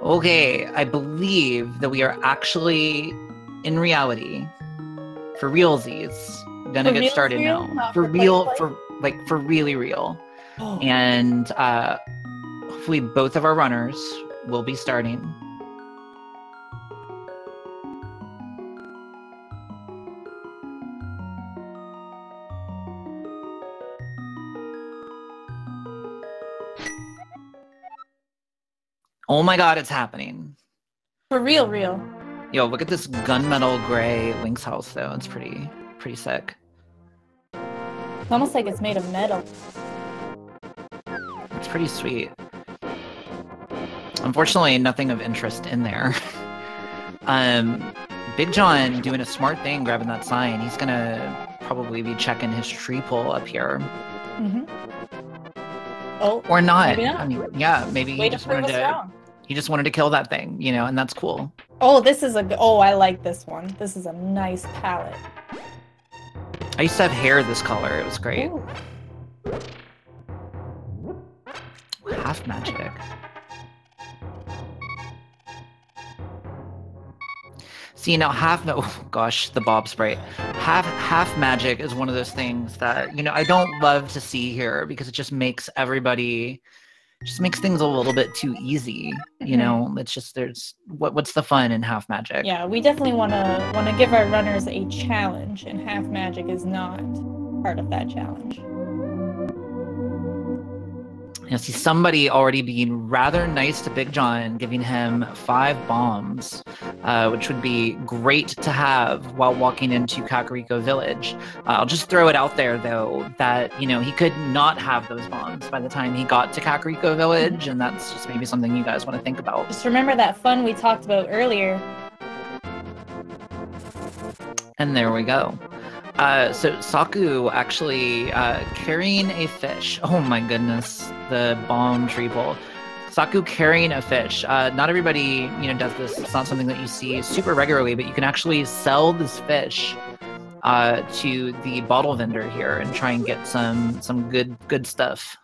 Okay, I believe that we are actually, in reality, for realsies, gonna get started now. For real, for really real. Oh. And hopefully both of our runners will be starting. Oh my god, it's happening. For real, real. Yo, look at this gunmetal gray Link's house, though. It's pretty sick. It's almost like it's made of metal. It's pretty sweet. Unfortunately, nothing of interest in there. Big John doing a smart thing, grabbing that sign. He's gonna probably be checking his tree pull up here. Mm-hmm. Oh, or not. Maybe not. I mean, yeah, maybe he just wanted to. He just wanted to kill that thing, you know, and that's cool. Oh, this is a. Oh, I like this one. This is a nice palette. I used to have hair this color. It was great. Ooh. Half magic. See, now oh gosh, the Bob sprite. Half magic is one of those things that, you know, I don't love to see here because it just makes things a little bit too easy. You know, it's just what's the fun in half magic? Yeah, we definitely want to give our runners a challenge, and half magic is not part of that challenge. I see somebody already being rather nice to Big John, giving him 5 bombs, which would be great to have while walking into Kakariko Village. I'll just throw it out there, though, that, you know, he could not have those bombs by the time he got to Kakariko Village, and that's just maybe something you guys want to think about. Just remember that fun we talked about earlier. And there we go. So Saku actually carrying a fish. Oh my goodness, the bomb tree pull. Saku carrying a fish. Not everybody, you know, does this. It's not something that you see super regularly, but you can actually sell this fish to the bottle vendor here and try and get some good stuff.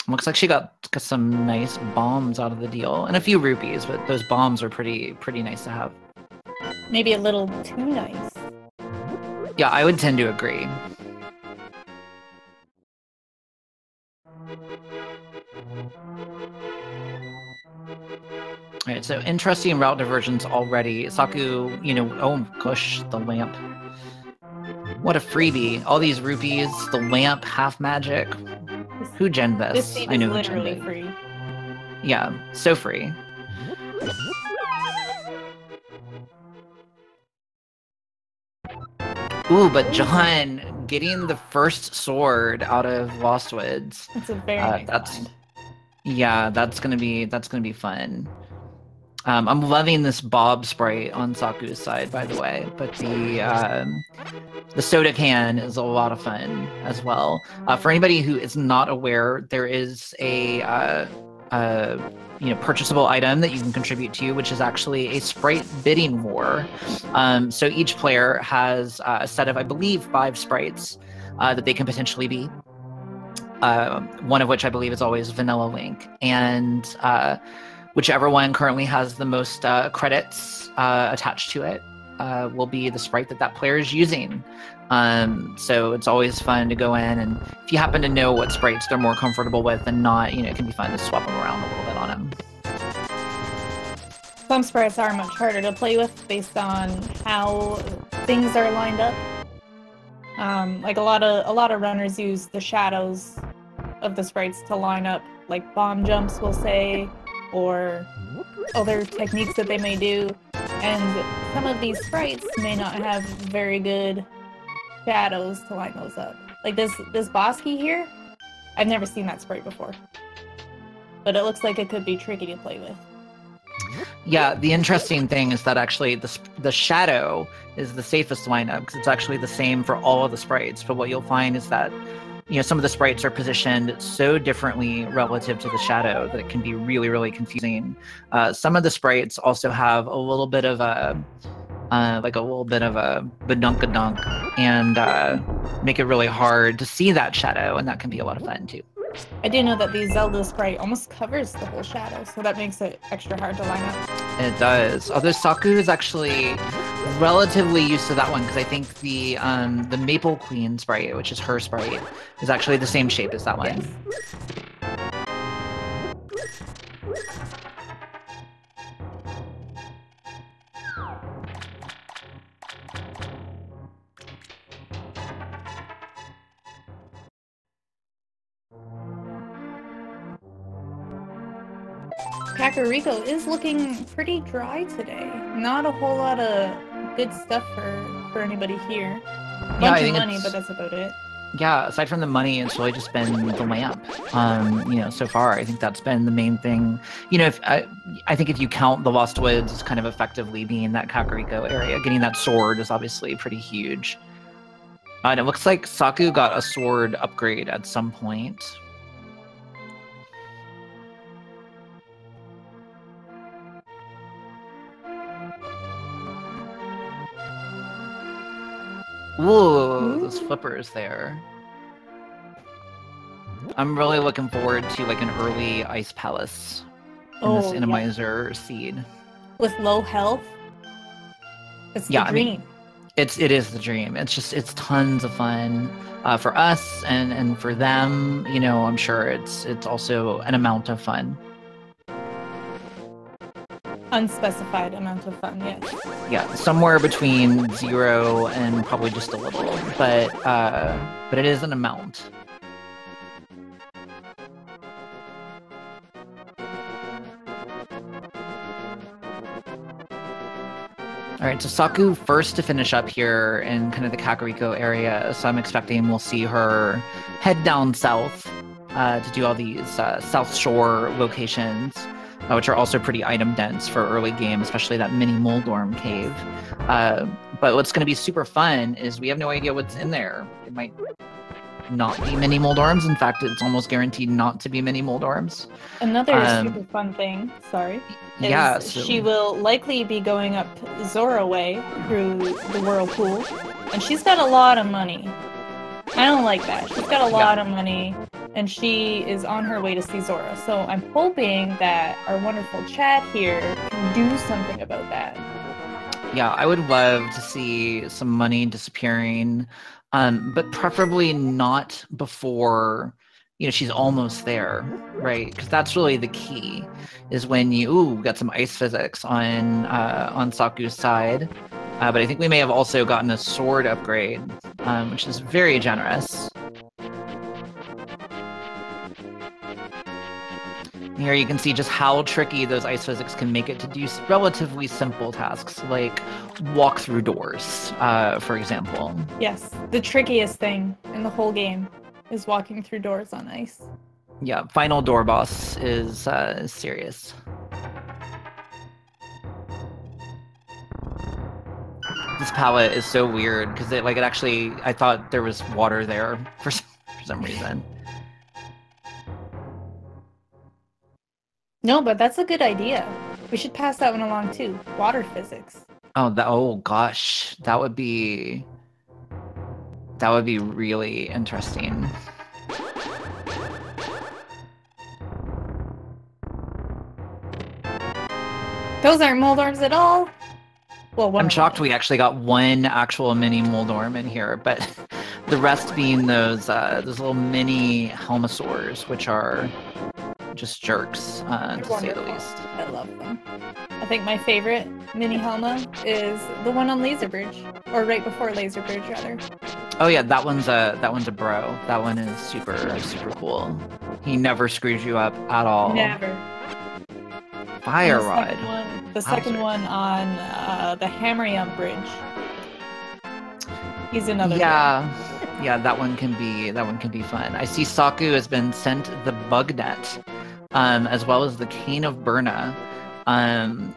Looks like she got some nice bombs out of the deal, and a few rupees, but those bombs are pretty nice to have. Maybe a little too nice. Yeah, I would tend to agree. Alright, so interesting route diversions already. Saku, you know, oh gosh, the lamp. What a freebie. All these rupees, the lamp, half magic. Who genned this? This seed I know is who genned literally it. free. Yeah, so free. Ooh, but John getting the first sword out of Lost Woods. It's a very nice find. Yeah, that's gonna be fun. I'm loving this Bob sprite on Saku's side, by the way, but the soda can is a lot of fun as well. For anybody who is not aware, there is a you know, purchasable item that you can contribute to, which is actually a sprite bidding war. So each player has a set of, I believe, 5 sprites that they can potentially be. One of which I believe is always Vanilla Link, and whichever one currently has the most credits attached to it will be the sprite that player is using. So it's always fun to go in, and if you happen to know what sprites they're more comfortable with and not, you know, it can be fun to swap them around a little bit on them. Some sprites are much harder to play with based on how things are lined up. Like a lot of runners use the shadows of the sprites to line up, like bomb jumps, we'll say, or other techniques that they may do. And some of these sprites may not have very good shadows to line those up. Like this Bosky here, I've never seen that sprite before. But it looks like it could be tricky to play with. Yeah, the interesting thing is that actually the shadow is the safest lineup because it's actually the same for all of the sprites. But what you'll find is that, you know, some of the sprites are positioned so differently relative to the shadow that it can be really confusing. Some of the sprites also have a little bit of a like a little bit of a badunkadunk, and make it really hard to see that shadow, and that can be a lot of fun too. I do know that the Zelda sprite almost covers the whole shadow, so that makes it extra hard to line up. It does. Although Saku is actually relatively used to that one, because I think the Maple Queen sprite, which is her sprite, is actually the same shape as that one. Yes. Kakariko is looking pretty dry today. Not a whole lot of good stuff for anybody here. Bunch of money, but that's about it. Yeah, aside from the money, it's really just been the lamp. You know, so far, I think that's been the main thing. You know, if I think if you count the Lost Woods as kind of effectively being that Kakariko area, getting that sword is obviously pretty huge. And it looks like Saku got a sword upgrade at some point. Ooh, those flippers there. I'm really looking forward to like an early Ice Palace in this Randomizer seed. With low health? It's the dream. I mean, it is the dream. It's tons of fun for us and for them. You know, I'm sure it's also an amount of fun. Unspecified amount of fun, yes. Yeah, somewhere between 0 and probably just a little, but it is an amount. All right, so Saku first to finish up here in kind of the Kakariko area, so I'm expecting we'll see her head down south to do all these South Shore locations. Which are also pretty item dense for early game, especially that mini Moldorm cave. But what's going to be super fun is we have no idea what's in there. It might not be mini Moldorms. In fact, it's almost guaranteed not to be mini Moldorms. Another super fun thing, is she will likely be going up Zora Way through the whirlpool, and she's got a lot of money. I don't like that. She's got a lot of money, and she is on her way to see Zora. So I'm hoping that our wonderful chat here can do something about that. Yeah, I would love to see some money disappearing, but preferably not before, you know, she's almost there, right? Because that's really the key, is when you got some ice physics on Saku's side. But I think we may have also gotten a sword upgrade, which is very generous. Here you can see just how tricky those ice physics can make it to do relatively simple tasks, like walk through doors, for example. Yes, the trickiest thing in the whole game is walking through doors on ice. Yeah, final door boss is serious. This palette is so weird because it actually, I thought there was water there for some reason. No, but that's a good idea. We should pass that one along too. Water physics. Oh gosh, that would be really interesting. Those aren't Moldorms at all. Well, I'm shocked we actually got one actual mini Moldorm in here, but the rest being those little mini Helmasaurs, which are just jerks, to say the least. I love them. I think my favorite mini Helma is the one on Laser Bridge, or right before Laser Bridge, rather. Oh yeah, that one's a bro. That one is super cool. He never screws you up at all. Never. Fire Rod. The second one on the Hamrium Bridge. He's another. Yeah, that one can be fun. I see Saku has been sent the bug net, as well as the Cane of Burna.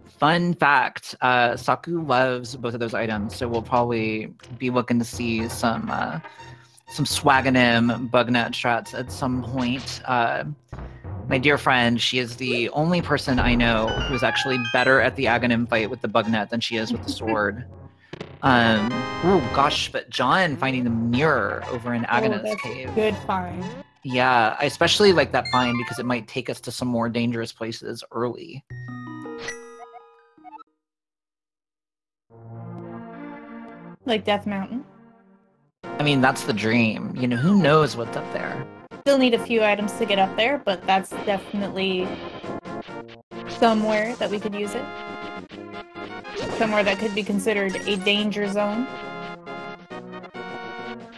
Fun fact: Saku loves both of those items, so we'll probably be looking to see some Swaganim bug net strats at some point. my dear friend, she is the only person I know who's actually better at the Ganon fight with the bug net than she is with the sword. Oh gosh, but John finding the mirror over in Agona's cave. Good find. Yeah, I especially like that find because it might take us to some more dangerous places early. Like Death Mountain? I mean, that's the dream. You know, who knows what's up there? Still need a few items to get up there, but that's definitely somewhere that we could use it. Somewhere that could be considered a danger zone.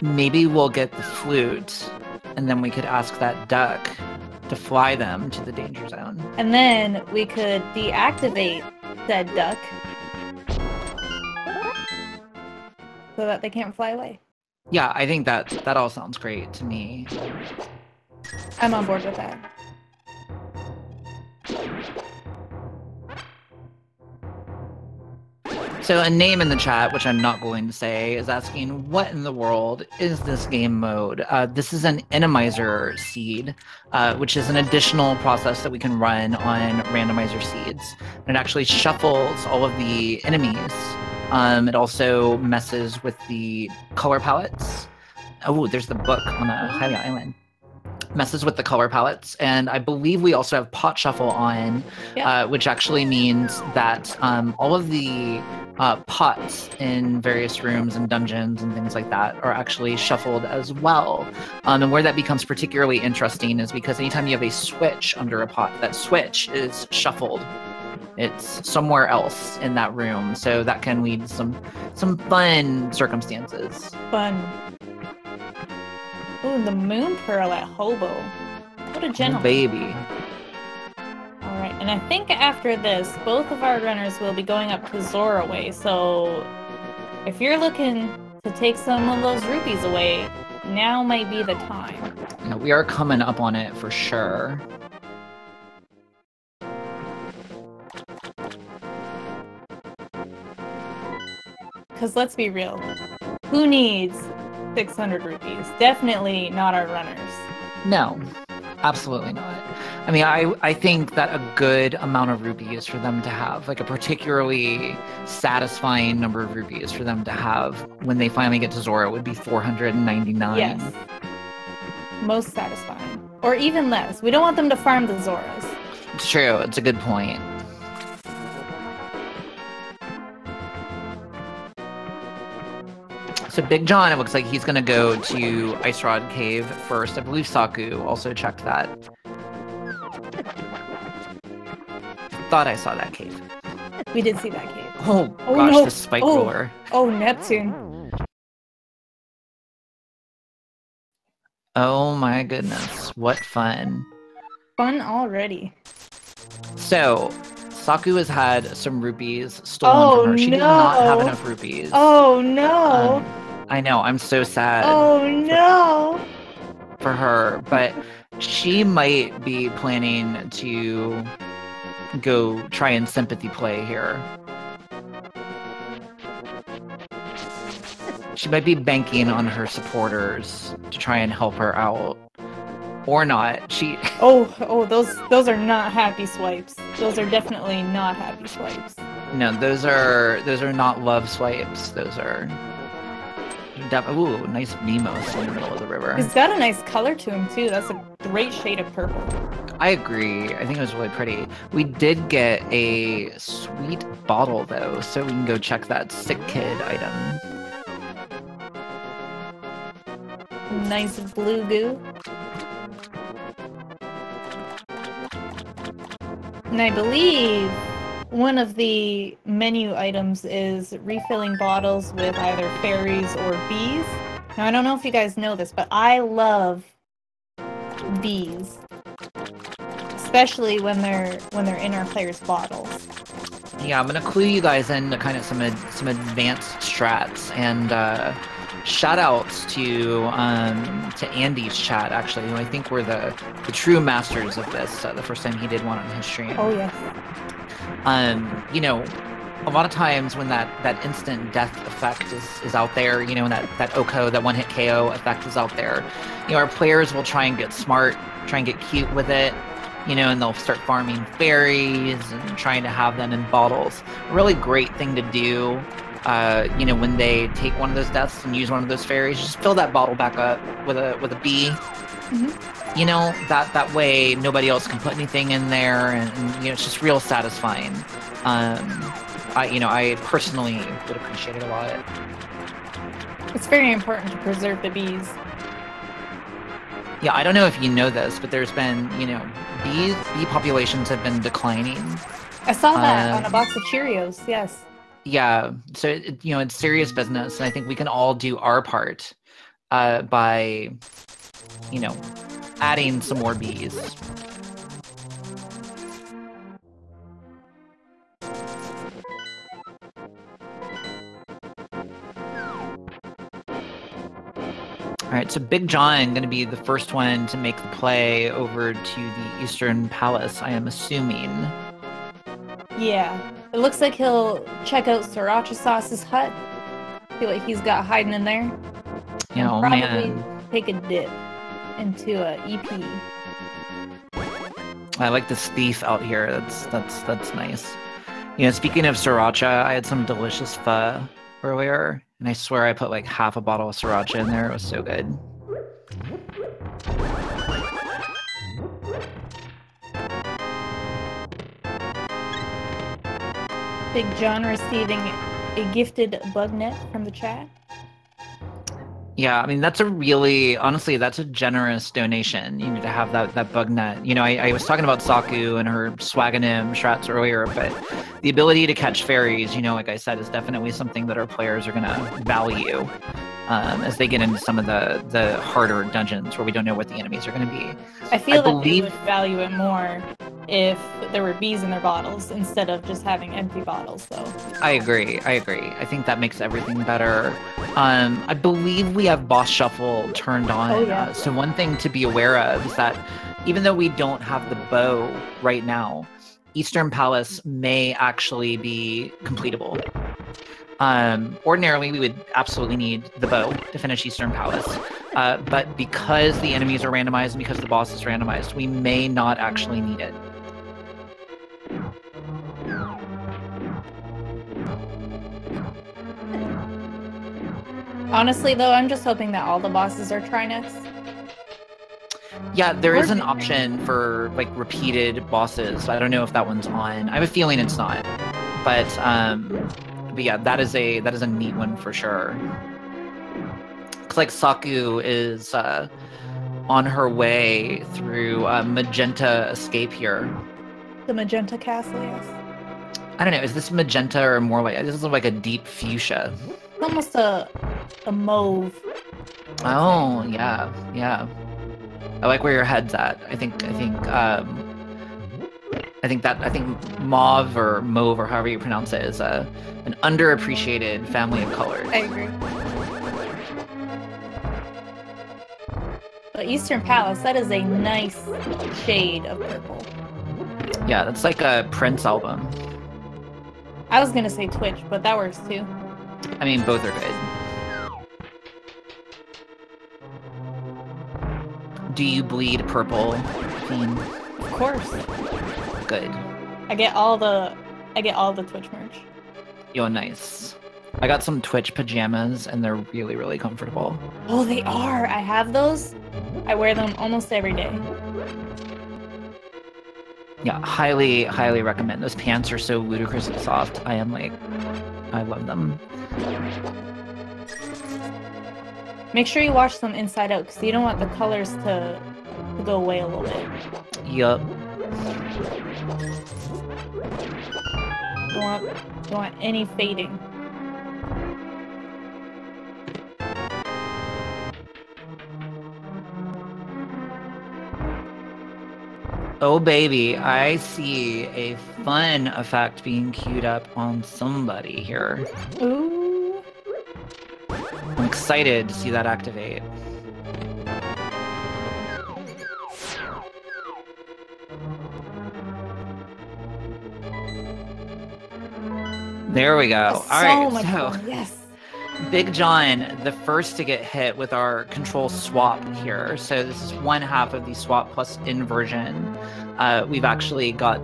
Maybe we'll get the flute, and then we could ask that duck to fly them to the danger zone. And then we could deactivate said duck so that they can't fly away. Yeah, I think that all sounds great to me. I'm on board with that. So a name in the chat, which I'm not going to say, is asking, what in the world is this game mode? This is an enemizer seed, which is an additional process that we can run on randomizer seeds. And it actually shuffles all of the enemies. It also messes with the color palettes. Oh, there's the book on the Hylia Island. Messes with the color palettes, and I believe we also have pot shuffle on, which actually means that all of the pots in various rooms and dungeons and things like that are actually shuffled as well. And where that becomes particularly interesting is because anytime you have a switch under a pot, that switch is shuffled. It's somewhere else in that room, so that can lead to some fun circumstances. Fun. Ooh, the moon pearl at Hobo. What a gentleman. Oh, baby. Alright, and I think after this, both of our runners will be going up to Zora Way, so if you're looking to take some of those rupees away, now might be the time. Yeah, we are coming up on it for sure. Because let's be real, who needs 600 rupees? Definitely not our runners. No, absolutely not. I mean, I think that a good amount of rupees for them to have, like a particularly satisfying number of rupees for them to have when they finally get to Zora would be 499. Yes. Most satisfying. Or even less. We don't want them to farm the Zoras. It's true. It's a good point. So Big John, it looks like he's going to go to Ice Rod Cave first. I believe Saku also checked that. Thought I saw that cave. We did see that cave. Oh gosh, no. the spike roller. Oh, Neptune. Oh my goodness, what fun. Fun already. So, Saku has had some rupees stolen from her. She did not have enough rupees. Oh no. I know, I'm so sad. Oh no. For her, but she might be planning to go try and sympathy play here. She might be banking on her supporters to try and help her out. Or not. Oh, those are not happy swipes. Those are definitely not happy swipes. No, those are not love swipes. Those are ooh, nice Mimos in the middle of the river. He's got a nice color to him too. That's a great shade of purple. I agree. I think it was really pretty. We did get a sweet bottle though, so we can go check that sick kid item. Nice blue goo. And I believe one of the menu items is refilling bottles with either fairies or bees. Now I don't know if you guys know this, but I love bees. Especially when they're in our players' bottles. Yeah, I'm gonna clue you guys into kind of some advanced strats and shout outs to Andy's chat actually, who I think were the true masters of this. The first time he did one on his stream. Oh yes. You know, a lot of times when that instant death effect is out there, you know, and that OKO, that one hit KO effect is out there, you know, our players will try and get smart, try and get cute with it, you know, and they'll start farming fairies and trying to have them in bottles. A really great thing to do, you know, when they take one of those deaths and use one of those fairies, just fill that bottle back up with a bee. Mm-hmm. You know, that way nobody else can put anything in there, and you know, it's just real satisfying. I personally would appreciate it a lot. It's very important to preserve the bees. Yeah, I don't know if you know this, but there's been, you know, bee populations have been declining. I saw that on a box of Cheerios, yes. Yeah, so, you know, it's serious business, and I think we can all do our part by, you know, adding some more bees. All right, so Big John going to be the first one to make the play over to the Eastern Palace, I am assuming. Yeah, it looks like he'll check out SakuraTsubasa's hut, see what he's got hiding in there. You know, probably man, take a dip into a EP. I like this thief out here. That's nice. You know, speaking of sriracha, I had some delicious pho earlier, and I swear I put like half a bottle of sriracha in there. It was so good. Big John receiving a gifted bug net from the chat. Yeah, I mean, honestly, that's a generous donation. You need to have that bug net. You know, I was talking about Saku and her Swaganim strats earlier, but the ability to catch fairies, you know, like I said, is definitely something that our players are going to value as they get into some of the harder dungeons where we don't know what the enemies are going to be. I believe they would value it more if there were bees in their bottles instead of just having empty bottles, though. I agree. I think that makes everything better. I believe we have boss shuffle turned on. Oh, yeah. So one thing to be aware of is that even though we don't have the bow right now, Eastern Palace may actually be completable. Ordinarily, we would absolutely need the bow to finish Eastern Palace. But because the enemies are randomized and because the boss is randomized, we may not actually need it. Honestly, though, I'm just hoping that all the bosses are Trinex. Yeah, there is an option for like repeated bosses. I don't know if that one's on. I have a feeling it's not. But yeah, that is a neat one for sure. Looks like Saku is on her way through Magenta Escape here. The Magenta Castle, yes. I don't know, is this magenta or more like, this is like a deep fuchsia. It's almost a mauve. Oh, yeah. I like where your head's at. I think mauve or mauve or however you pronounce it is an underappreciated family of colors. I agree. But Eastern Palace, that is a nice shade of purple. Yeah, that's like a Prince album. I was gonna say Twitch, but that works too. I mean, both are good. Do you bleed purple, Fiend? Of course. Good. I get all the Twitch merch. Yo, nice. I got some Twitch pajamas, and they're really, really comfortable. Oh, they are. I have those. I wear them almost every day. Yeah, highly, highly recommend. Those pants are so ludicrously soft. I love them. Make sure you wash them inside out, because you don't want the colors to go away a little bit. Yup. Don't want any fading. Oh baby, I see a fun effect being queued up on somebody here. Ooh. I'm excited to see that activate. There we go. All right, so Yes. Big John, the first to get hit with our control swap here. So this is one half of the swap plus inversion. We've actually got,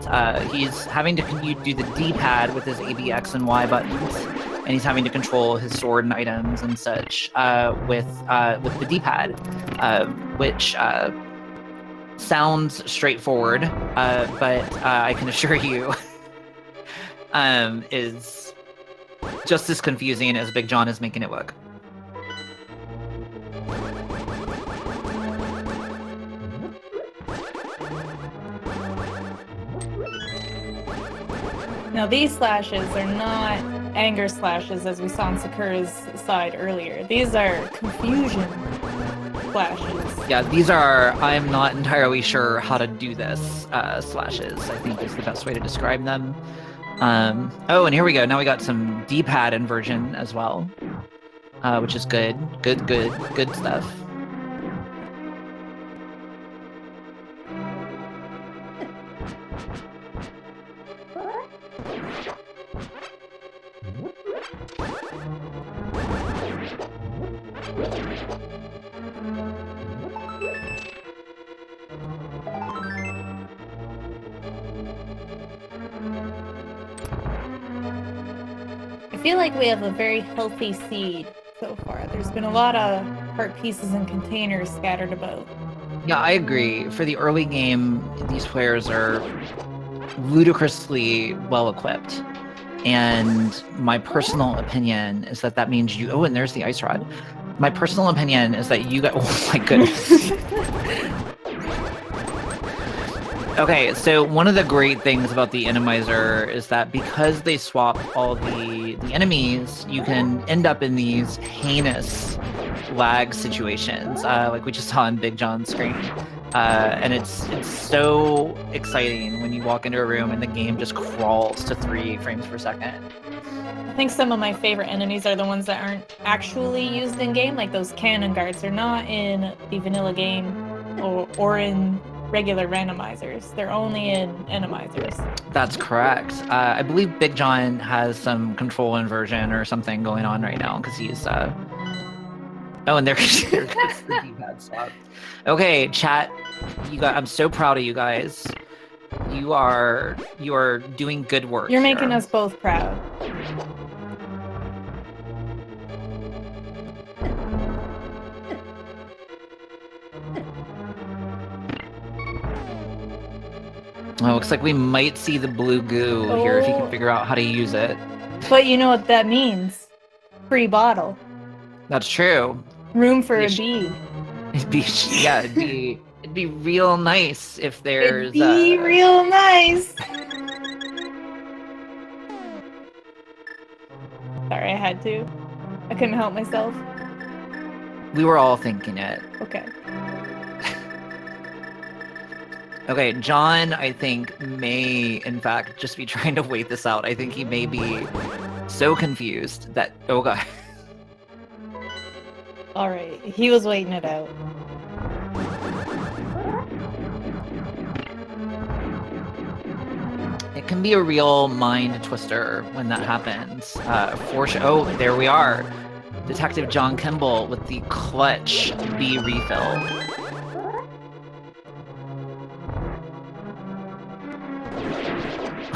he's having to do the D-pad with his A, B, X, and Y buttons. And he's having to control his sword and items and such with the D-pad, which sounds straightforward, but I can assure you is just as confusing as Big John is making it look. Now these slashes are not anger slashes as we saw on Sakura's side earlier. These are confusion slashes. Yeah, these are, I'm not entirely sure how to do this slashes, I think is the best way to describe them. Oh, and here we go. Now we got some D-pad inversion as well, which is good. Good stuff. I feel like we have a very healthy seed so far. There's been a lot of heart pieces and containers scattered about. Yeah, I agree. For the early game, these players are ludicrously well equipped. And my personal opinion is that that means you... Oh, and there's the ice rod. My personal opinion is that you got... Oh my goodness. Okay, so one of the great things about the Randomizer is that because they swap all the enemies, you can end up in these heinous lag situations, like we just saw on Big John's screen. And it's so exciting when you walk into a room and the game just crawls to 3 frames per second. I think some of my favorite enemies are the ones that aren't actually used in game, like those cannon guards. They're not in the vanilla game or in regular randomizers. They're only in randomizers. That's correct. I believe Big John has some control inversion or something going on right now because he's oh, and there goes the D-pad swap. Okay, chat, I'm so proud of you guys. You are doing good work. You're making us both proud. Oh, looks like we might see the blue goo here if you can figure out how to use it. But you know what that means? Free bottle. That's true. Room for a bee. It'd be real nice if there's... It'd be real nice! Sorry, I had to. I couldn't help myself. We were all thinking it. Okay. Okay, John, I think, may, in fact, just be trying to wait this out. I think he may be so confused that... Oh, God. Alright, he was waiting it out. It can be a real mind twister when that happens. Oh, there we are. Detective John Kimball with the clutch B refill.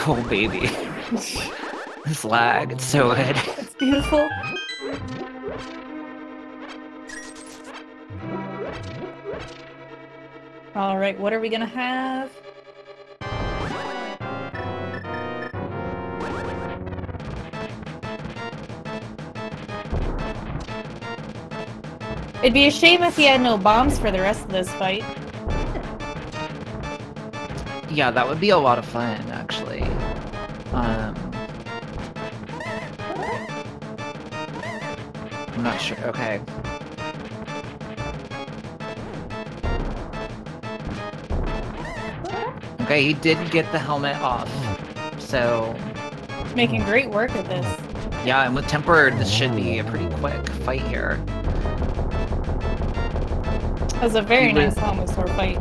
Oh, baby. This lag, it's so good. It's beautiful. Alright, what are we gonna have? It'd be a shame if he had no bombs for the rest of this fight. Yeah, that would be a lot of fun, actually. I'm not sure. Okay. Okay, he did get the helmet off, so... Making great work of this. Yeah, and with Tempered, this should be a pretty quick fight here. That was a very nice helmet sword fight.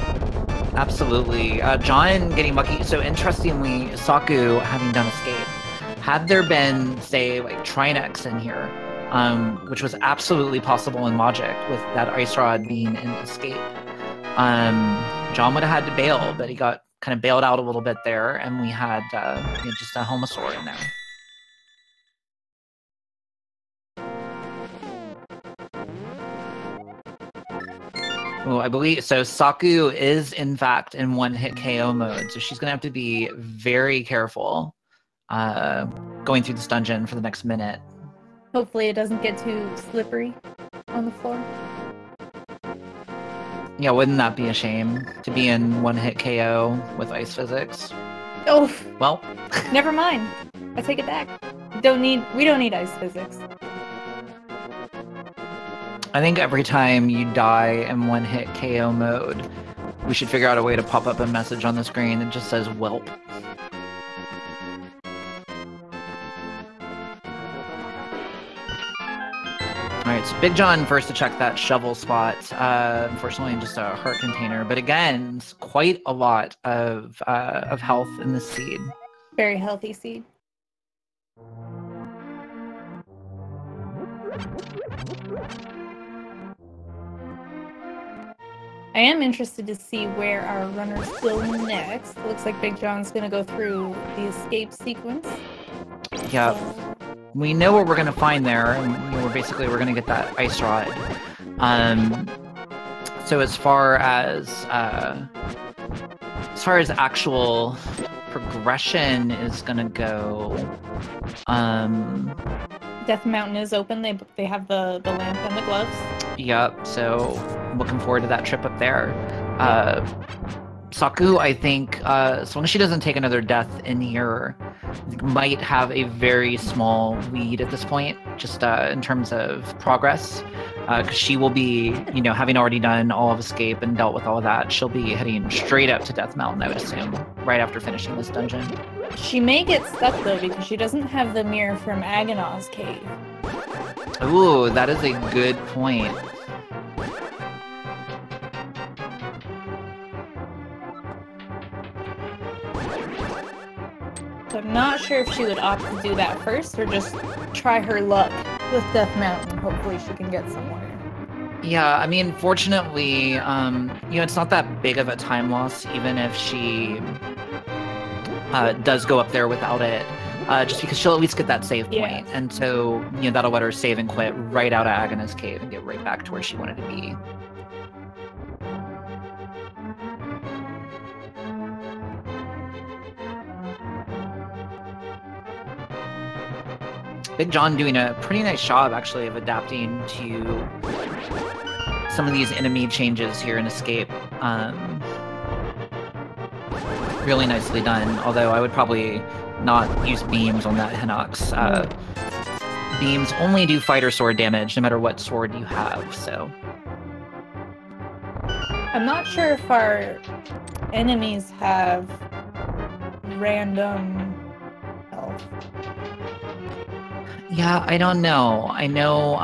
Absolutely. John getting lucky. So interestingly, Saku having done escape. Had there been, say, like Trinex in here, which was absolutely possible in Logic with that ice rod being in Escape. John would have had to bail, but he got kind of bailed out a little bit there, and we had just a Homosaur in there. Oh, I believe so. Saku is in fact in one-hit KO mode, so she's gonna have to be very careful going through this dungeon for the next minute. Hopefully it doesn't get too slippery on the floor. Yeah, wouldn't that be a shame to be in one-hit KO with ice physics? Oh, well, never mind. I take it back. We don't need ice physics. I think every time you die in one-hit KO mode, we should figure out a way to pop up a message on the screen that just says "Welp." Alright, so Big John first to check that shovel spot. Unfortunately, just a heart container, but again, quite a lot of health in this seed. Very healthy seed. I am interested to see where our runners go next. Looks like Big John's gonna go through the escape sequence. Yep. We know what we're gonna find there, and we're gonna get that ice rod. So as far as actual progression is gonna go, Death Mountain is open. They have the lamp and the gloves. Yep. So looking forward to that trip up there. Saku, I think, as long as she doesn't take another death in here, might have a very small lead at this point, just in terms of progress. Because she will be, having already done all of Escape and dealt with all of that, she'll be heading straight up to Death Mountain, I would assume, right after finishing this dungeon. She may get stuck, though, because she doesn't have the mirror from Agonaw's cave. Ooh, that is a good point. So I'm not sure if she would opt to do that first or just try her luck with Death Mountain. Hopefully she can get somewhere. Yeah, I mean, fortunately, it's not that big of a time loss, even if she does go up there without it, just because she'll at least get that save point. Yeah. And so, that'll let her save and quit right out of Agona's cave and get right back to where she wanted to be. Big John doing a pretty nice job, actually, of adapting to some of these enemy changes here in Escape. Really nicely done, although I would probably not use beams on that Hinox. Beams only do fighter sword damage, no matter what sword you have, so... I'm not sure if our enemies have random health. Yeah, I don't know. I know,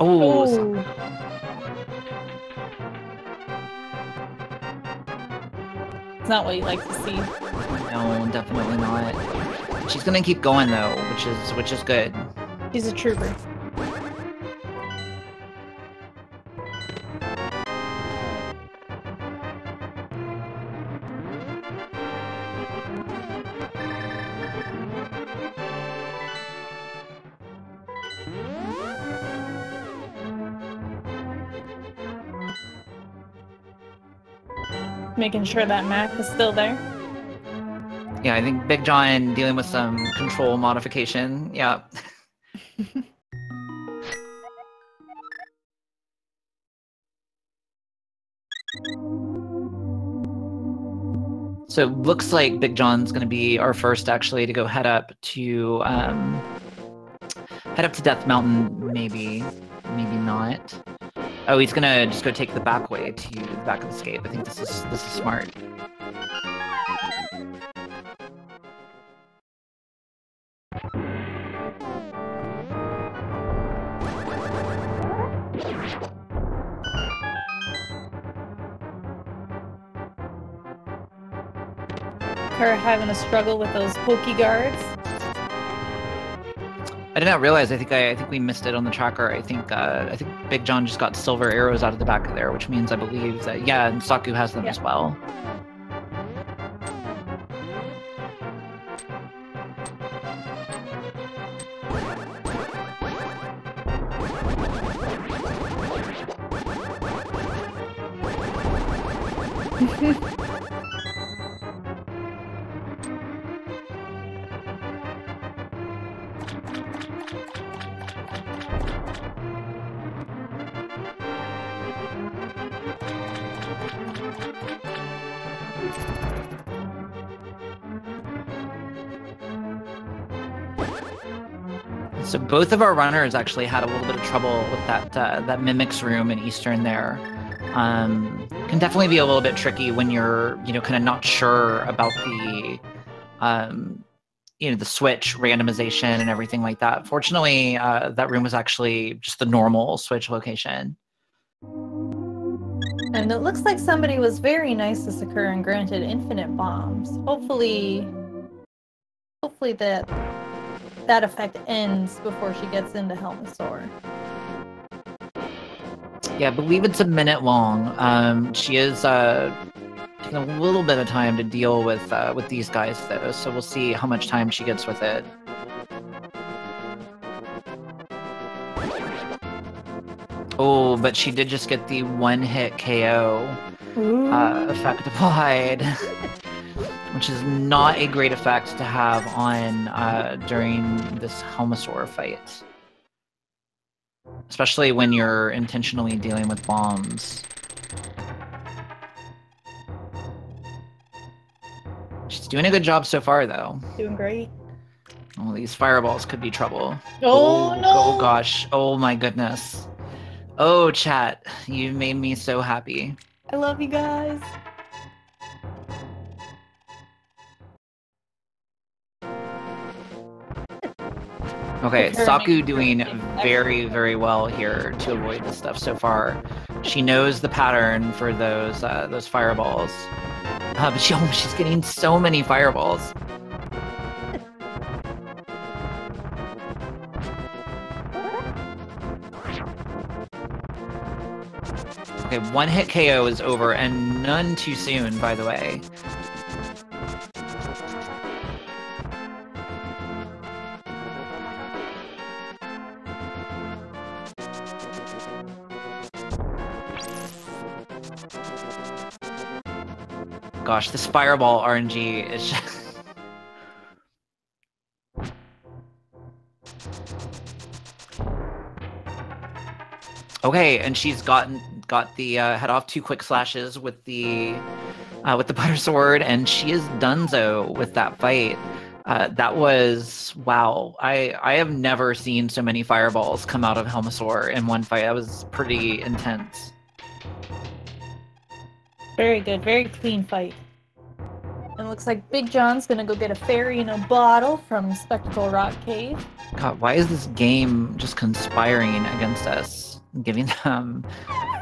Oh! It's not what you like to see. No, definitely not. She's gonna keep going though, which is good. She's a trooper. Making sure that map is still there. Yeah, I think Big John dealing with some control modification. Yeah. So looks like Big John's going to be our first, actually, to go head up to Death Mountain. Maybe not. Oh, he's gonna just go take the back way to the back of Escape. I think this is smart. Her having a struggle with those pokey guards. I did not realize. I think we missed it on the tracker. I think Big John just got silver arrows out of the back of there, which means I believe that and Saku has them as well. So both of our runners actually had a little bit of trouble with that Mimic's room in Eastern there. Can definitely be a little bit tricky when you're, kind of not sure about the, the switch randomization and everything like that. Fortunately, that room was actually just the normal switch location. And it looks like somebody was very nice to Sakura and granted infinite bombs. Hopefully that effect ends before she gets into Helmasaur. Yeah, I believe it's a minute long. She is taking a little bit of time to deal with these guys, though, so we'll see how much time she gets with it. Oh, but she did just get the one-hit KO effect applied, which is not a great effect to have on during this Helmasaur fight. Especially when you're intentionally dealing with bombs. She's doing a good job so far, though. Doing great. Oh, these fireballs could be trouble. Oh, no! Oh, gosh. Oh, my goodness. Oh, chat. You made me so happy. I love you guys. Okay, Saku doing very, very well here to avoid this stuff so far. She knows the pattern for those fireballs. But she's getting so many fireballs. Okay, one hit KO is over, and none too soon, by the way. Gosh, this fireball RNG is just... Okay, and she's got the head off 2 quick slashes with the butter sword, and she is donezo with that fight. That was wow. I have never seen so many fireballs come out of Helmasaur in one fight. That was pretty intense. Very good, very clean fight. And it looks like Big John's gonna go get a fairy in a bottle from Spectacle Rock Cave. God, why is this game just conspiring against us? Giving them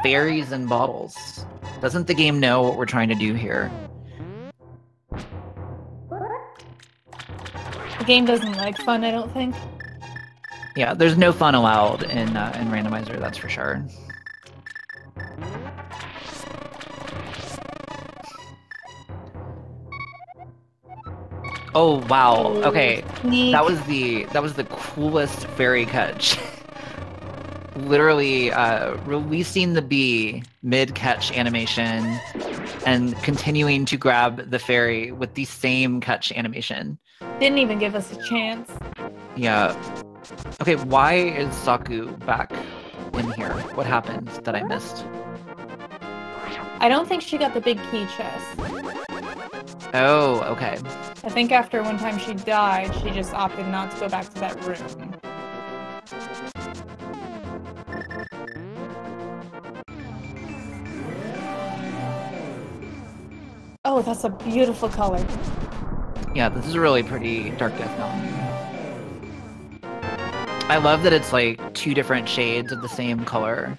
fairies and bottles. Doesn't the game know what we're trying to do here? The game doesn't like fun, I don't think. Yeah, there's no fun allowed in Randomizer, that's for sure. Oh wow! Okay, that was the coolest fairy catch. Literally releasing the bee mid-catch animation and continuing to grab the fairy with the same catch animation. Didn't even give us a chance. Yeah. Okay, why is Saku back in here? What happened that I missed? I don't think she got the big key chest. Oh, okay. I think after one time she died, she just opted not to go back to that room. Oh, that's a beautiful color. Yeah, this is a really pretty Dark Death Mountain. I love that it's like 2 different shades of the same color.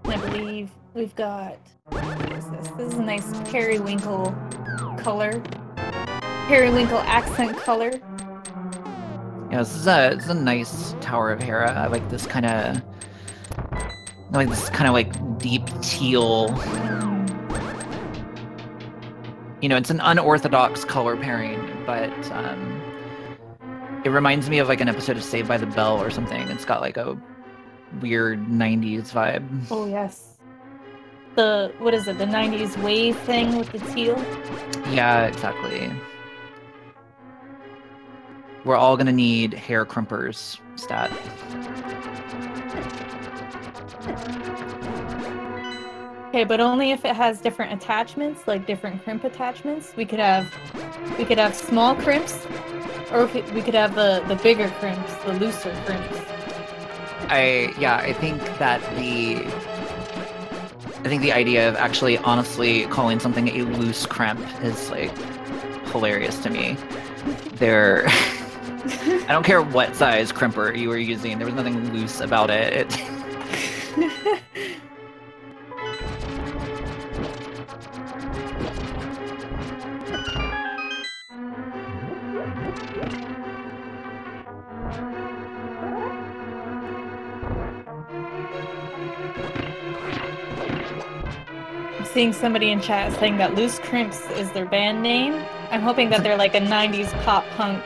I believe we've got, what is this? This is a nice periwinkle color. Periwinkle accent color. Yeah, this is a nice Tower of Hera. I like this kind of like deep teal. You know, it's an unorthodox color pairing, but it reminds me of like an episode of Saved by the Bell or something. It's got like a weird 90s vibe. Oh yes. What is it? The 90s wave thing with the teal? Yeah, exactly. We're all gonna need hair crimpers stat. Okay, but only if it has different attachments, like different crimp attachments. We could have small crimps, or we could have the bigger crimps, the looser crimps. I think the idea of actually honestly calling something a loose crimp is like hilarious to me. I don't care what size crimper you were using, there was nothing loose about it. I'm seeing somebody in chat saying that Loose Crimps is their band name. I'm hoping that they're like a 90s pop punk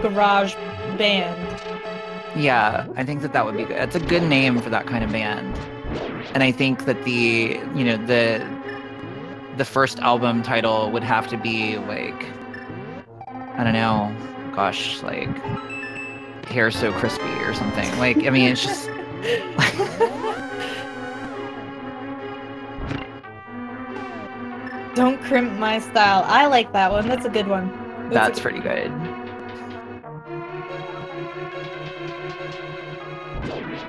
garage band. Yeah, I think that would be good. It's a good name for that kind of band. And I think that the first album title would have to be like, I don't know, gosh, like Hair So Crispy or something. Like, I mean, it's just Don't Crimp My Style. I like that one. That's a good one. That's pretty good.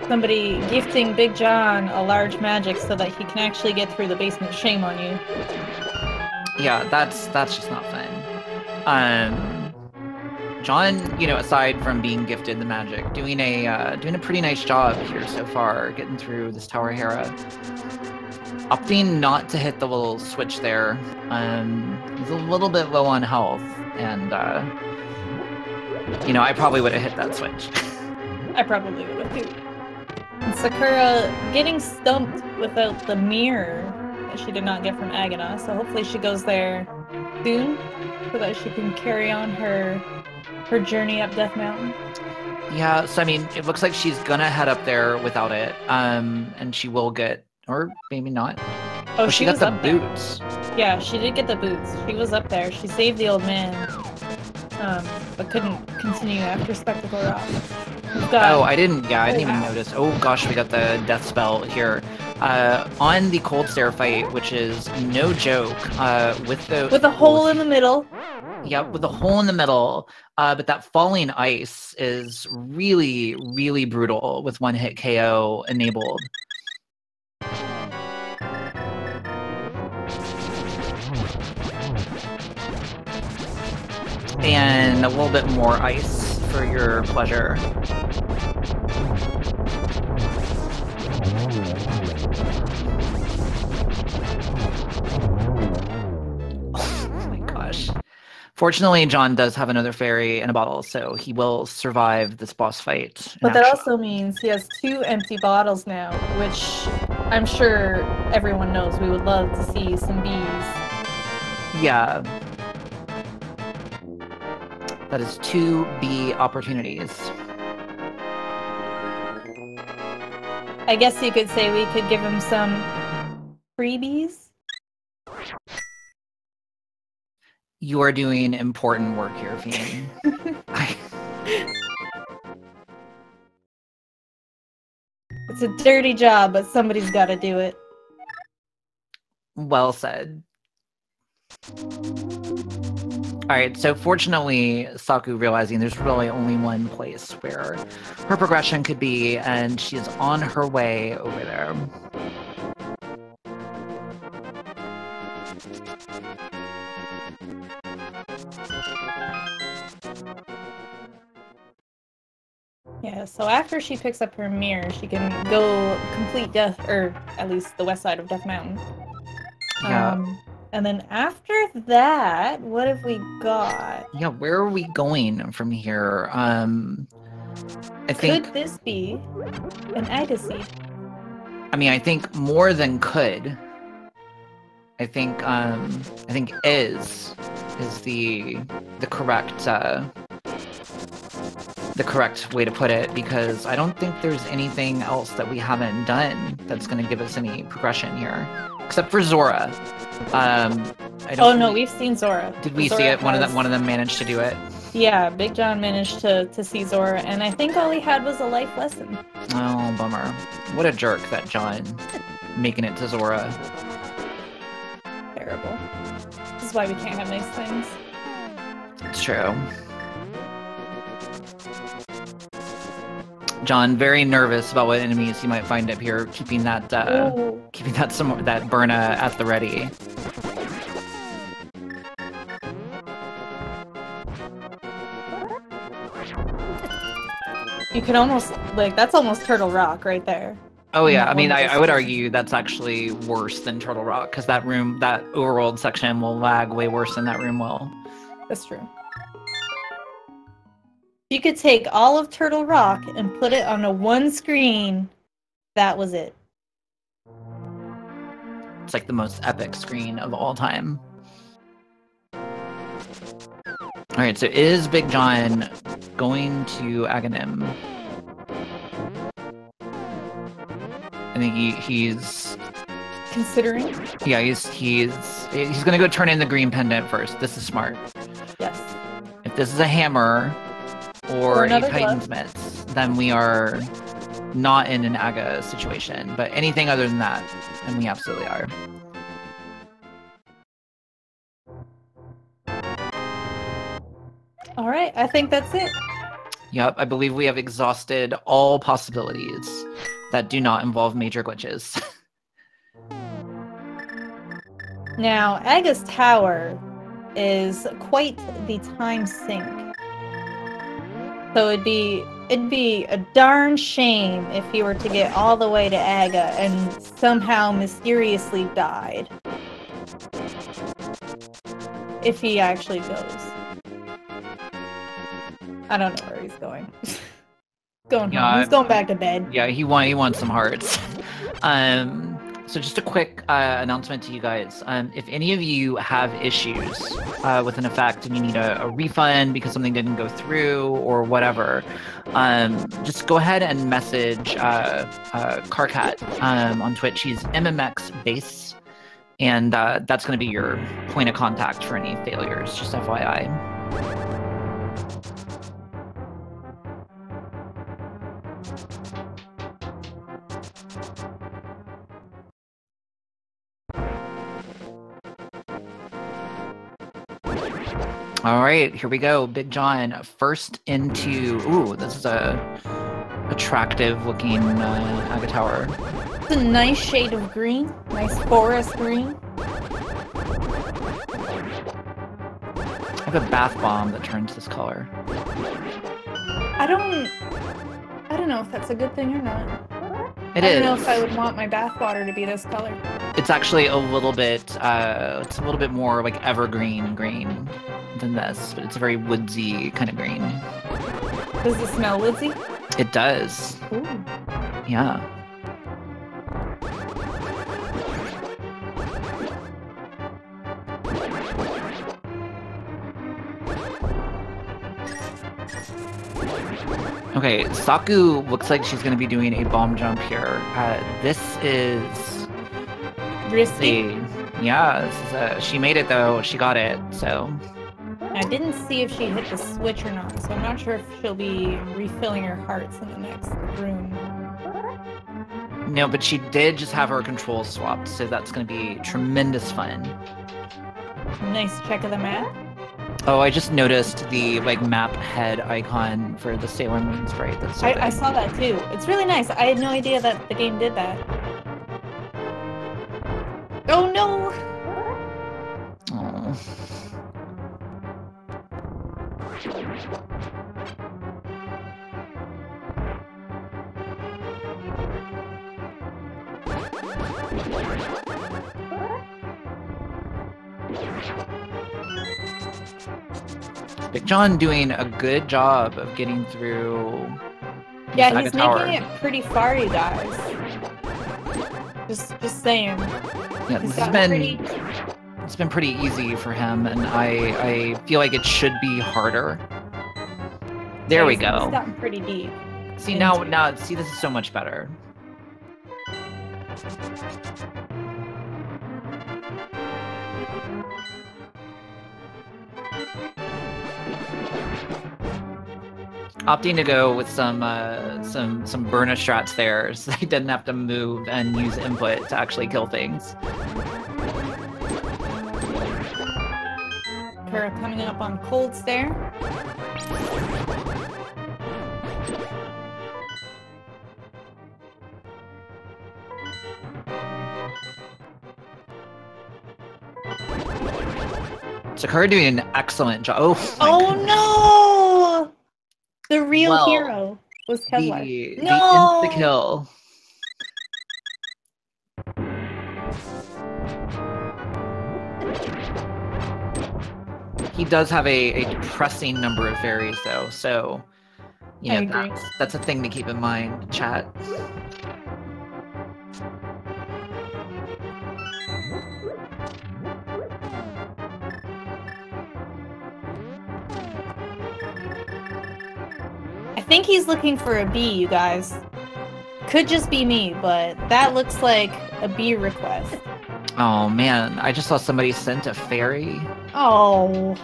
Somebody gifting Big John a large magic so that he can actually get through the basement. Shame on you. Yeah, that's just not fun. John, you know, aside from being gifted the magic, doing a pretty nice job here so far, getting through this Tower Hera. Opting not to hit the little switch there. He's a little bit low on health, and you know, I probably would have hit that switch. I probably would have too. And Sakura getting stumped without the mirror that she did not get from Agana, so hopefully she goes there soon so that she can carry on her journey up Death Mountain. Yeah, so I mean, it looks like she's gonna head up there without it, and she will get, or maybe not. Oh, she got was the up boots. There. Yeah, she did get the boots. She was up there. She saved the old man, but couldn't continue after Spectacle Rock. Oh, I didn't even notice. Oh gosh, we got the death spell here. On the Cold Stare fight, which is no joke, with a hole in the middle. Yeah, with a hole in the middle. But that falling ice is really, really brutal with one hit KO enabled. And a little bit more ice for your pleasure. Oh my gosh. Fortunately, John does have another fairy in a bottle, so he will survive this boss fight. But that also means he has 2 empty bottles now, which I'm sure everyone knows we would love to see some bees. Yeah. That is 2 bee opportunities. I guess you could say we could give him some freebies. You are doing important work here, Fiend. It's a dirty job, but somebody's got to do it. Well said. Alright, so fortunately, Saku realizing there's really only one place where her progression could be, and she is on her way over there. Yeah, so after she picks up her Mire, she can go complete Death, or at least the west side of Death Mountain. Yeah. And then after that, what have we got? Yeah, where are we going from here? I think... Could this be an Agassi? I mean, I think more than could. I think is the correct way to put it, because I don't think there's anything else that we haven't done that's going to give us any progression here, except for Zora. Oh no, we've seen Zora. Did we Zora see it? One of them managed to do it. Yeah, Big John managed to see Zora, and I think all he had was a life lesson. Oh, bummer. What a jerk, that John, making it to Zora. Terrible. This is why we can't have nice things. It's true. John, very nervous about what enemies he might find up here, keeping that Burna at the ready. You could almost, like, that's almost Turtle Rock right there. Oh yeah, I mean, I would argue that's actually worse than Turtle Rock, because that overworld section will lag way worse than that room will. That's true. You could take all of Turtle Rock and put it on a one screen. That was it. It's like the most epic screen of all time. Alright, so is Big John going to Aghanim? I think he's considering. Yeah, he's gonna go turn in the green pendant first. This is smart. Yes. If this is a hammer or a Titan's glove. Mitts, then we are not in an Aga situation. But anything other than that, then we absolutely are. All right, I think that's it. Yep, I believe we have exhausted all possibilities that do not involve major glitches. Now, Aga's Tower is quite the time sink. So it'd be a darn shame if he were to get all the way to Aga and somehow mysteriously died. If he actually goes. I don't know where he's going. Going home. He's going back to bed. Yeah, he wants some hearts. So just a quick announcement to you guys. If any of you have issues with an effect and you need a refund because something didn't go through or whatever, just go ahead and message Carcat on Twitch. He's MMXBase, and that's going to be your point of contact for any failures, just FYI. All right, here we go. Big John, first into... Ooh, this is a attractive looking Aga Tower. It's a nice shade of green. Nice forest green. I have a bath bomb that turns this color. I don't know if that's a good thing or not. I don't know if I would want my bath water to be this color. It's actually a little bit, it's a little bit more like evergreen green than this, but it's a very woodsy kind of green. Does it smell woodsy? It does. Ooh. Yeah. Okay, Saku looks like she's going to be doing a bomb jump here. This is... risky. Yeah, this is she made it though. She got it, so... I didn't see if she hit the switch or not, so I'm not sure if she'll be refilling her hearts in the next room. No, but she did just have her controls swapped, so that's going to be tremendous fun. Nice check of the map. Oh, I just noticed the map head icon for the Sailor Moon sprite. That's so I saw that too. It's really nice. I had no idea that the game did that. Oh no! Oh. Big John doing a good job of getting through. Yeah, he's making it pretty far, you guys. Just saying. Yeah, it's been pretty easy for him, and I feel like it should be harder. There we go. He's gotten pretty deep. See now, see, this is so much better. Opting to go with some burner strats there, so they didn't have to move and use input to actually kill things. Hera coming up on cold stare. Sakura doing an excellent job. Oh no! The real hero was Kevlar. The insta-kill. He does have a depressing number of fairies, though, so you know that's a thing to keep in mind, chat. I think he's looking for a bee, you guys. Could just be me, but that looks like a bee request. Oh man, I just saw somebody sent a fairy. Oh.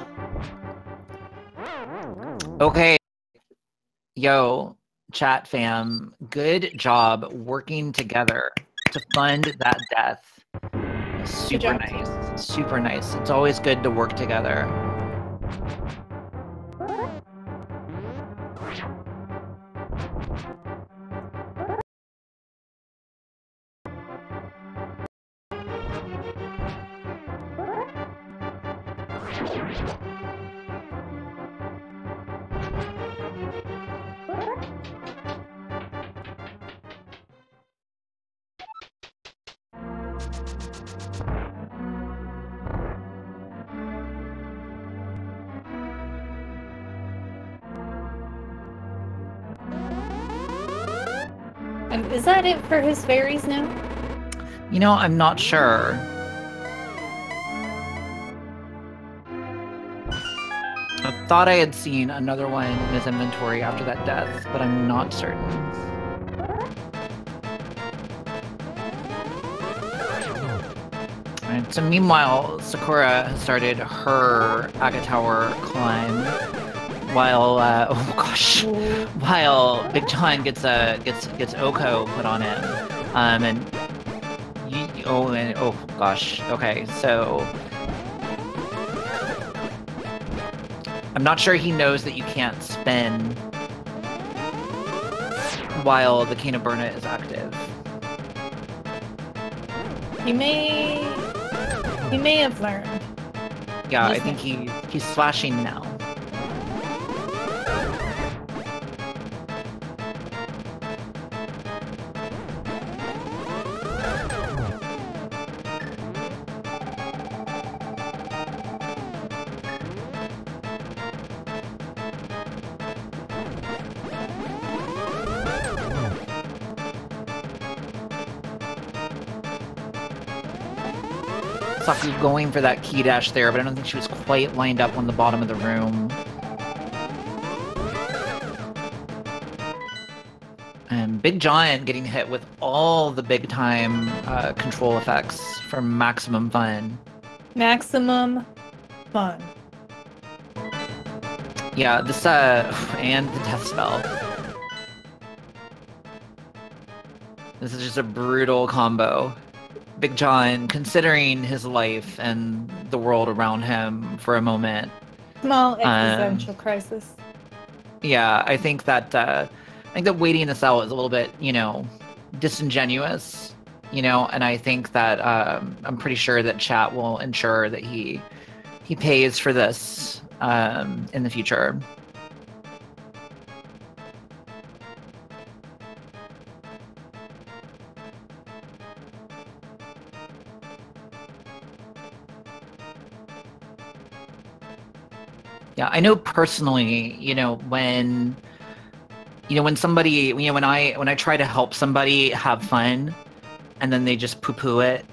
Okay. Yo, chat fam, good job working together to fund that death. Super nice. Super nice. It's always good to work together. And is that it for his fairies now? You know, I'm not sure. I thought I had seen another one in his inventory after that death, but I'm not certain. Alright, so meanwhile, Sakura has started her Aga Tower climb, while while Big John gets Oko put on him, oh gosh, okay, so I'm not sure he knows that you can't spin while the Cane of Burna is active. He may have learned. Yeah, I think he's slashing now. Saku going for that key dash there, but I don't think she was quite lined up on the bottom of the room. And Big John getting hit with all the big time control effects for maximum fun. Maximum fun. Yeah, this and the death spell. This is just a brutal combo. Big John, considering his life and the world around him for a moment. Small existential crisis. Yeah, I think that waiting this out is a little bit, disingenuous, and I think that I'm pretty sure that chat will ensure that he pays for this in the future. Yeah, I know personally, when somebody, when I try to help somebody have fun and then they just poo-poo it,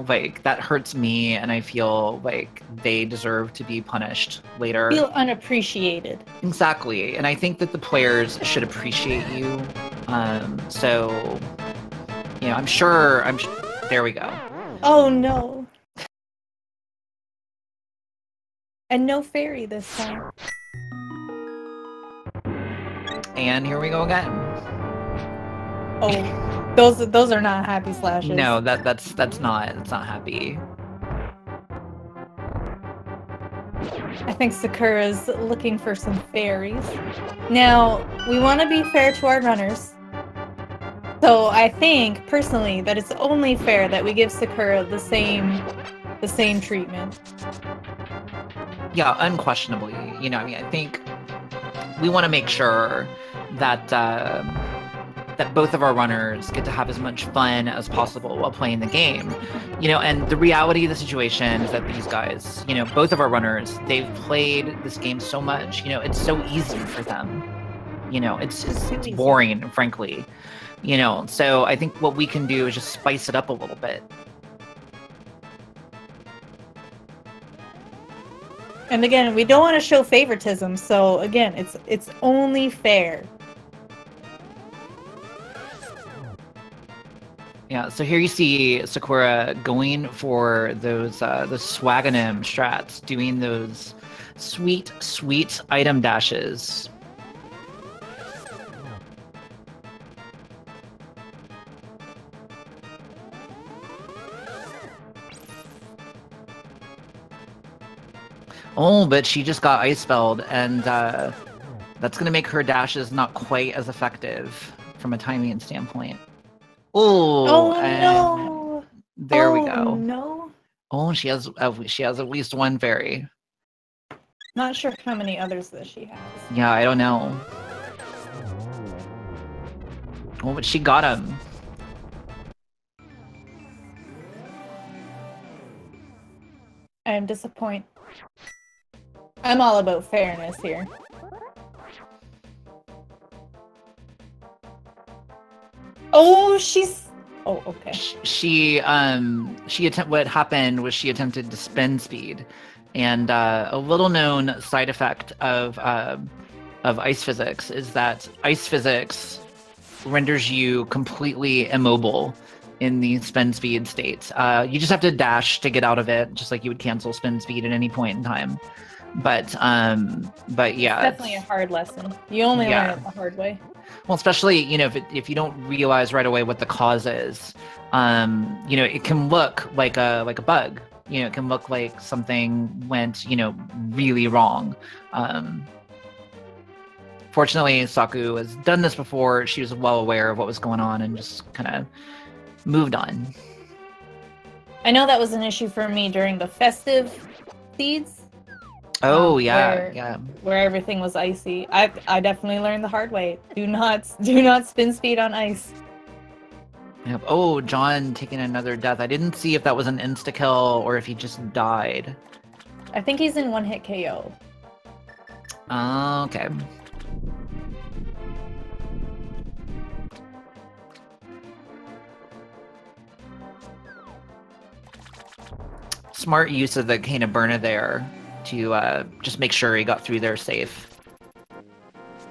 like that hurts me and I feel like they deserve to be punished later. Feel unappreciated. Exactly. And I think that the players should appreciate you. So, I'm sure, there we go. Oh no. And no fairy this time. And here we go again. Oh, those are not happy slashes. No, that's not happy. I think Sakura's looking for some fairies. Now, we want to be fair to our runners. So I think, personally, that it's only fair that we give Sakura the same treatment. Yeah, unquestionably. I think we want to make sure that that both of our runners get to have as much fun as possible while playing the game. And the reality of the situation is that these guys, both of our runners, they've played this game so much, it's so easy for them. It's boring, frankly. So I think what we can do is just spice it up a little bit. And again, we don't want to show favoritism, so again, it's only fair. Yeah, so here you see Sakura going for those Swaganim strats, doing those sweet, sweet item dashes. Oh, but she just got ice spelled, and that's going to make her dashes not quite as effective from a timing standpoint. Oh no! There we go. No. Oh, she has at least one fairy. Not sure how many others that she has. Yeah, I don't know. Oh, but she got him. I am disappointed. I'm all about fairness here. Oh, she's... Oh, okay. What happened was she attempted to spin speed, and a little known side effect of ice physics is that ice physics renders you completely immobile in the spin speed state. You just have to dash to get out of it, just like you would cancel spin speed at any point in time. But yeah, it's definitely a hard lesson. You only learn it the hard way. Well, especially, if you don't realize right away what the cause is, it can look like a bug. It can look like something went, really wrong. Fortunately, Saku has done this before. She was well aware of what was going on and just kind of moved on. I know that was an issue for me during the festive seeds. Oh yeah, where everything was icy. I definitely learned the hard way. Do not spin speed on ice. Yep. Oh, John taking another death. I didn't see if that was an insta kill or if he just died. I think he's in one hit KO. Okay. Smart use of the Cane of Burna there to just make sure he got through there safe.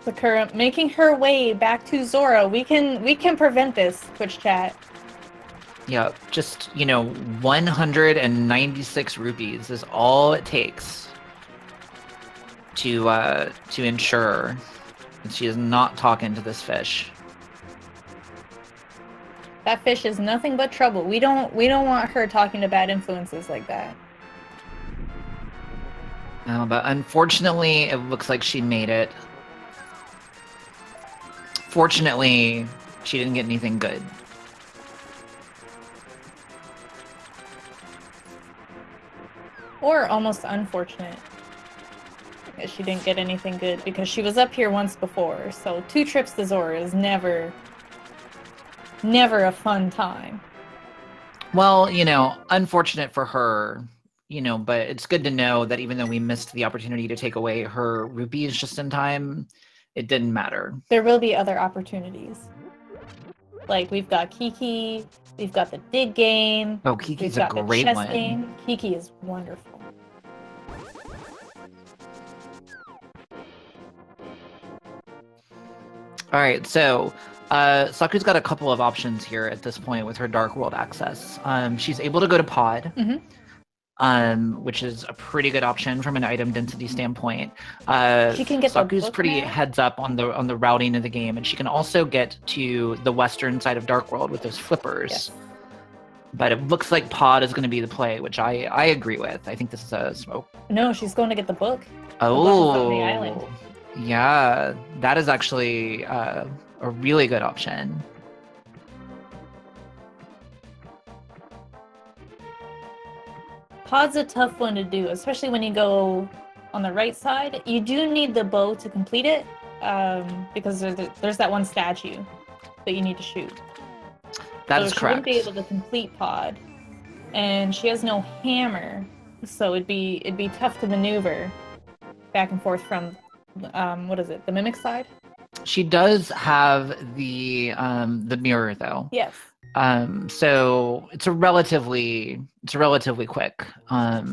Sakura making her way back to Zora. We can prevent this, Twitch chat. Yeah, just 196 rupees is all it takes to ensure that she is not talking to this fish. That fish is nothing but trouble. We don't want her talking to bad influences like that. No, but unfortunately, it looks like she made it. Fortunately, she didn't get anything good. Or almost unfortunate. That she didn't get anything good because she was up here once before. So 2 trips to Zora is never a fun time. Well, unfortunate for her, you know, but it's good to know that even though we missed the opportunity to take away her rupees just in time, it didn't matter. There will be other opportunities. Like, we've got Kiki, we've got the dig game. Oh, Kiki's we've a got the great chess one. game. Kiki is wonderful. All right, so Saku's got a couple of options here at this point with her Dark World access. She's able to go to Pod, which is a pretty good option from an item density standpoint. She can get Saku's the book pretty now? heads up on the routing of the game, and she can also get to the western side of Dark World with those flippers. Yes. But it looks like Pod is going to be the play, which I agree with. I think this is a smoke. No, she's going to get the book. Oh, The book is on the island. Yeah, that is actually a really good option. Pod's a tough one to do, especially when you go on the right side. You do need the bow to complete it, because there's that one statue that you need to shoot. That so is she correct. wouldn't be able to complete Pod, and she has no hammer, so it'd be tough to maneuver back and forth from what is it, the mimic side? She does have the mirror though. Yes. So it's a relatively quick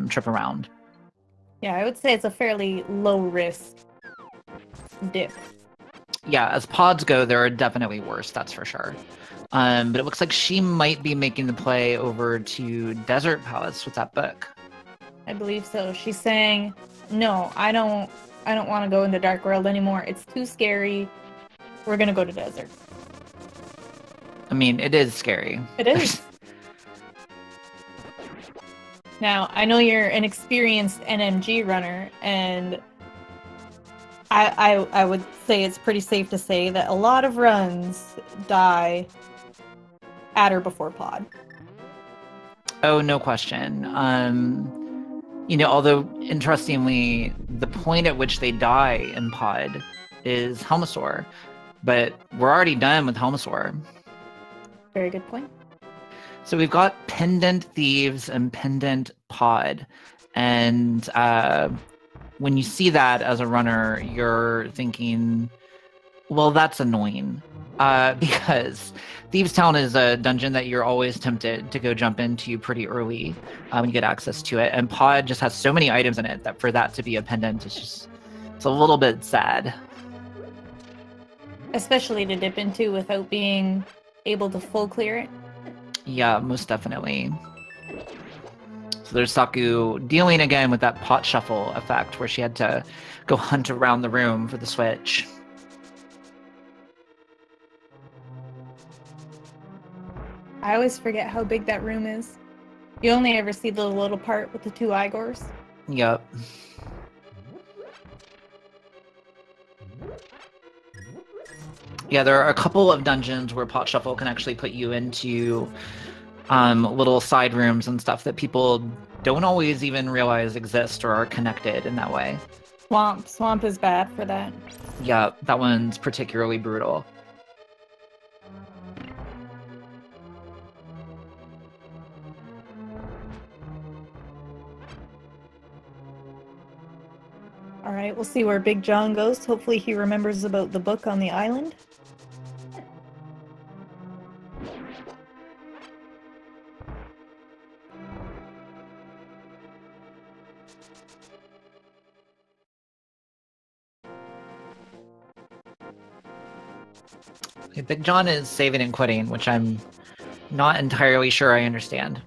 trip around. Yeah, I would say it's a fairly low risk dip. Yeah, as pods go, there are definitely worse, that's for sure. But it looks like she might be making the play over to Desert Palace with that book. I believe so. She's saying, "No, I don't want to go into Dark World anymore. It's too scary. We're gonna go to Desert." I mean, it is scary. It is. Now, I know you're an experienced NMG runner, and I would say it's pretty safe to say that a lot of runs die at or before Pod. Oh, no question. You know, although interestingly, the point at which they die in Pod is Helmasaur, but we're already done with Helmasaur. Very good point. So we've got Pendant Thieves and Pendant Pod, and when you see that as a runner, you're thinking, well, that's annoying, because Thieves Town is a dungeon that you're always tempted to go jump into pretty early when you get access to it, and Pod just has so many items in it that for that to be a pendant it's a little bit sad. Especially to dip into without being able to full clear it. Yeah, most definitely. So there's Saku dealing again with that pot shuffle effect where she had to go hunt around the room for the switch. I always forget how big that room is. You only ever see the little part with the two Igors. Yep. Yeah, there are a couple of dungeons where pot shuffle can actually put you into little side rooms and stuff that people don't always even realize exist or are connected in that way. Swamp is bad for that. Yeah, that one's particularly brutal. All right, we'll see where Big John goes. Hopefully he remembers about the book on the island. Okay, Big John is saving and quitting, which I'm not entirely sure I understand.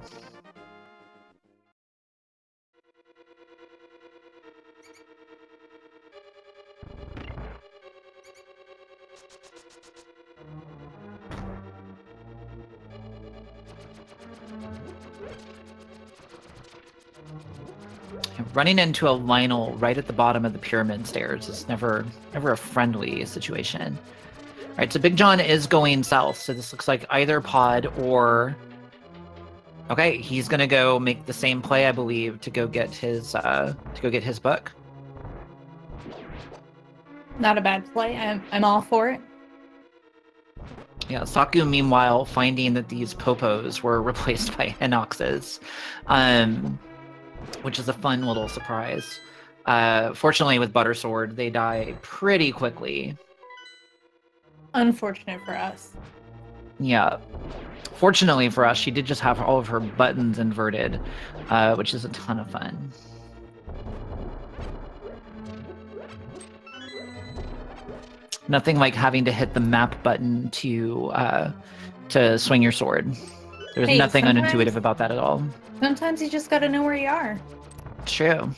Running into a Lionel right at the bottom of the pyramid stairs is never a friendly situation. All right, so Big John is going south, so this looks like either pod or... Okay, he's gonna go make the same play, I believe, to go get his book. Not a bad play. I'm all for it. Yeah, Saku, meanwhile, finding that these popos were replaced by Hinoxes. which is a fun little surprise. Fortunately, with Butter Sword, they die pretty quickly. Unfortunate for us. Yeah. Fortunately for us, she did just have all of her buttons inverted, which is a ton of fun. Nothing like having to hit the map button to swing your sword. There's nothing unintuitive about that at all. Sometimes you just gotta know where you are. True.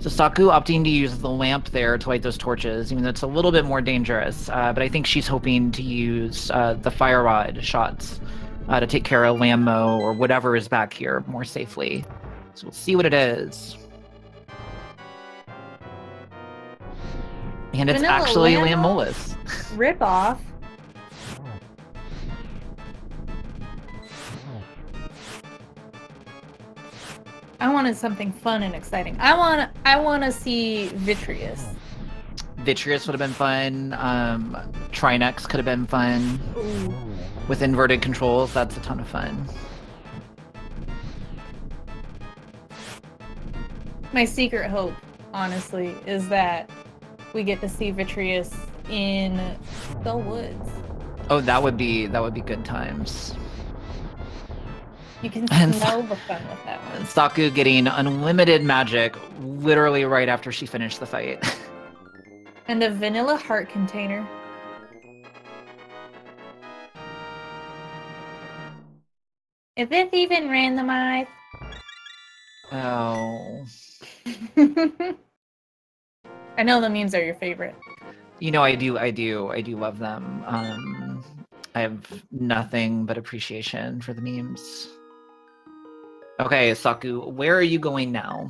So Saku opting to use the lamp there to light those torches, even though it's a little bit more dangerous. But I think she's hoping to use the fire rod shots to take care of Lammo or whatever is back here more safely. So we'll see what it is. And it's actually Lammolis. Rip off. I wanted something fun and exciting. I want to see Vitreous. Vitreous would have been fun. Trinex could have been fun. Ooh. With inverted controls, that's a ton of fun. My secret hope, honestly, is that we get to see Vitreous in the woods. Oh, that would be good times. You can smell the fun with that one. Saku getting unlimited magic literally right after she finished the fight. And a vanilla heart container. Is this even randomized? Oh. I know the memes are your favorite. You know, I do love them. I have nothing but appreciation for the memes. Okay, Saku, where are you going now?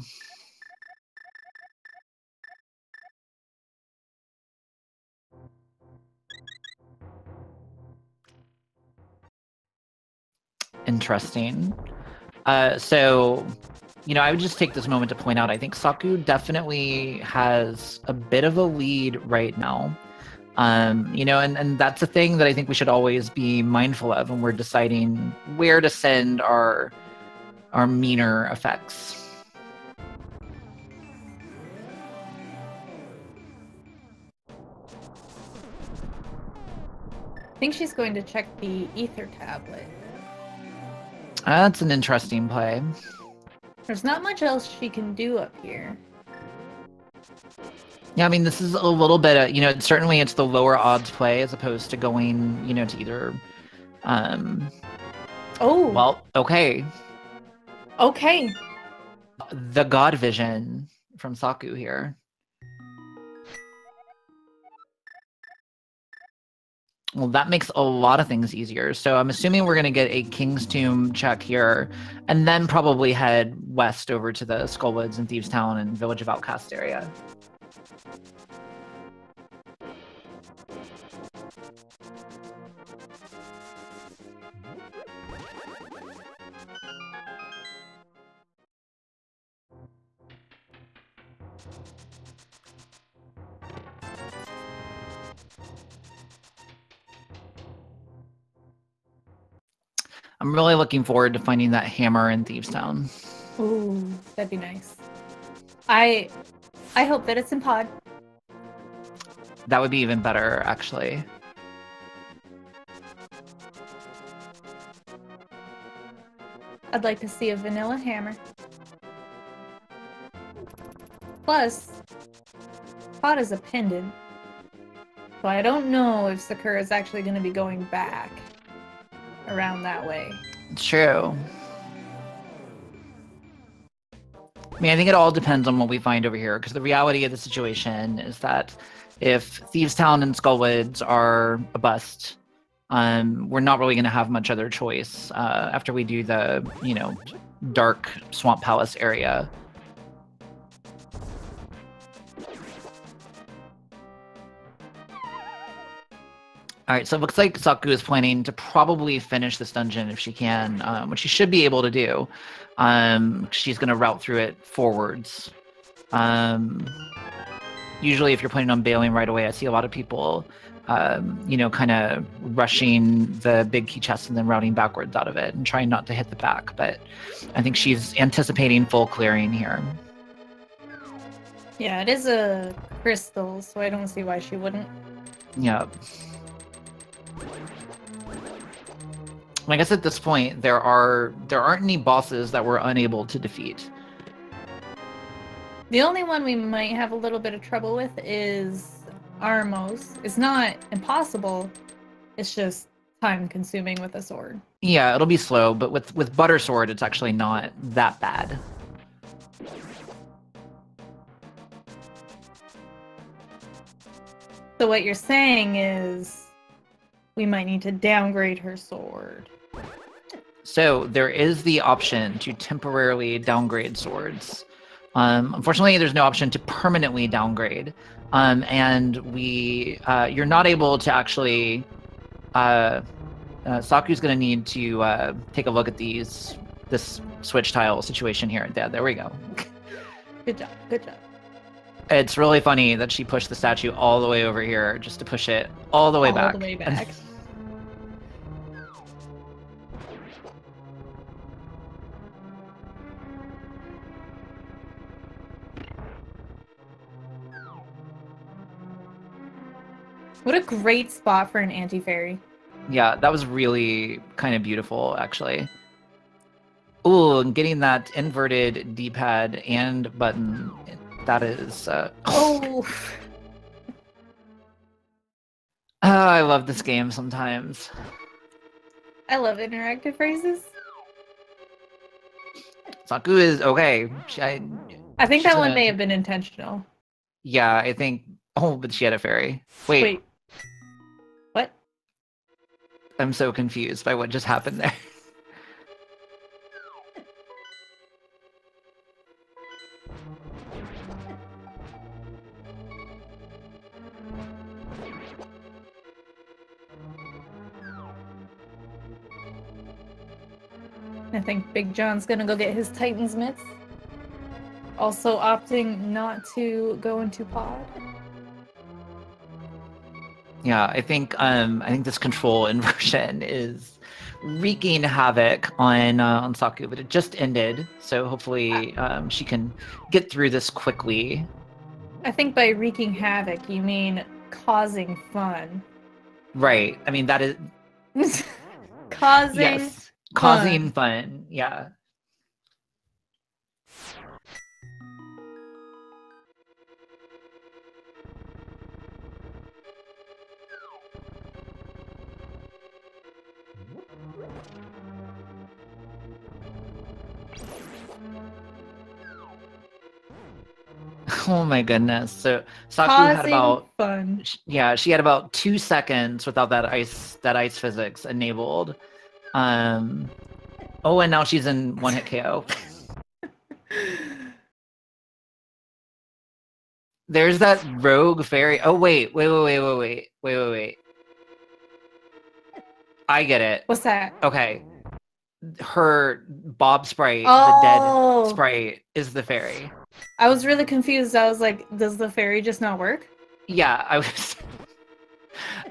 Interesting. So, you know, I would just take this moment to point out, I think Saku definitely has a bit of a lead right now. You know, and that's a thing that I think we should always be mindful of when we're deciding where to send our meaner effects. I think she's going to check the ether tablet. That's an interesting play. There's not much else she can do up here. Yeah, I mean, this is a little bit, you know, certainly it's the lower odds play as opposed to going, you know, to either, Oh. Well, okay. Okay. The God Vision from Saku here. Well, that makes a lot of things easier. So I'm assuming we're going to get a King's Tomb check here, and then probably head west over to the Skullwoods and Thieves Town and Village of Outcasts area. I'm really looking forward to finding that hammer in Thieves Town. Ooh, that'd be nice. I hope that it's in pod. That would be even better, actually. I'd like to see a vanilla hammer. Plus, pod is a pendant. So I don't know if Sakura is actually going to be going back around that way. True. I mean, I think it all depends on what we find over here, because the reality of the situation is that if Thieves Town and Skullwoods are a bust, we're not really going to have much other choice after we do the, you know, dark Swamp Palace area. All right, so it looks like Saku is planning to probably finish this dungeon if she can, which she should be able to do. She's going to route through it forwards. Usually, if you're planning on bailing right away, I see a lot of people, you know, kind of rushing the big key chest and then routing backwards out of it and trying not to hit the back. But I think she's anticipating full clearing here. Yeah, it is a crystal, so I don't see why she wouldn't. Yeah. I guess at this point there aren't any bosses that we're unable to defeat. The only one we might have a little bit of trouble with is Armos. It's not impossible. It's just time consuming with a sword. Yeah, it'll be slow, but with Butter Sword it's actually not that bad. So what you're saying is we might need to downgrade her sword. So there is the option to temporarily downgrade swords. Unfortunately, there's no option to permanently downgrade. And you're not able to actually... Saku's going to need to take a look at this switch tile situation here. Yeah, there we go. Good job, good job. It's really funny that she pushed the statue all the way over here just to push it all the way back. All the way back. What a great spot for an anti-fairy. Yeah, that was really kind of beautiful, actually. Ooh, and getting that inverted D-pad and button, that is... Oh! I love this game sometimes. I love interactive phrases. Saku is okay. I think that one may have been intentional. Yeah, I think... Oh, but she had a fairy. Wait. What? I'm so confused by what just happened there. I think Big John's gonna go get his Titan's mitts. Also opting not to go into pod. Yeah, I think this control inversion is wreaking havoc on Saku, but it just ended, so hopefully she can get through this quickly. I think by wreaking havoc you mean causing fun. Right. I mean that is causing fun. Yeah. Oh my goodness. So Saku had about fun. Yeah, she had about 2 seconds without that ice physics enabled. Oh, and now she's in one-hit KO. There's that rogue fairy. Oh wait. I get it. What's that? Okay. Her Bob sprite, the dead sprite, is the fairy. I was really confused. I was like, does the fairy just not work? Yeah, I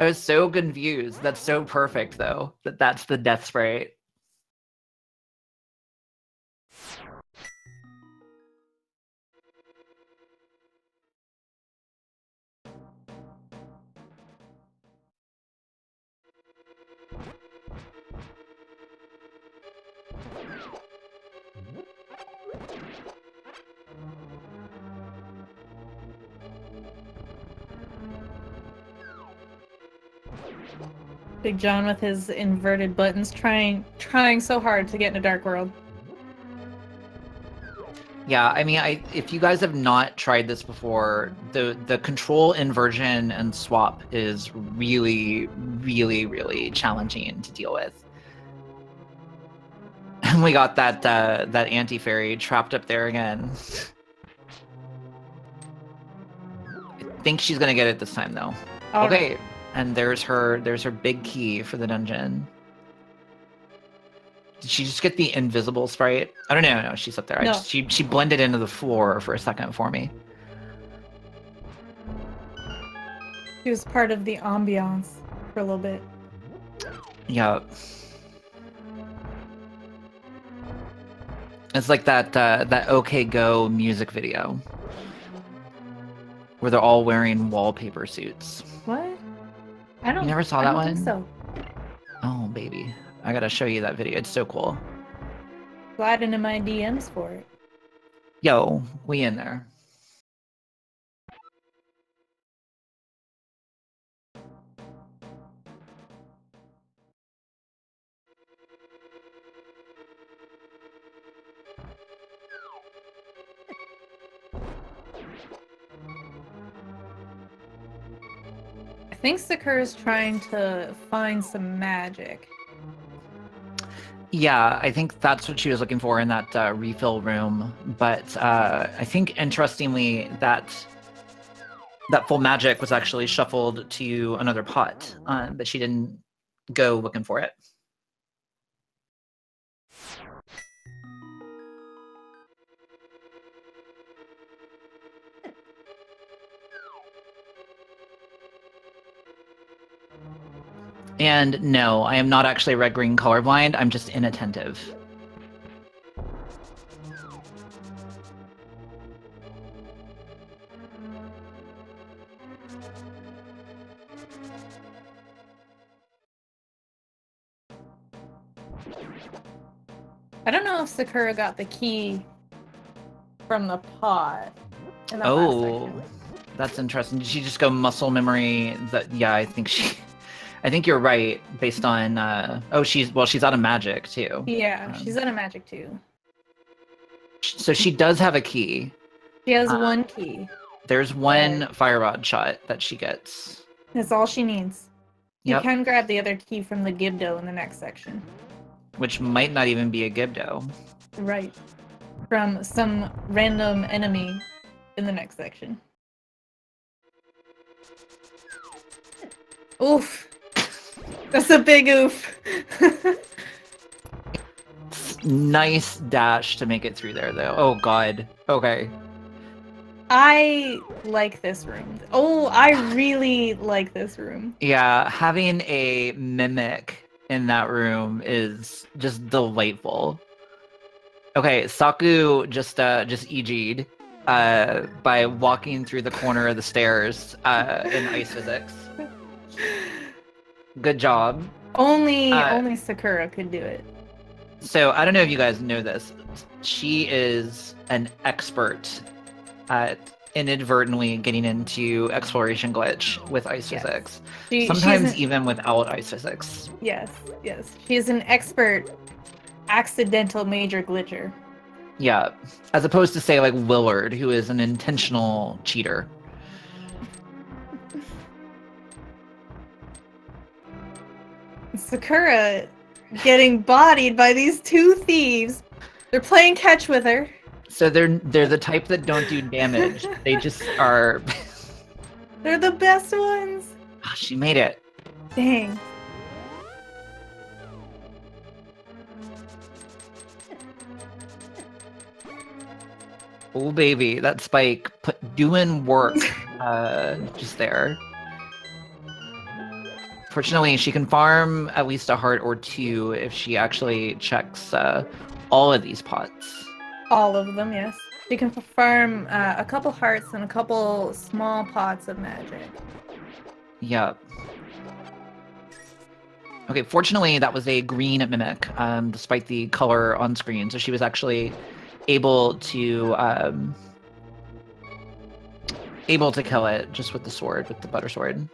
was so confused. That's so perfect though. That's the death sprite. Big John with his inverted buttons trying so hard to get in a dark world. Yeah, I mean, if you guys have not tried this before, the control inversion and swap is really, really, really challenging to deal with. And we got that anti-fairy trapped up there again. I think she's gonna get it this time though. Okay. And there's her big key for the dungeon. Did she just get the invisible sprite? I don't know. No, she's up there. No. She blended into the floor for a second for me. She was part of the ambiance for a little bit. Yeah. It's like that OK Go music video where they're all wearing wallpaper suits. What? I don't. You never saw that one? Think so. Oh baby, I gotta show you that video. It's so cool. Slide into my DMs for it. Yo, we in there. I think Sakura's trying to find some magic. Yeah, I think that's what she was looking for in that refill room. But I think, interestingly, that full magic was actually shuffled to another pot, but she didn't go looking for it. And no, I am not actually red-green colorblind. I'm just inattentive. I don't know if Sakura got the key from the pot. In that last Oh, section. that's interesting. Did she just go muscle memory? That yeah, I think you're right. Based on she's out of magic too. Yeah, she's out of magic too. So she does have a key. She has one key. There's one fire rod shot that she gets. That's all she needs. You Yep. can grab the other key from the Gibdo in the next section. Which might not even be a Gibdo. Right. From some random enemy in the next section. Oof. That's a big oof. Nice dash to make it through there, though. Oh god. Okay. I like this room. Oh, I really like this room. Yeah, having a mimic in that room is just delightful. Okay, Saku just EG'd by walking through the corner of the stairs in ice physics. Good job. Only Sakura could do it. So I don't know if you guys know this. She is an expert at inadvertently getting into exploration glitch with ice physics. Sometimes even without ice physics. Yes. She is an expert accidental major glitcher. Yeah. As opposed to, say, like Willard, who is an intentional cheater. Sakura getting bodied by these two thieves. They're playing catch with her. So they're the type that don't do damage. They just are. They're the best ones. Oh, she made it. Dang. Oh baby, that spike doing work. Just there. Fortunately, she can farm at least a heart or two if she actually checks all of these pots. All of them, yes. She can farm a couple hearts and a couple small pots of magic. Yep. Okay, fortunately, that was a green mimic, despite the color on screen. So she was actually able to kill it just with the sword, with the butter sword.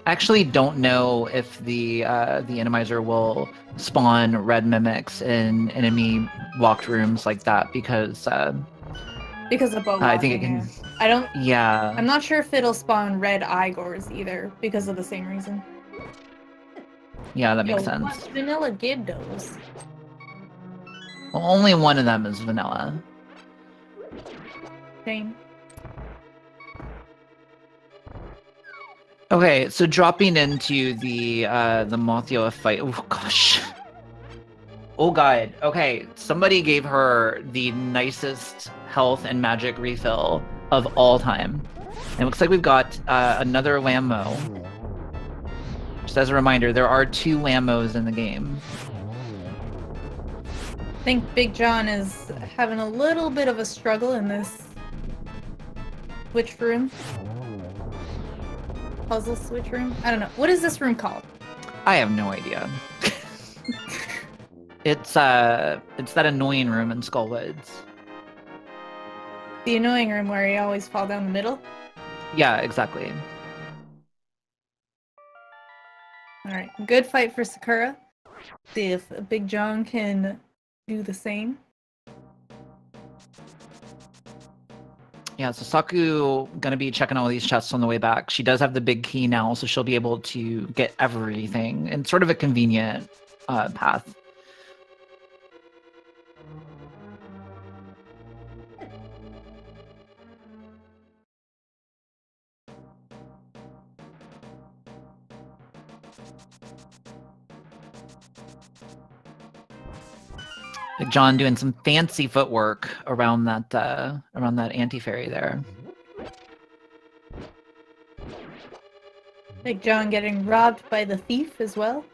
I actually don't know if the Randomizer will spawn red mimics in enemy locked rooms like that because of bow I think it can. Yeah. I don't. Yeah. I'm not sure if it'll spawn red Igors either because of the same reason. Yeah, that makes What sense. vanilla Gibdos? Well, only one of them is vanilla. Shame. Okay, so dropping into the Mothio fight. Oh gosh. Oh god. Okay, somebody gave her the nicest health and magic refill of all time. And it looks like we've got another Lammo. Just as a reminder, there are 2 Lammos in the game. I think Big John is having a little bit of a struggle in this switch room. Puzzle switch room? I don't know. What is this room called? I have no idea. It's that annoying room in Skullwoods. The annoying room where you always fall down the middle? Yeah, exactly. Alright, good fight for Sakura. See if Big John can do the same. Yeah, so Saku gonna be checking all these chests on the way back. She does have the big key now, so she'll be able to get everything in sort of a convenient path. Big John doing some fancy footwork around that anti-fairy there. Big John getting robbed by the thief as well.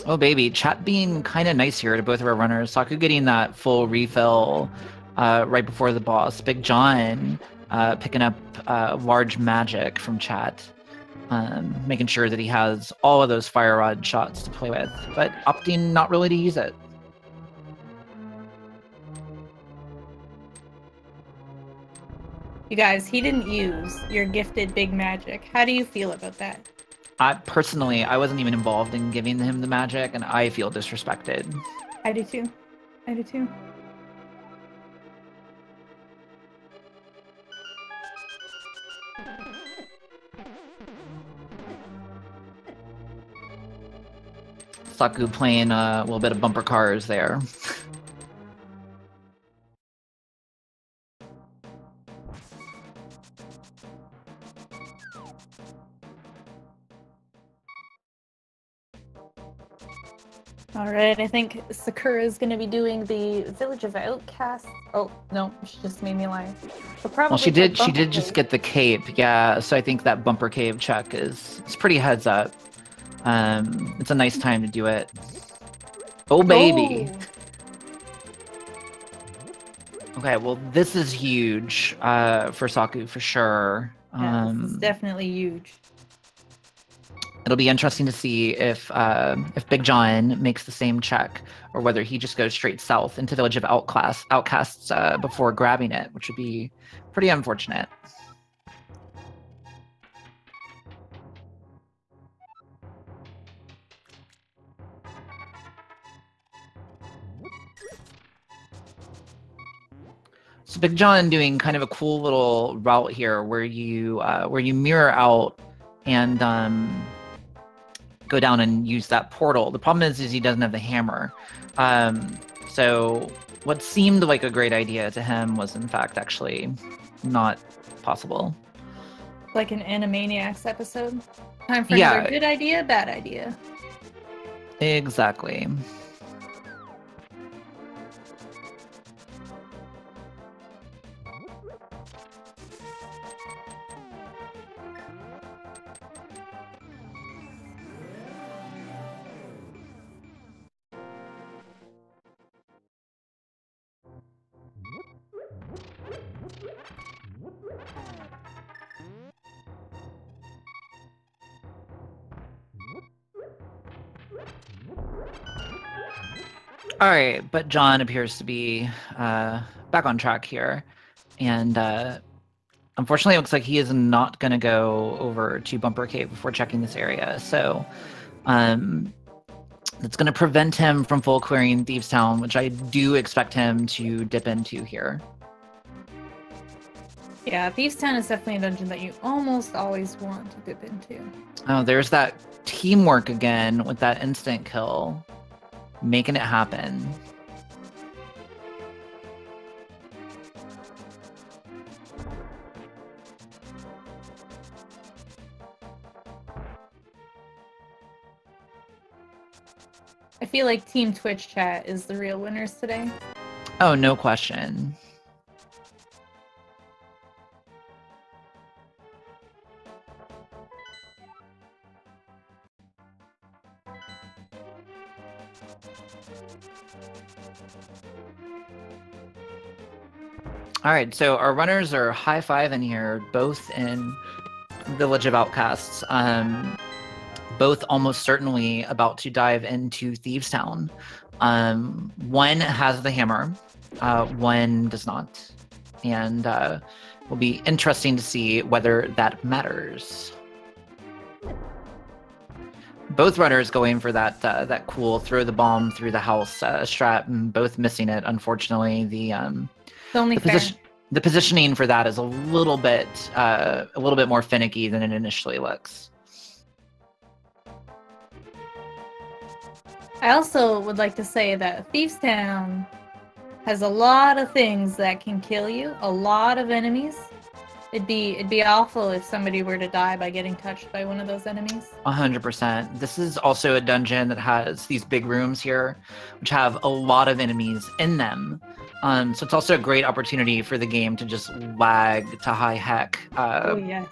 Oh baby, chat being kind of nice here to both of our runners. Saku getting that full refill right before the boss. Big John picking up large magic from chat. Making sure that he has all of those fire rod shots to play with, but opting not really to use it. You guys, he didn't use your gifted big magic. How do you feel about that? Personally, I wasn't even involved in giving him the magic, and I feel disrespected. I do too. I do too. Saku playing a little bit of bumper cars there. Alright, I think Sakura is going to be doing the Village of Outcasts. Oh, no, she just made me lie. Well, she did just get the cape, yeah, so I think that bumper cave check is pretty heads up. It's a nice time to do it. Oh, baby! Oh. Okay, well, this is huge for Saku, for sure. Yeah, this is definitely huge. It'll be interesting to see if Big John makes the same check, or whether he just goes straight south into Village of Outcasts before grabbing it, which would be pretty unfortunate. So Big John doing kind of a cool little route here, where you mirror out and go down and use that portal. The problem is he doesn't have the hammer. So what seemed like a great idea to him was in fact actually not possible. Like an Animaniacs episode. Time for another good idea, bad idea. Exactly. All right, but John appears to be back on track here, and unfortunately, it looks like he is not going to go over to Bumper Cave before checking this area. So that's going to prevent him from full clearing Thieves Town, which I do expect him to dip into here. Yeah, Thieves Town is definitely a dungeon that you almost always want to dip into. Oh, there's that teamwork again with that instant kill. Making it happen. I feel like Team Twitch chat is the real winners today. Oh, no question. All right, so our runners are high-fiving here, both in Village of Outcasts. Both almost certainly about to dive into Thieves Town. One has the hammer, one does not. And will be interesting to see whether that matters. Both runners going for that cool throw the bomb through the house strat, and both missing it, unfortunately. The positioning for that is a little bit more finicky than it initially looks. I also would like to say that Thieves Town has a lot of things that can kill you, a lot of enemies. It'd be awful if somebody were to die by getting touched by one of those enemies. 100%. This is also a dungeon that has these big rooms here, which have a lot of enemies in them. So it's also a great opportunity for the game to just lag to high heck. Oh, yes.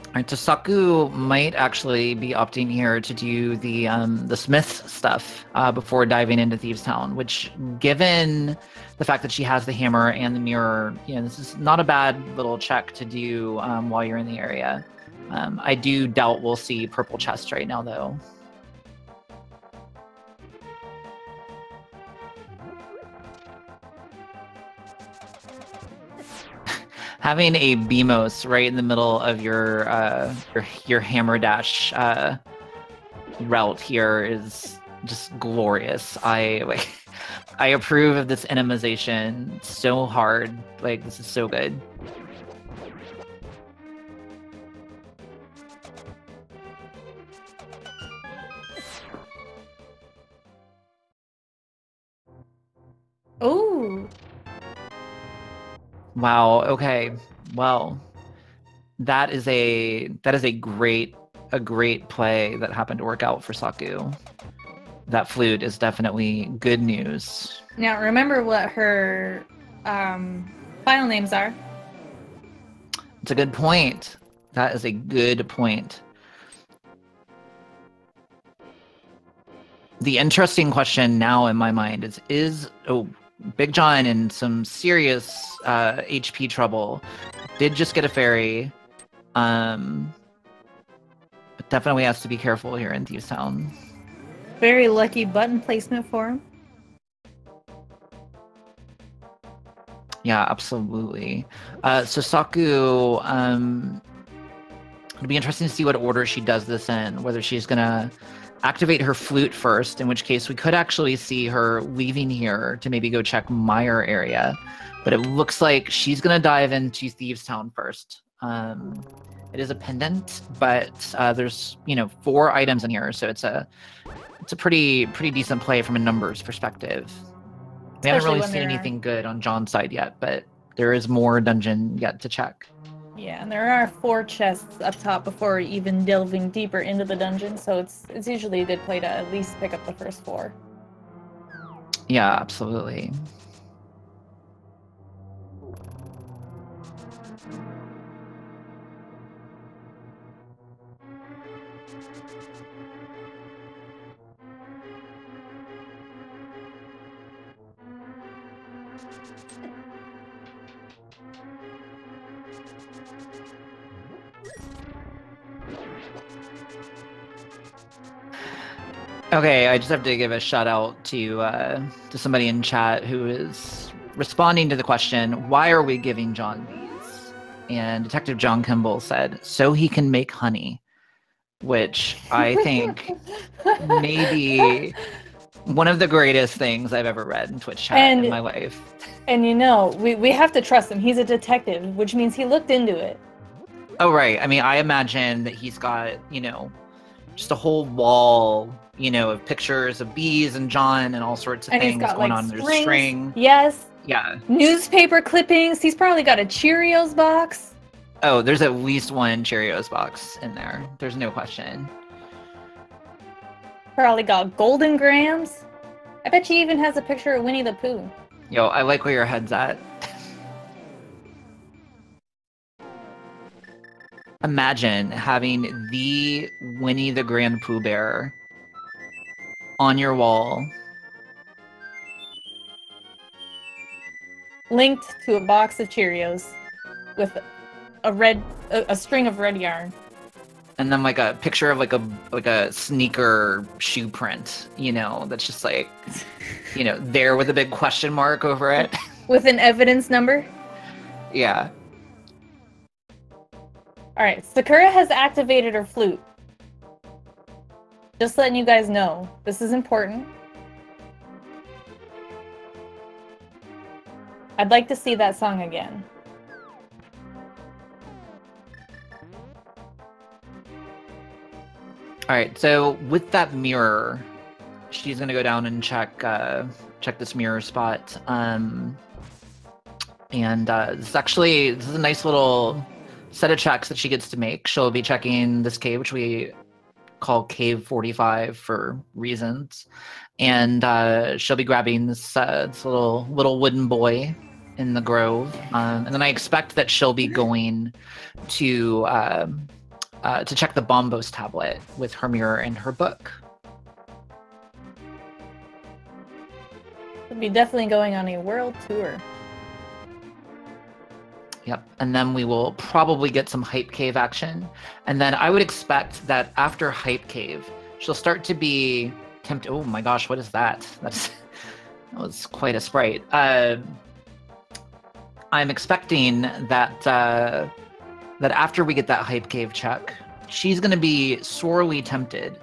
Alright, so Saku might actually be opting here to do the smith stuff before diving into Thieves Town, which, given the fact that she has the hammer and the mirror, this is not a bad little check to do while you're in the area. I do doubt we'll see purple chest right now, though. Having a BMOS right in the middle of your hammer dash route here is just glorious. I approve of this enimization so hard. Like, this is so good. Oh. Wow. Okay. Well, that is a great play that happened to work out for Saku. That flute is definitely good news. Now remember what her final names are. It's a good point. That is a good point. The interesting question now in my mind is Big John in some serious HP trouble. Did just get a fairy. But definitely has to be careful here in Thieves Town. Very lucky button placement for him. Yeah, absolutely. So Saku, it'll be interesting to see what order she does this in. Whether she's gonna activate her flute first, in which case we could actually see her leaving here to maybe go check Mire area. But it looks like she's going to dive into Thieves Town first. It is a pendant, but there's 4 items in here, so it's a pretty decent play from a numbers perspective. We haven't really seen anything good on John's side yet, but there is more dungeon yet to check. Yeah, and there are 4 chests up top before even delving deeper into the dungeon, so it's usually a good play to at least pick up the first 4. Yeah, absolutely. Okay, I just have to give a shout out to somebody in chat who is responding to the question, why are we giving John these? And Detective John Kimball said, so he can make honey, which I think maybe One of the greatest things I've ever read in Twitch chat in my life. And you know, we have to trust him. He's a detective, which means he looked into it. Oh, right. I mean, I imagine that he's got, you know, just a whole wall, you know, of pictures of bees and John and all sorts of things he's got, going like, on. strings. There's string. Yes. Yeah. Newspaper clippings. He's probably got a Cheerios box. Oh, there's at least one Cheerios box in there. There's no question. Probably got golden grams. I bet she even has a picture of Winnie the Pooh. Yo, I like where your head's at. Imagine having the Winnie the Grand Pooh Bear on your wall. Linked to a box of Cheerios with a string of red yarn. And then like a picture of like a sneaker shoe print, you know, that's just like, you know, there with a big question mark over it. With an evidence number? Yeah. Alright, Sakura has activated her flute. Just letting you guys know. This is important. I'd like to see that song again. Alright, so with that mirror, she's gonna go down and check this mirror spot. This is a nice little set of checks that she gets to make. She'll be checking this cave, which we call Cave 45 for reasons. And she'll be grabbing this little wooden boy in the grove. And then I expect that she'll be going to check the Bombos tablet with her mirror and her book. We'll be definitely going on a world tour. Yep, and then we will probably get some Hype Cave action. And then I would expect that after Hype Cave, she'll start to be tempted. Oh my gosh, what is that? That was quite a sprite. I'm expecting that that after we get that Hype Cave check, she's going to be sorely tempted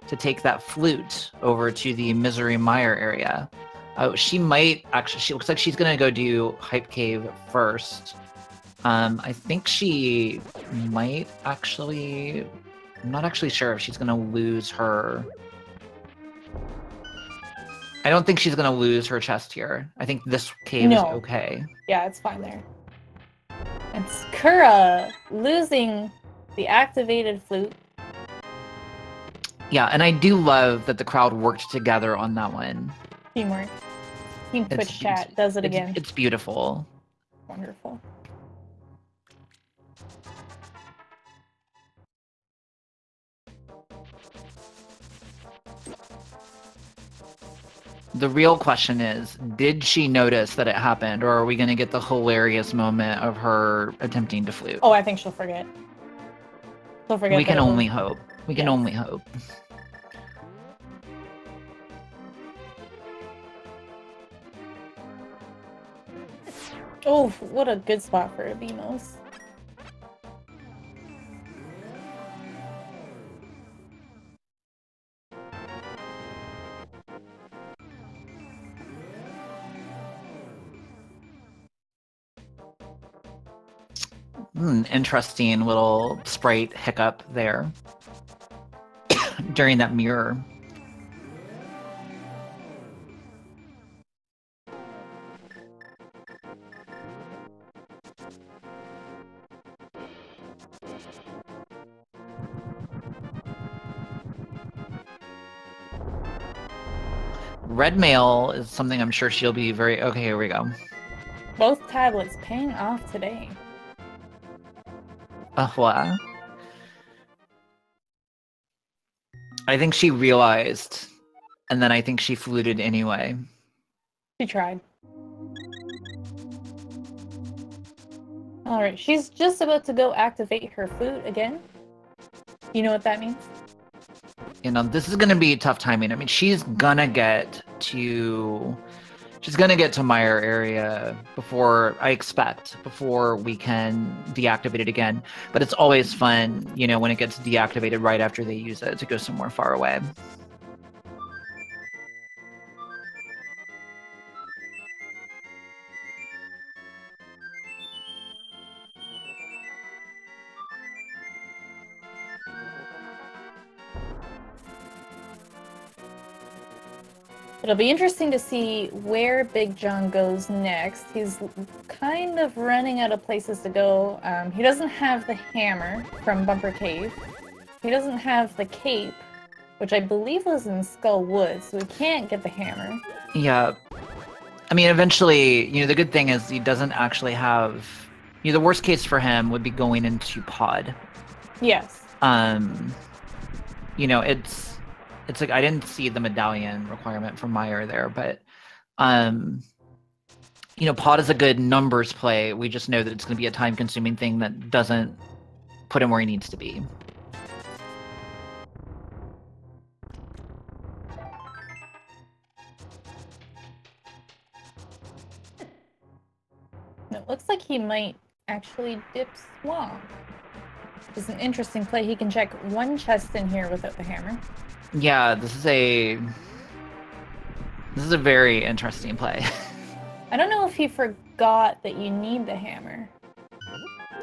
to take that flute over to the Misery Mire area. She might actually, she looks like she's going to go do Hype Cave first. I think she might actually, I'm not actually sure if she's going to lose her. I don't think she's going to lose her chest here. I think this cave is okay. Yeah, it's fine there. And Sakura losing the activated flute. Yeah, and I do love that the crowd worked together on that one. Teamwork. Team Twitch chat does it again. It's beautiful. Wonderful. The real question is, did she notice that it happened, or are we going to get the hilarious moment of her attempting to flute? Oh, I think she'll forget. She'll forget. We can only hope. We can only hope. Oh, what a good spot for a Beamos. Interesting little sprite hiccup there during that mirror. Red mail is something I'm sure she'll be very... Okay, here we go. Both tablets paying off today. What? I think she realized, and then I think she fluted anyway. She tried. Alright, she's just about to go activate her flute again. You know what that means? You know, this is gonna be tough timing. I mean, she's gonna get to Mire area before we can deactivate it again. But it's always fun, you know, when it gets deactivated right after they use it to go somewhere far away. It'll be interesting to see where Big John goes next. He's kind of running out of places to go. He doesn't have the hammer from Bumper Cave. He doesn't have the cape, which I believe was in Skull Woods, so we can't get the hammer. Yeah. I mean, eventually, you know, the good thing is he doesn't actually have... You know, the worst case for him would be going into Pod. Yes. You know, it's like I didn't see the medallion requirement from Mire there, but you know, Pod is a good numbers play. We just know that it's going to be a time-consuming thing that doesn't put him where he needs to be. It looks like he might actually dip Swamp. It's an interesting play. He can check one chest in here without the hammer. Yeah, this is a very interesting play. I don't know if he forgot that you need the hammer.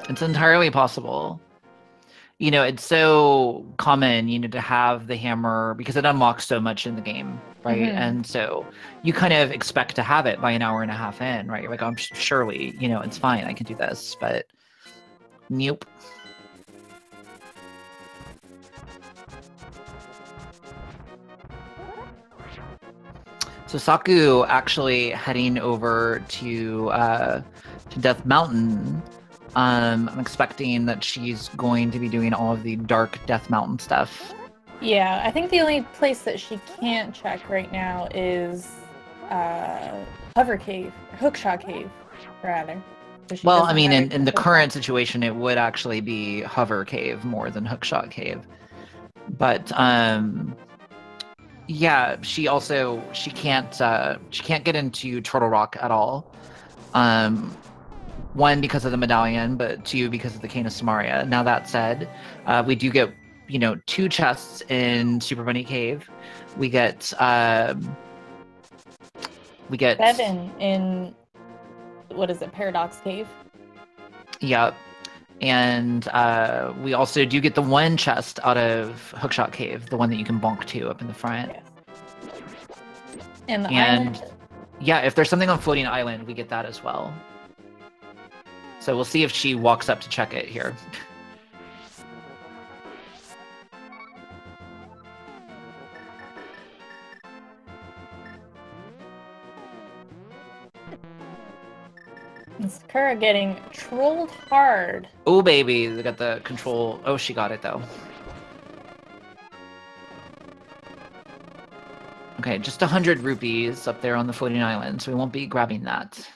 It's entirely possible. You know, it's so common, you know, to have the hammer because it unlocks so much in the game, right? Mm-hmm. And so you kind of expect to have it by an hour and a half in, right? You're like, oh, surely, you know, it's fine. I can do this, but nope. So Saku actually heading over to Death Mountain. I'm expecting that she's going to be doing all of the dark Death Mountain stuff. Yeah, I think the only place that she can't check right now is Hover Cave, Hookshot Cave, rather. Well, I mean, in the current situation, it would actually be Hover Cave more than Hookshot Cave. But yeah, she can't get into Turtle Rock at all. One, because of the medallion, but two, because of the Cane of Samaria. Now that said, we do get, you know, 2 chests in Super Bunny Cave. We get 7 in, what is it, Paradox Cave? Yep. And we also do get the 1 chest out of Hookshot Cave, the one that you can bonk to up in the front. Yes. And the island? Yeah, if there's something on Floating Island, we get that as well. So we'll see if she walks up to check it here. And Sakura getting trolled hard. Oh, baby, they got the control. Oh, she got it, though. Okay, just 100 rupees up there on the Floating Island, so we won't be grabbing that.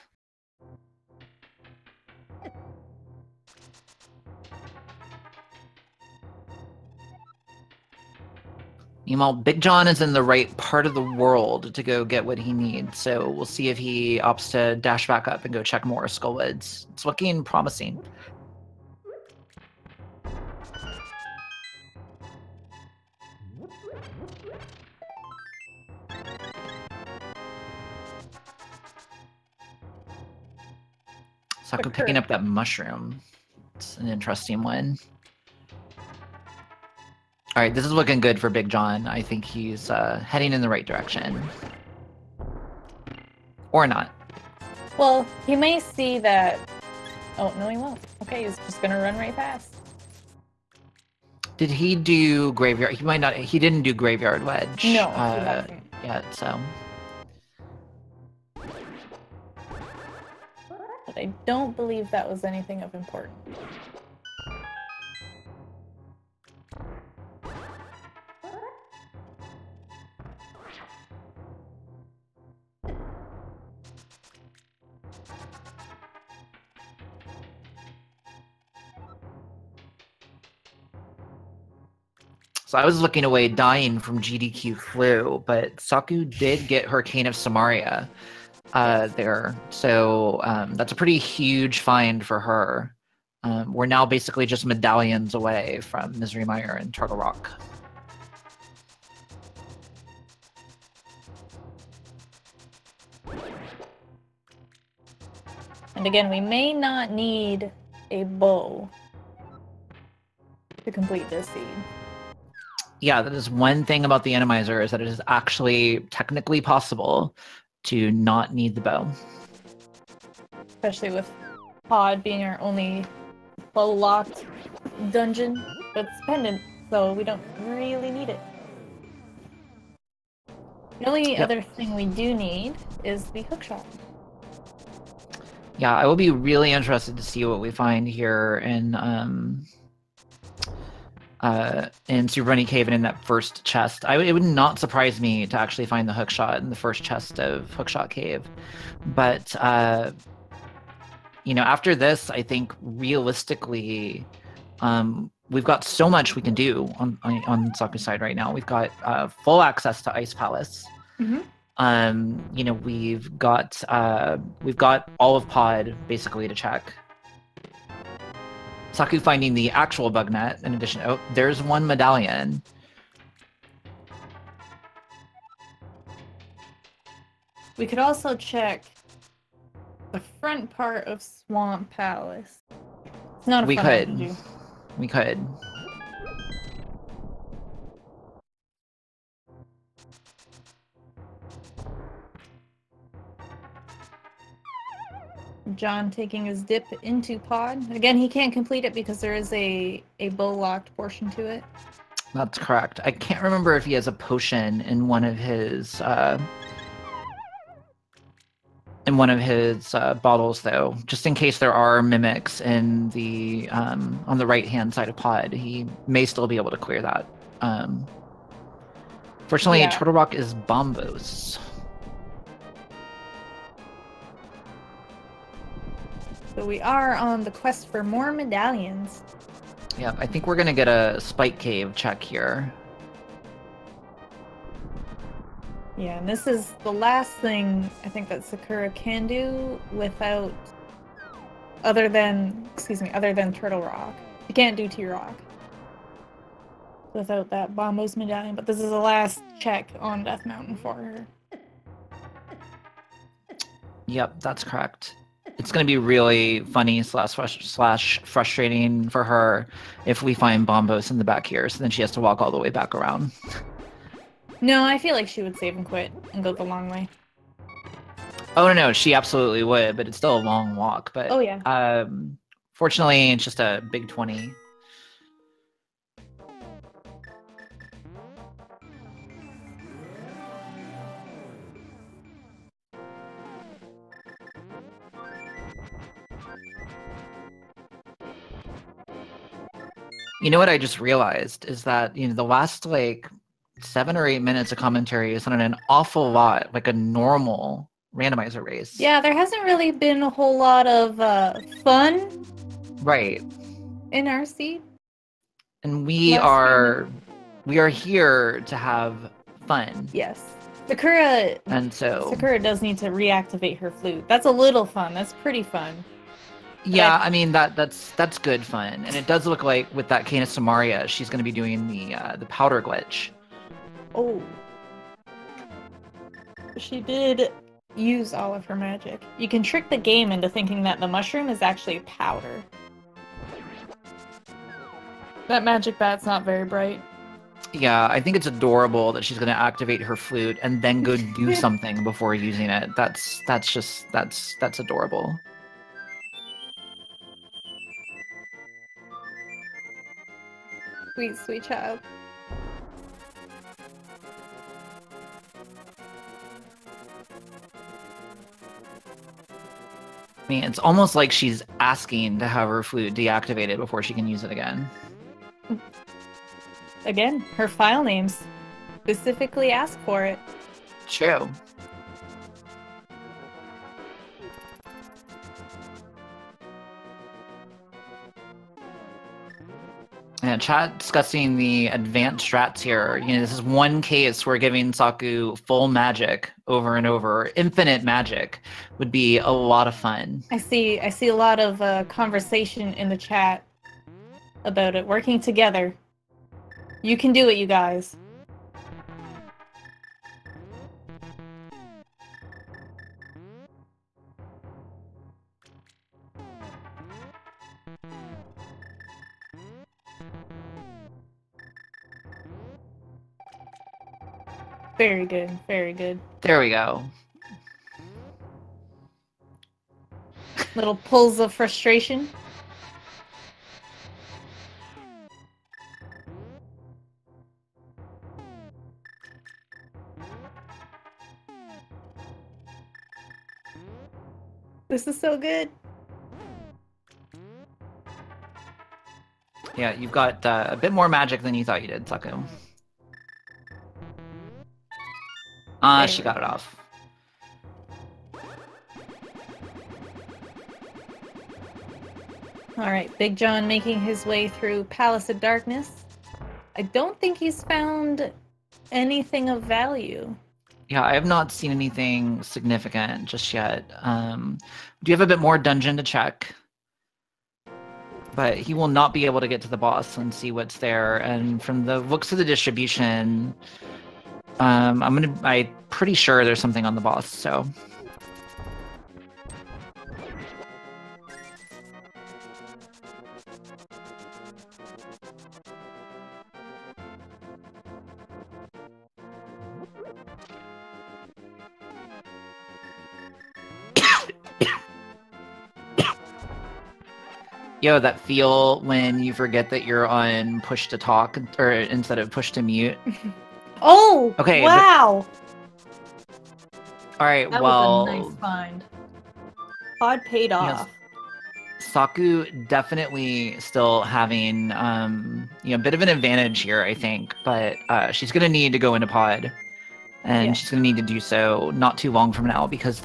Meanwhile, Big John is in the right part of the world to go get what he needs, so we'll see if he opts to dash back up and go check more Skullwoods. It's looking promising. Saku picking up that mushroom. It's an interesting one. All right, this is looking good for Big John. I think he's heading in the right direction. Or not. Well, he may see that... Oh, no he won't. Okay, he's just gonna run right past. Did he do Graveyard? He might not... He didn't do Graveyard Wedge. No, he hasn't. Yet, so... But I don't believe that was anything of importance. So I was looking away dying from GDQ flu, but Saku did get her Cane of Samaria there. So that's a pretty huge find for her. We're now basically just medallions away from Misery Mire and Turtle Rock. And again, we may not need a bow to complete this seed. Yeah, that is one thing about the Randomizer, is that it is actually technically possible to not need the bow. Especially with Pod being our only bow-locked dungeon, but it's pendant, so we don't really need it. The only other thing we do need is the hookshot. Yeah, I will be really interested to see what we find here in Super Bunny Cave and in that first chest. It would not surprise me to actually find the hookshot in the first chest of Hookshot Cave. But you know, after this, I think realistically, we've got so much we can do on Saku's side right now. We've got full access to Ice Palace. You know, we've got all of Pod basically to check. Saku finding the actual bug net in addition. Oh, there's one medallion. We could also check the front part of Swamp Palace. It's not a fun one to do. We could. John taking his dip into Pod. Again, he can't complete it because there is a bow-locked portion to it. That's correct. I can't remember if he has a potion in one of his bottles, though. Just in case there are mimics in the on the right-hand side of Pod, he may still be able to clear that. Fortunately, Turtle Rock is bombos. So we are on the quest for more medallions. Yeah, I think we're gonna get a Spike Cave check here. Yeah, and this is the last thing I think that Sakura can do without, other than Turtle Rock. You can't do T-Rock without that Bombos medallion, but this is the last check on Death Mountain for her. Yep, that's correct. It's going to be really funny slash frustrating for her if we find Bombos in the back here, so then she has to walk all the way back around. No, I feel like she would save and quit and go the long way. Oh, no, she absolutely would, but it's still a long walk. But oh, yeah. Fortunately, it's just a big 20. You know what I just realized is that, you know, the last like 7 or 8 minutes of commentary is on an awful lot like a normal randomizer race. Yeah, there hasn't really been a whole lot of fun. Right. In RC. And we are here to have fun. Yes. Sakura does need to reactivate her flute. That's a little fun. That's pretty fun. Yeah, I mean that's good fun, and it does look like with that Canis Samaria, she's going to be doing the powder glitch. Oh, she did use all of her magic. You can trick the game into thinking that the mushroom is actually powder. That magic bat's not very bright. Yeah, I think it's adorable that she's going to activate her flute and then go do something before using it. That's adorable. Sweet, sweet child. I mean, it's almost like she's asking to have her flute deactivated before she can use it again. Again, her file names specifically ask for it. True. Yeah, chat discussing the advanced strats here. You know, this is one case where giving Saku full magic over and over, infinite magic, would be a lot of fun. I see a lot of conversation in the chat about it, working together. You can do it, you guys. Very good, very good. There we go. Little pulls of frustration. This is so good. Yeah, you've got a bit more magic than you thought you did, Saku. She got it off. Alright, Big John making his way through Palace of Darkness. I don't think he's found anything of value. Yeah, I have not seen anything significant just yet. Do you have a bit more dungeon to check? But he will not be able to get to the boss and see what's there. And from the looks of the distribution, I'm pretty sure there's something on the boss, so. Yo, that feel when you forget that you're on push to talk or instead of push to mute. Oh! Okay. Wow! Alright, that well... was a nice find. Pod paid off. Saku definitely still having a bit of an advantage here, I think, but she's gonna need to go into pod. And she's gonna need to do so not too long from now, because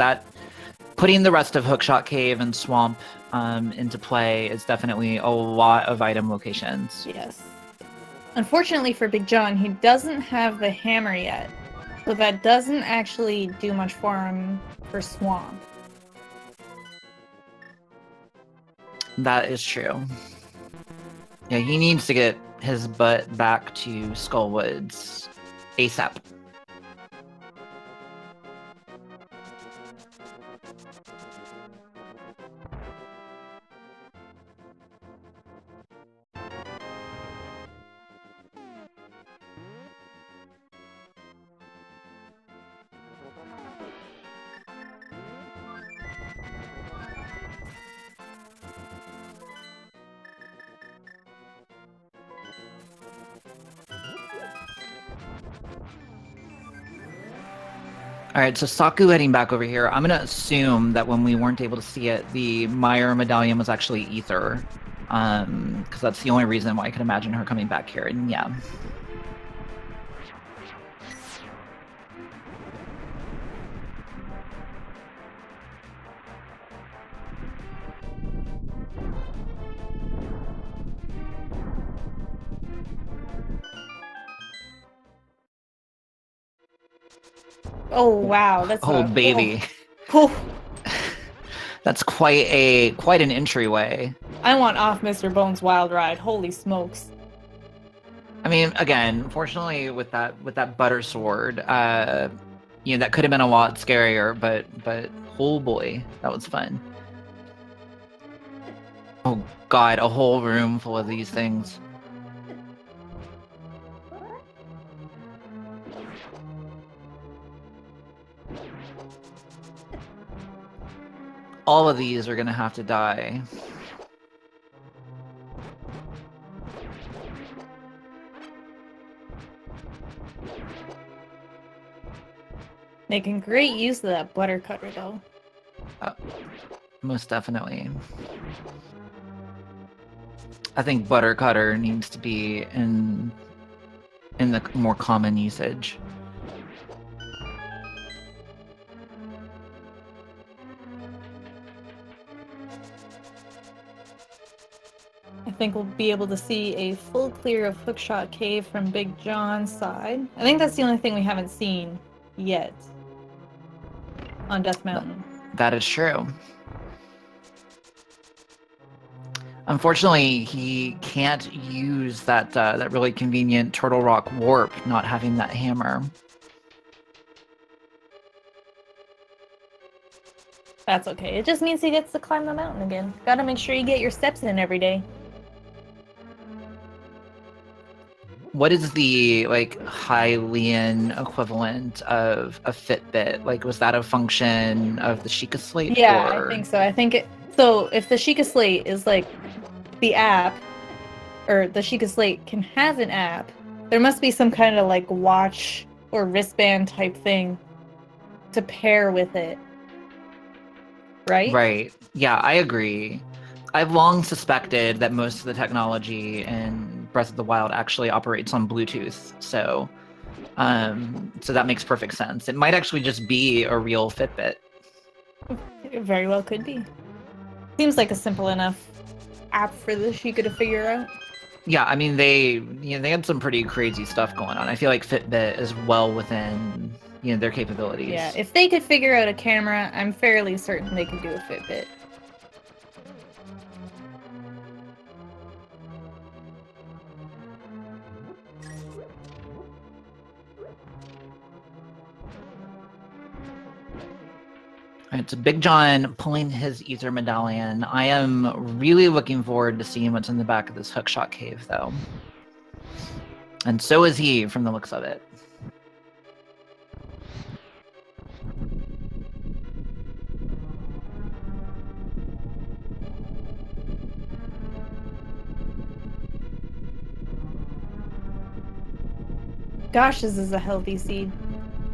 putting the rest of Hookshot Cave and Swamp into play is definitely a lot of item locations. Yes. Unfortunately for Big John, he doesn't have the hammer yet, so that doesn't actually do much for him for Swamp. That is true. Yeah, he needs to get his butt back to Skullwoods ASAP. Alright, so Saku heading back over here. I'm going to assume that when we weren't able to see it, the Mire medallion was actually Ether. Because that's the only reason why I could imagine her coming back here. And yeah. Oh wow, that's baby. Oh. That's quite an entryway. I want off Mr. Bones' wild ride. Holy smokes. I mean, again, fortunately with that butter sword, that could have been a lot scarier, but oh boy, that was fun. Oh god, a whole room full of these things. All of these are gonna have to die. Making great use of that butter cutter, though. Most definitely. I think butter cutter needs to be in the more common usage. I think we'll be able to see a full clear of Hookshot Cave from Big John's side. I think that's the only thing we haven't seen yet on Death Mountain. That is true. Unfortunately, he can't use that really convenient Turtle Rock warp, not having that hammer. That's okay. It just means he gets to climb the mountain again. Gotta make sure you get your steps in every day. what is the like Hylian equivalent of a Fitbit? Like, was that a function of the Sheikah Slate? Yeah, or... I think so. I think so. If the Sheikah Slate is like the app, or the Sheikah Slate can have an app, there must be some kind of like watch or wristband type thing to pair with it. Right? Right. Yeah, I agree. I've long suspected that most of the technology in Breath of the Wild actually operates on Bluetooth, so that makes perfect sense. It might actually just be a real Fitbit. It very well could be. Seems like a simple enough app for the Sheikah to figure out. Yeah, I mean they had some pretty crazy stuff going on. I feel like Fitbit is well within their capabilities. Yeah, if they could figure out a camera, I'm fairly certain they could do a Fitbit. Alright, so Big John pulling his ether medallion. I am really looking forward to seeing what's in the back of this hookshot cave, though. And so is he, from the looks of it. Gosh, this is a healthy seed.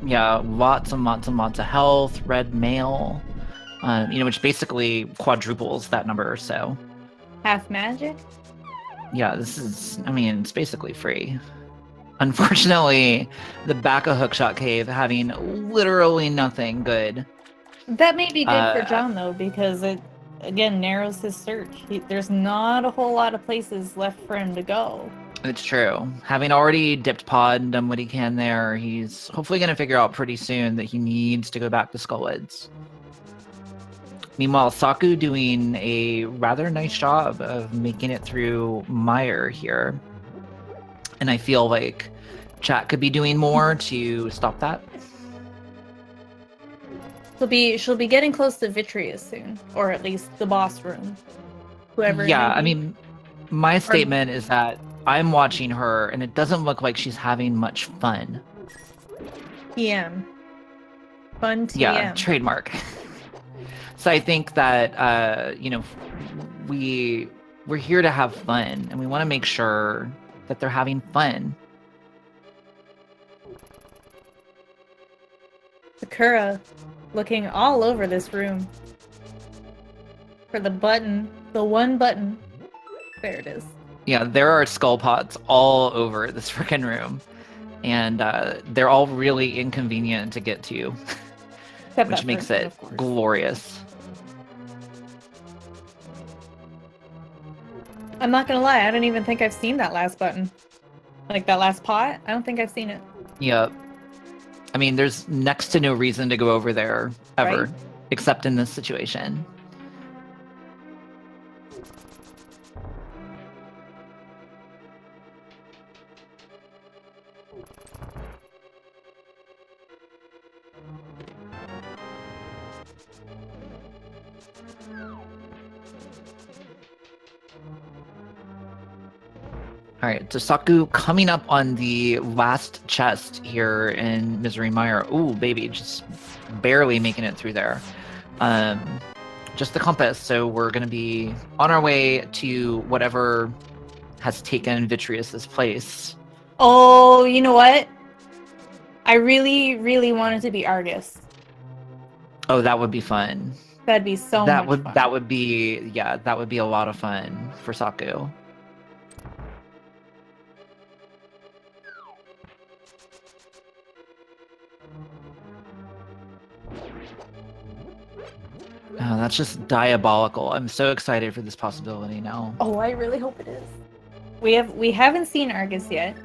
Yeah, lots and lots and lots of health, red mail, which basically quadruples that number, so. Half magic? Yeah, this is, it's basically free. Unfortunately, the back of Hookshot Cave having literally nothing good. That may be good for John, though, because it, again, narrows his search. There's not a whole lot of places left for him to go. It's true. Having already dipped pod and done what he can there, he's hopefully going to figure out pretty soon that he needs to go back to Skullwoods. Meanwhile, Saku doing a rather nice job of making it through Mire here. And I feel like chat could be doing more to stop that. She'll be getting close to Vitreous soon, or at least the boss room. Whoever. Yeah, my statement is that I'm watching her, and it doesn't look like she's having much fun. TM. Fun TM. Yeah, trademark. So I think that, we're here to have fun, and we want to make sure that they're having fun. Sakura looking all over this room for the button, the one button. There it is. Yeah, there are skull pots all over this freaking room, and they're all really inconvenient to get to, which makes it glorious. I'm not gonna lie, I don't even think I've seen that last button. Like that last pot? I don't think I've seen it. Yep. There's next to no reason to go over there ever, right? Except in this situation. Alright, so Saku coming up on the last chest here in Misery Mire. Ooh, baby, just barely making it through there. Just the compass, so we're going to be on our way to whatever has taken Vitreous's place. Oh, you know what? I really, really want it to be Argus. Oh, that would be fun. That'd be so much fun. That would be a lot of fun for Saku. Oh, that's just diabolical. I'm so excited for this possibility now. Oh, I really hope it is. We haven't seen Argus yet,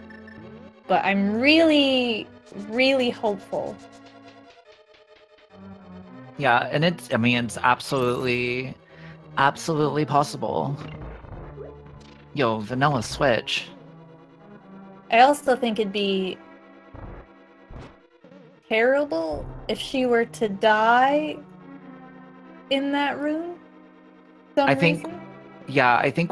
but I'm really, really hopeful. Yeah, and it's absolutely possible. Yo, Vanilla Switch. I also think it'd be terrible if she were to die in that room. I think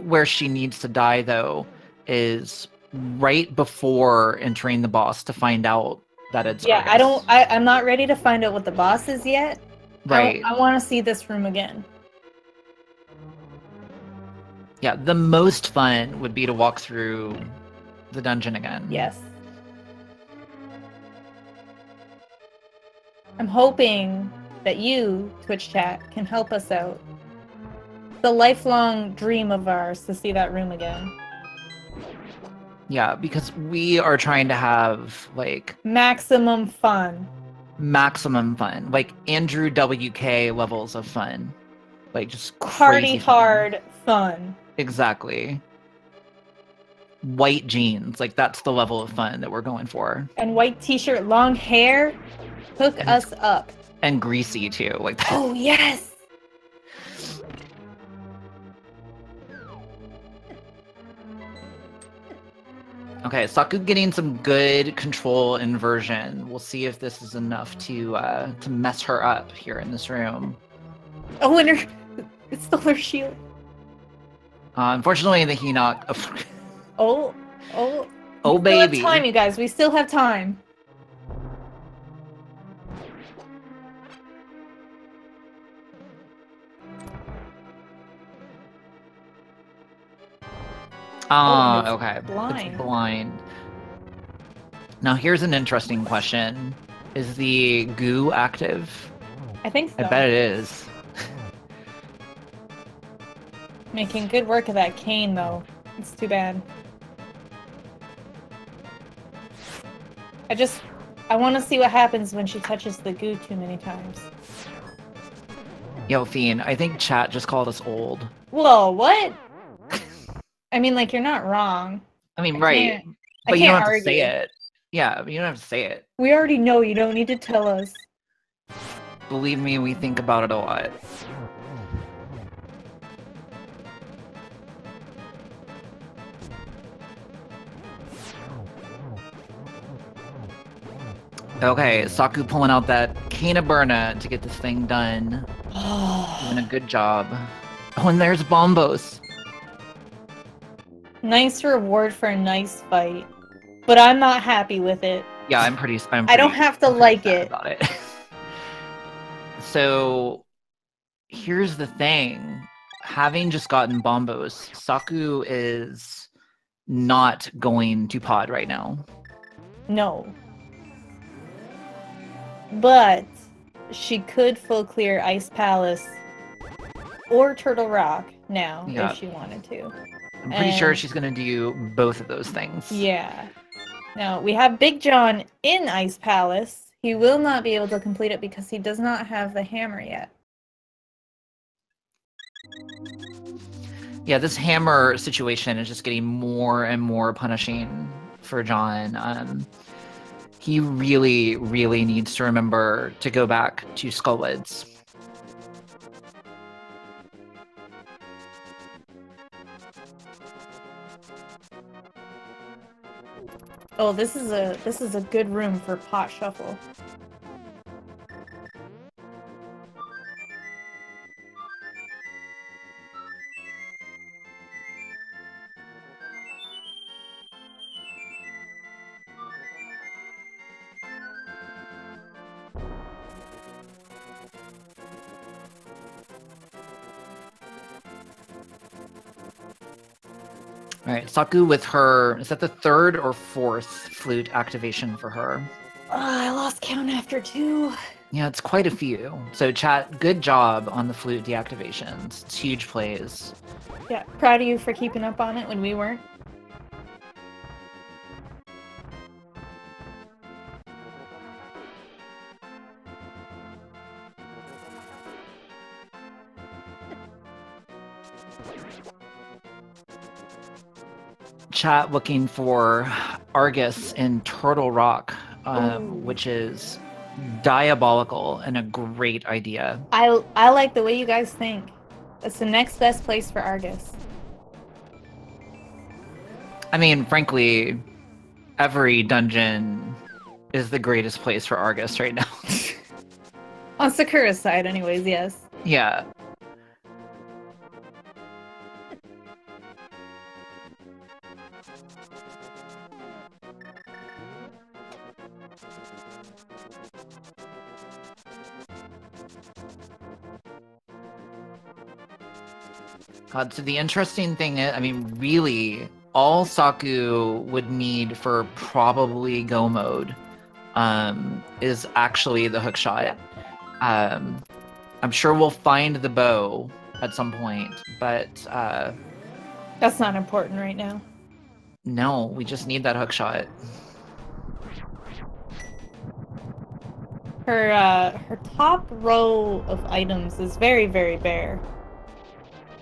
where she needs to die though is right before entering the boss to find out that it's Yeah, Argus. I'm not ready to find out what the boss is yet. Right. I want to see this room again. Yeah, the most fun would be to walk through the dungeon again. Yes. I'm hoping that you, Twitch chat, can help us out. The lifelong dream of ours to see that room again. Yeah, because we are trying to have, like... maximum fun. Maximum fun. Like, Andrew WK levels of fun. Like, just Party crazy fun. hard fun. Exactly. White jeans. Like, that's the level of fun that we're going for. And white t-shirt, long hair. Hook us up. And greasy, too. Like that. Oh, yes! Okay, Saku getting some good control inversion. We'll see if this is enough to mess her up here in this room. Oh, and it stole her shield. Unfortunately, the Hinoc... Oh, baby. We still have time, you guys. We still have time. Okay. Blind. It's blind. Now, here's an interesting question. Is the goo active? I think so. I bet it is. Making good work of that cane, though. It's too bad. I want to see what happens when she touches the goo too many times. Yo, Fiend, I think chat just called us old. Whoa, what? I mean, like, you're not wrong. I mean, right. But you don't have to say it. Yeah, but you don't have to say it. We already know. You don't need to tell us. Believe me, we think about it a lot. Okay, Saku pulling out that Burna to get this thing done. Doing a good job. Oh, and there's Bombos. Nice reward for a nice fight, but I'm not happy with it. Yeah, I'm pretty I don't have to like it. About it. So, here's the thing. Having just gotten Bombos, Saku is not going to pod right now. No. But she could full clear Ice Palace or Turtle Rock now if she wanted to. I'm pretty sure she's going to do both of those things. Yeah. Now, we have Big John in Ice Palace. He will not be able to complete it because he does not have the hammer yet. Yeah, this hammer situation is just getting more and more punishing for John. He really, really needs to remember to go back to Skullwoods. Oh, this is a good room for pot shuffle. Alright, Saku with her, is that the third or fourth flute activation for her? I lost count after 2. Yeah, it's quite a few. So chat, good job on the flute deactivations. It's huge plays. Yeah, proud of you for keeping up on it when we weren't. Chat looking for Argus in Turtle Rock, which is diabolical and a great idea. I like the way you guys think. That's the next best place for Argus. I mean, frankly, every dungeon is the greatest place for Argus right now. On Sakura's side, anyways, yes. Yeah. God, so the interesting thing is, I mean, really, all Saku would need for probably go mode is actually the hook shot. I'm sure we'll find the bow at some point, but that's not important right now. No, we just need that hook shot. Her top row of items is very, very bare.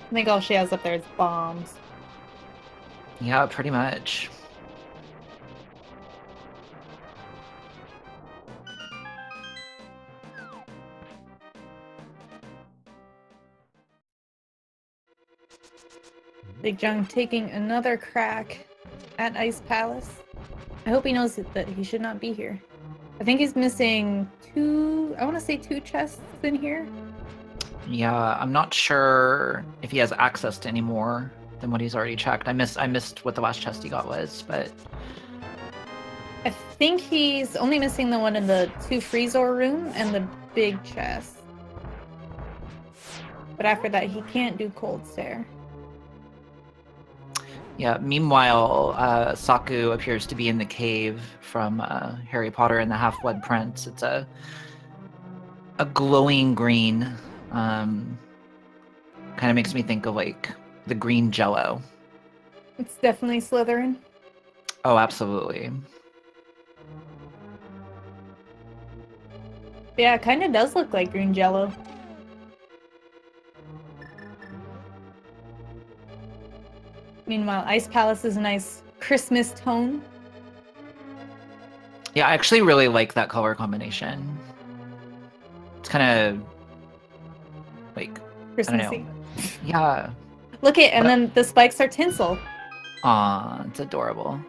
I think all she has up there is bombs. Yeah, pretty much. Big John taking another crack at Ice Palace. I hope he knows that he should not be here. I think he's missing I want to say two chests in here. Yeah, I'm not sure if he has access to any more than what he's already checked. I missed what the last chest he got was, but I think he's only missing the one in the 2 freezer room and the big chest. But after that, he can't do cold stare. Yeah, meanwhile, Saku appears to be in the cave from Harry Potter and the Half-Blood Prince. It's a glowing green. Kind of makes me think of like the green Jello. It's definitely Slytherin. Oh, absolutely. Yeah, it kind of does look like green Jello. Meanwhile, Ice Palace is a nice Christmas tone. Yeah, I actually really like that color combination. It's kind of like Christmassy. I don't know. Yeah. Look at, and then the spikes are tinsel. Aw, it's adorable.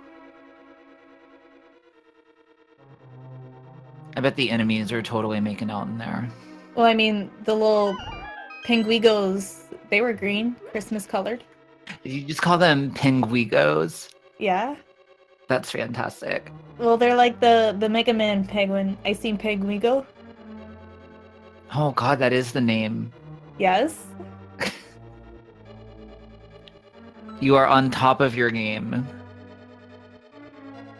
I bet the enemies are totally making out in there. Well, I mean, the little penguigos, they were green, Christmas colored. Did you just call them penguigos? Yeah. That's fantastic. Well, they're like the Mega Man penguin. I seen penguigo. Oh god, that is the name. Yes. You are on top of your game.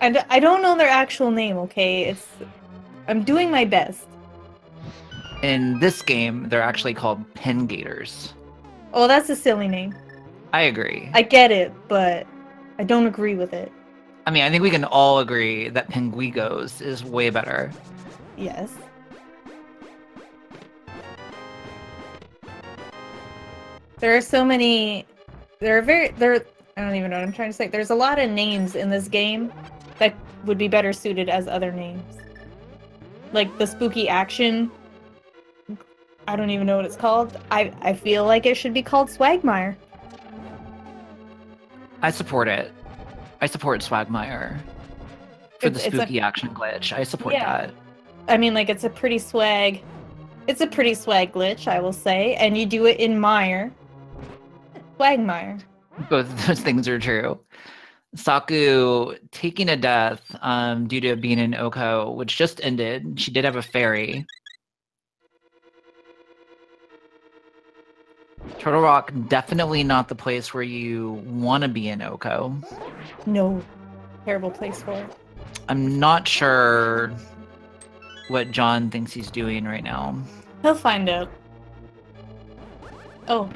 I don't know their actual name, okay? I'm doing my best. In this game, they're actually called Pengators. Oh, that's a silly name. I agree. I get it, but I don't agree with it. I mean, I think we can all agree that Penguigos is way better. Yes. There are so many... I don't even know what I'm trying to say. There's a lot of names in this game that would be better suited as other names. Like the spooky action. I don't even know what it's called. I feel like it should be called Swagmire. I support it. I support Swagmire for the spooky action glitch. I support that. I mean, like, it's a pretty swag glitch, I will say. And you do it in Mire. Swagmire. Both of those things are true. Saku taking a death due to being in Oko, which just ended. She did have a fairy. Turtle Rock, definitely not the place where you want to be in Oko. No. Terrible place for it. I'm not sure what John thinks he's doing right now. He'll find out. Oh.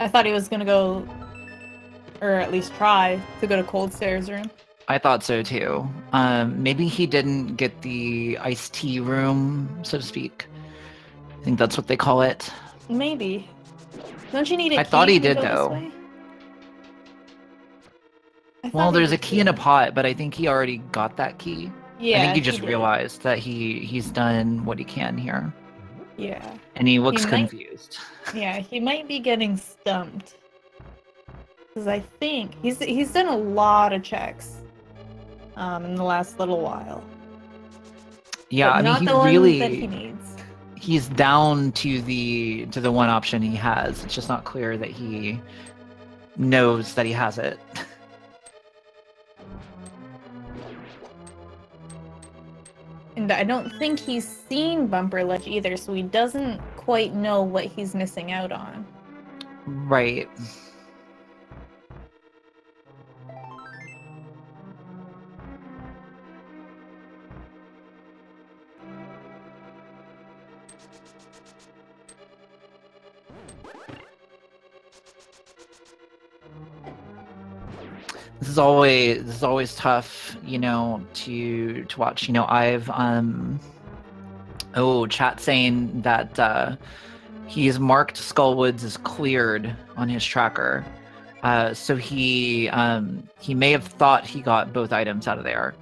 I thought he was gonna go, or at least try, to go to Cold Stare's room. I thought so too. Maybe he didn't get the iced tea room, so to speak. I think that's what they call it. Maybe. Don't you need a key? I thought he did, though. Well, there's a key in a pot, but I think he already got that key. Yeah, I think he just realized that he's done what he can here. Yeah. And he looks confused. Yeah, he might be getting stumped. Because I think he's done a lot of checks in the last little while. Yeah, but I mean, not the really... that he needs. He's down to the one option he has. It's just not clear that he knows that he has it. And I don't think he's seen Bumper Ledge either, so he doesn't quite know what he's missing out on. Right. This is always tough, you know, to watch. You know, I've chat saying that he's marked Skullwoods as cleared on his tracker. So he may have thought he got both items out of there.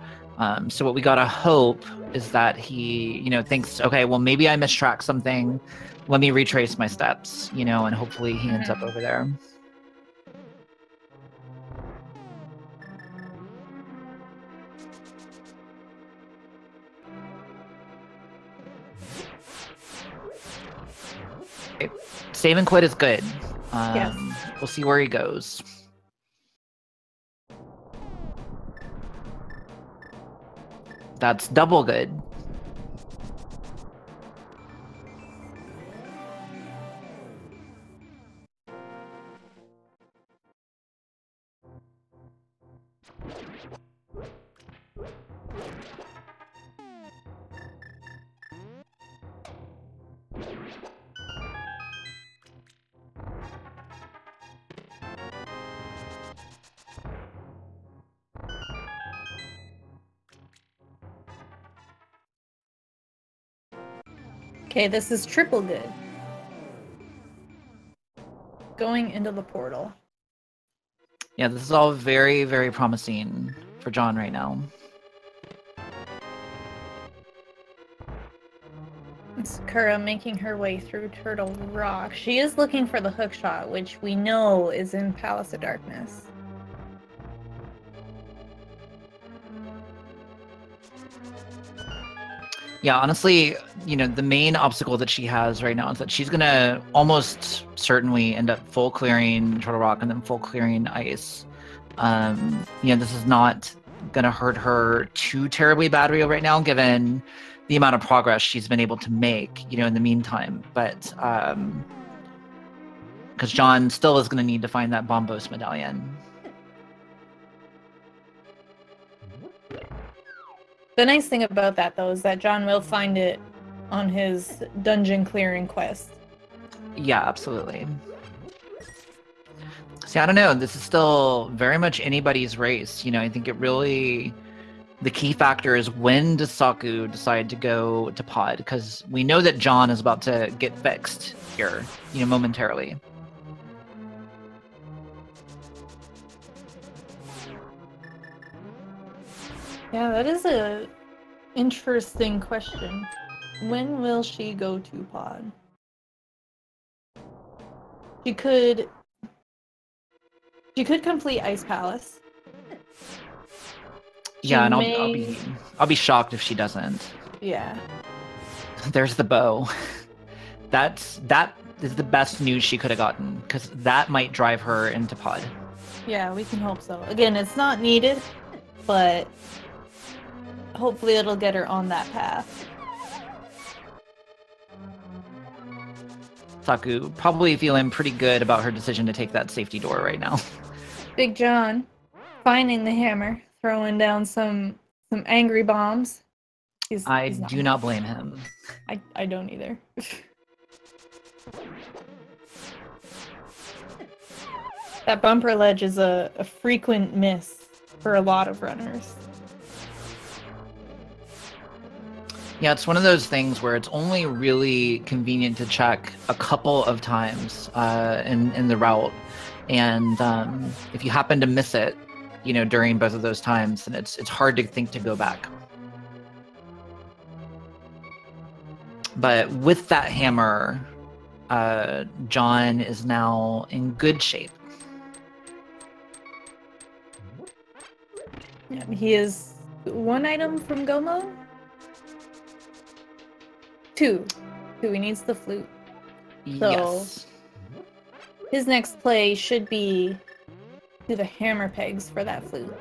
So what we gotta hope is that he, you know, thinks, okay, well maybe I mistracked something. Let me retrace my steps, you know, and hopefully he ends up over there. Okay. Save and quit is good. Yes. We'll see where he goes. That's double good. Okay, this is triple good. Going into the portal. Yeah, this is all very, very promising for John right now. Sakura making her way through Turtle Rock. She is looking for the hookshot, which we know is in Palace of Darkness. Yeah, honestly, you know, the main obstacle that she has right now is that she's gonna almost certainly end up full clearing Turtle Rock and then full clearing ice. You know, this is not gonna hurt her too terribly badly right now, given the amount of progress she's been able to make, you know, in the meantime. But because John still is gonna need to find that Bombos medallion. The nice thing about that, though, is that John will find it on his dungeon clearing quest. Yeah, absolutely. See, I don't know. This is still very much anybody's race. You know, I think it really... The key factor is when does Saku decide to go to pod? Because we know that John is about to get fixed here, you know, momentarily. Yeah, that is a interesting question. When will she go to pod? She could complete Ice Palace. Yeah, and I'll be shocked if she doesn't. Yeah. There's the bow. That is the best news she could have gotten, because that might drive her into pod. Yeah, we can hope so. Again, it's not needed, but hopefully it'll get her on that path. Saku probably feeling pretty good about her decision to take that safety door right now. Big John finding the hammer, throwing down some angry bombs. I do not blame him. I don't either. That bumper ledge is a frequent miss for a lot of runners. Yeah, it's one of those things where it's only really convenient to check a couple of times in the route. And if you happen to miss it, you know, during both of those times, then it's hard to think to go back. But with that hammer, John is now in good shape. Yeah, he is one item from Gomo. Two. He needs the flute. So Yes. his next play should be do the hammer pegs for that flute.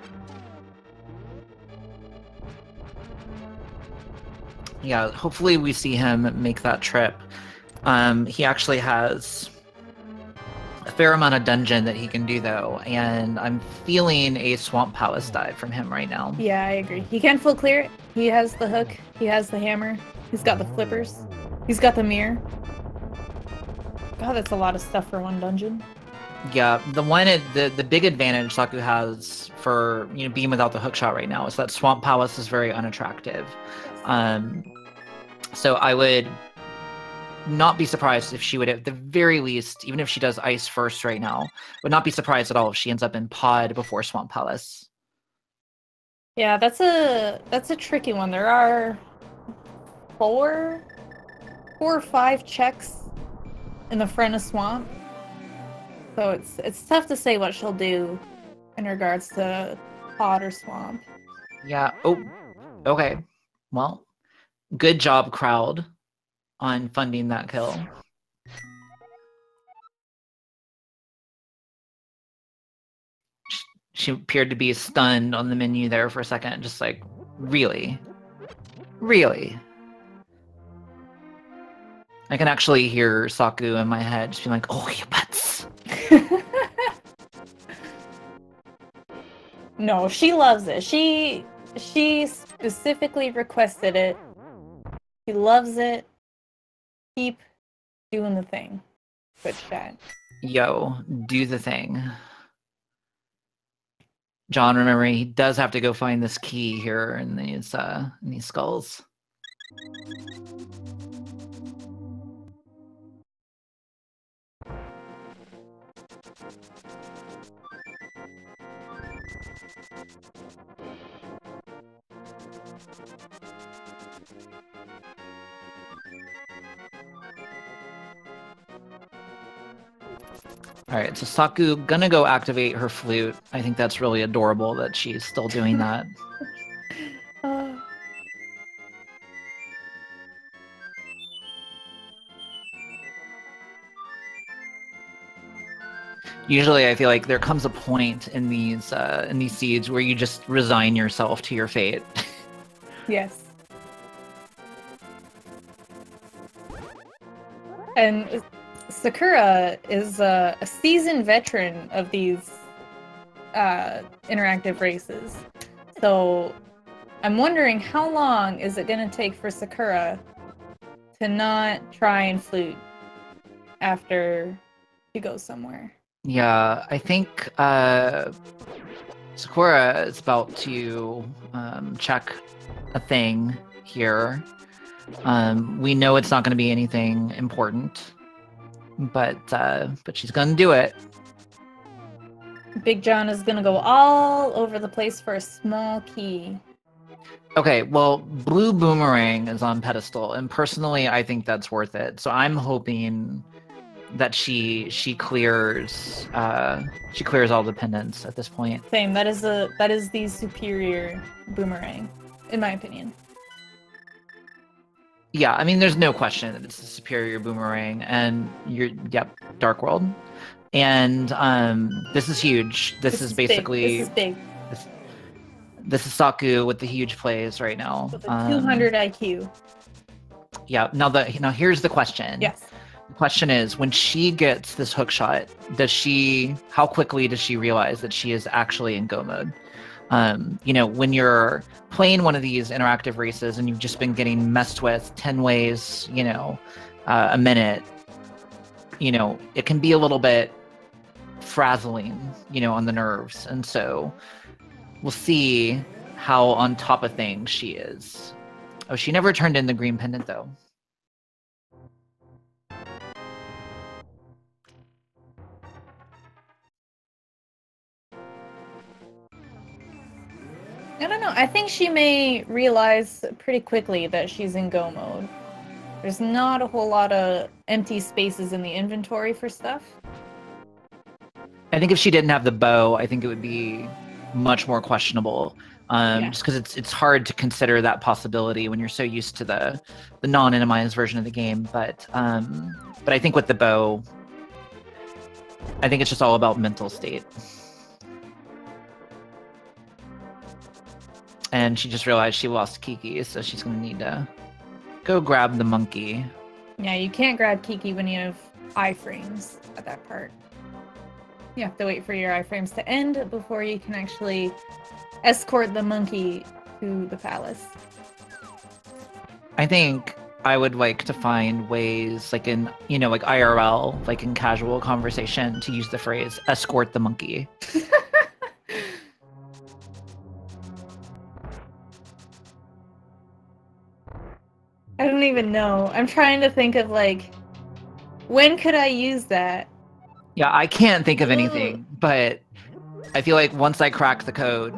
Yeah, hopefully we see him make that trip. He actually has a fair amount of dungeon that he can do, though, and I'm feeling a Swamp Palace dive from him right now. Yeah, I agree. He can full clear it. He has the hook. He has the hammer. He's got the flippers. He's got the mirror. God, that's a lot of stuff for one dungeon. Yeah, the big advantage Saku has for being without the hookshot right now is that Swamp Palace is very unattractive. So I would not be surprised if she would, at the very least, even if she does ice first right now, would not be surprised at all if she ends up in pod before Swamp Palace. Yeah, that's a tricky one. There are four or five checks in the front of Swamp. So it's tough to say what she'll do in regards to pod or Swamp. Yeah. Oh, okay. Well, good job, crowd, on funding that kill. She appeared to be stunned on the menu there for a second, just like, really? Really? I can actually hear Saku in my head just being like, oh, you butts. No, she loves it. She specifically requested it. She loves it. Keep doing the thing. Good chat. Yo, do the thing. John, remember, he does have to go find this key here in these skulls. Alright, so Saku gonna go activate her flute. I think that's really adorable that she's still doing that. Usually I feel like there comes a point in these seeds where you just resign yourself to your fate. Yes. And Sakura is a seasoned veteran of these interactive races. So I'm wondering how long is it going to take for Sakura to not try and flute after she goes somewhere? Yeah, I think Sakura is about to check a thing here. We know it's not going to be anything important, but she's going to do it. Big John is going to go all over the place for a small key. Okay, well, blue boomerang is on pedestal, and personally, I think that's worth it. So I'm hoping that she clears all the pendants at this point. Same. That is the superior boomerang, in my opinion. Yeah, I mean, there's no question that it's a superior boomerang, and Dark World, and this is huge. This is basically big. This is big. This is Saku with the huge plays right now. With a 200 IQ. Yeah. Now here's the question. Yes. The question is, when she gets this hook shot, how quickly does she realize that she is actually in go mode? When you're playing one of these interactive races and you've just been getting messed with 10 ways, a minute, it can be a little bit frazzling, on the nerves. And so we'll see how on top of things she is. Oh, she never turned in the green pendant, though. I don't know. I think she may realize pretty quickly that she's in go mode. There's not a whole lot of empty spaces in the inventory for stuff. I think if she didn't have the bow, I think it would be much more questionable. Just because it's hard to consider that possibility when you're so used to the non-minimized version of the game. But I think with the bow, I think it's just all about mental state. And she just realized she lost Kiki, so she's going to need to go grab the monkey. Yeah, you can't grab Kiki when you have iframes at that part. You have to wait for your iframes to end before you can actually escort the monkey to the palace. I think I would like to find ways, like in, like IRL, like in casual conversation, to use the phrase escort the monkey. I don't even know. I'm trying to think of, like, when could I use that? Yeah, I can't think of anything, but I feel like once I crack the code,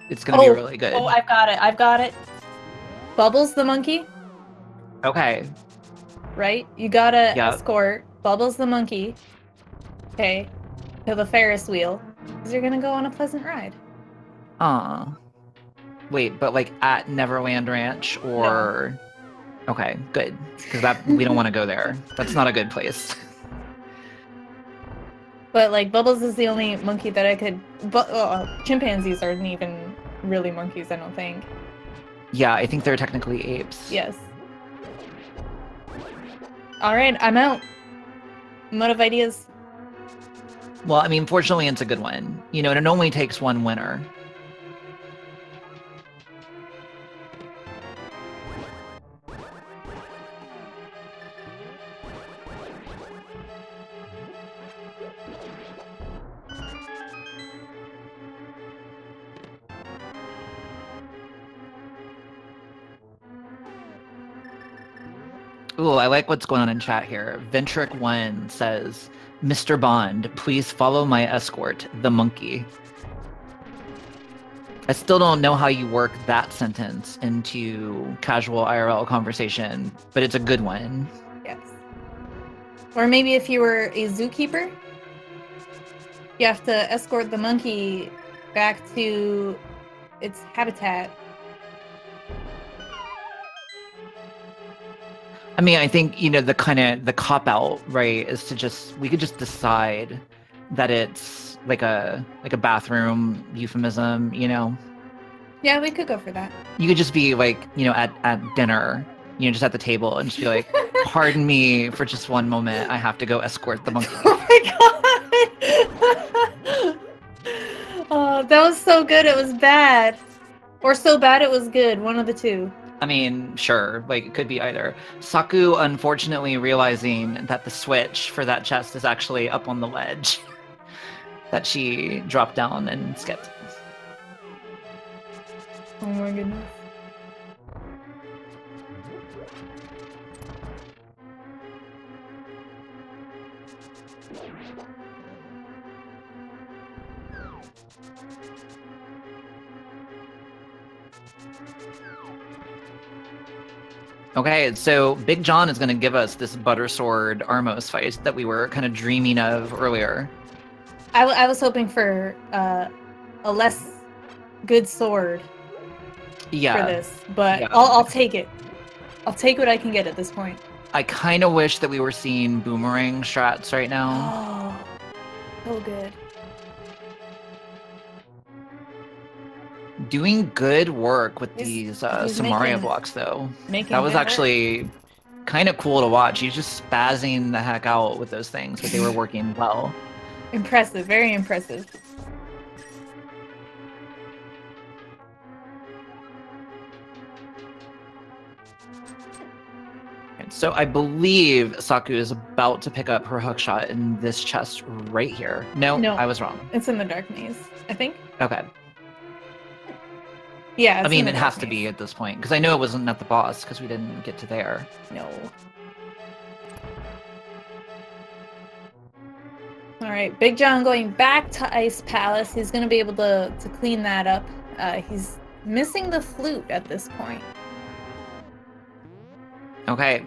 it's going to be really good. Oh, I've got it. I've got it. Bubbles the monkey. Okay. Right? You gotta escort Bubbles the monkey, okay, to the Ferris wheel, because you're gonna go on a pleasant ride. Wait, but like at Neverland Ranch or... No. Okay, good. Because we don't want to go there. That's not a good place. But like Bubbles is the only monkey that I could... chimpanzees aren't even really monkeys, I don't think. Yeah, I think they're technically apes. Yes. Alright, I'm out. I'm out of ideas. Well, I mean, fortunately, it's a good one. And it only takes one winner. Ooh, I like what's going on in chat here. Ventric1 says, Mr. Bond, please follow my escort, the monkey. I still don't know how you work that sentence into casual IRL conversation, but it's a good one. Yes. Or maybe if you were a zookeeper, you have to escort the monkey back to its habitat. I mean, I think, the cop-out, right, is we could just decide that it's like a bathroom euphemism, Yeah, we could go for that. You could just be like, at dinner, just at the table and just be like, pardon me for just one moment, I have to go escort the monkey. Oh my god! Oh, that was so good it was bad. Or so bad it was good, one of the two. I mean, sure, like, it could be either. Saku, unfortunately, realizing that the switch for that chest is actually up on the ledge that she dropped down and skipped. Oh my goodness. Okay, so Big John is going to give us this Butter Sword Armos fight that we were kind of dreaming of earlier. I was hoping for a less good sword for this, but yeah. I'll take it. I'll take what I can get at this point. I kind of wish that we were seeing boomerang strats right now. Oh, so good. Doing good work with these Samaria blocks, though. That was actually kind of cool to watch. He's just spazzing the heck out with those things, but they were working well. Impressive, very impressive. So I believe Saku is about to pick up her hookshot in this chest right here. No, I was wrong. It's in the dark maze, I think. Okay. Yeah, I mean, it has to be at this point, because I know it wasn't at the boss, because we didn't get to there. No. Alright, Big John going back to Ice Palace. He's going to be able to clean that up. He's missing the flute at this point. Okay.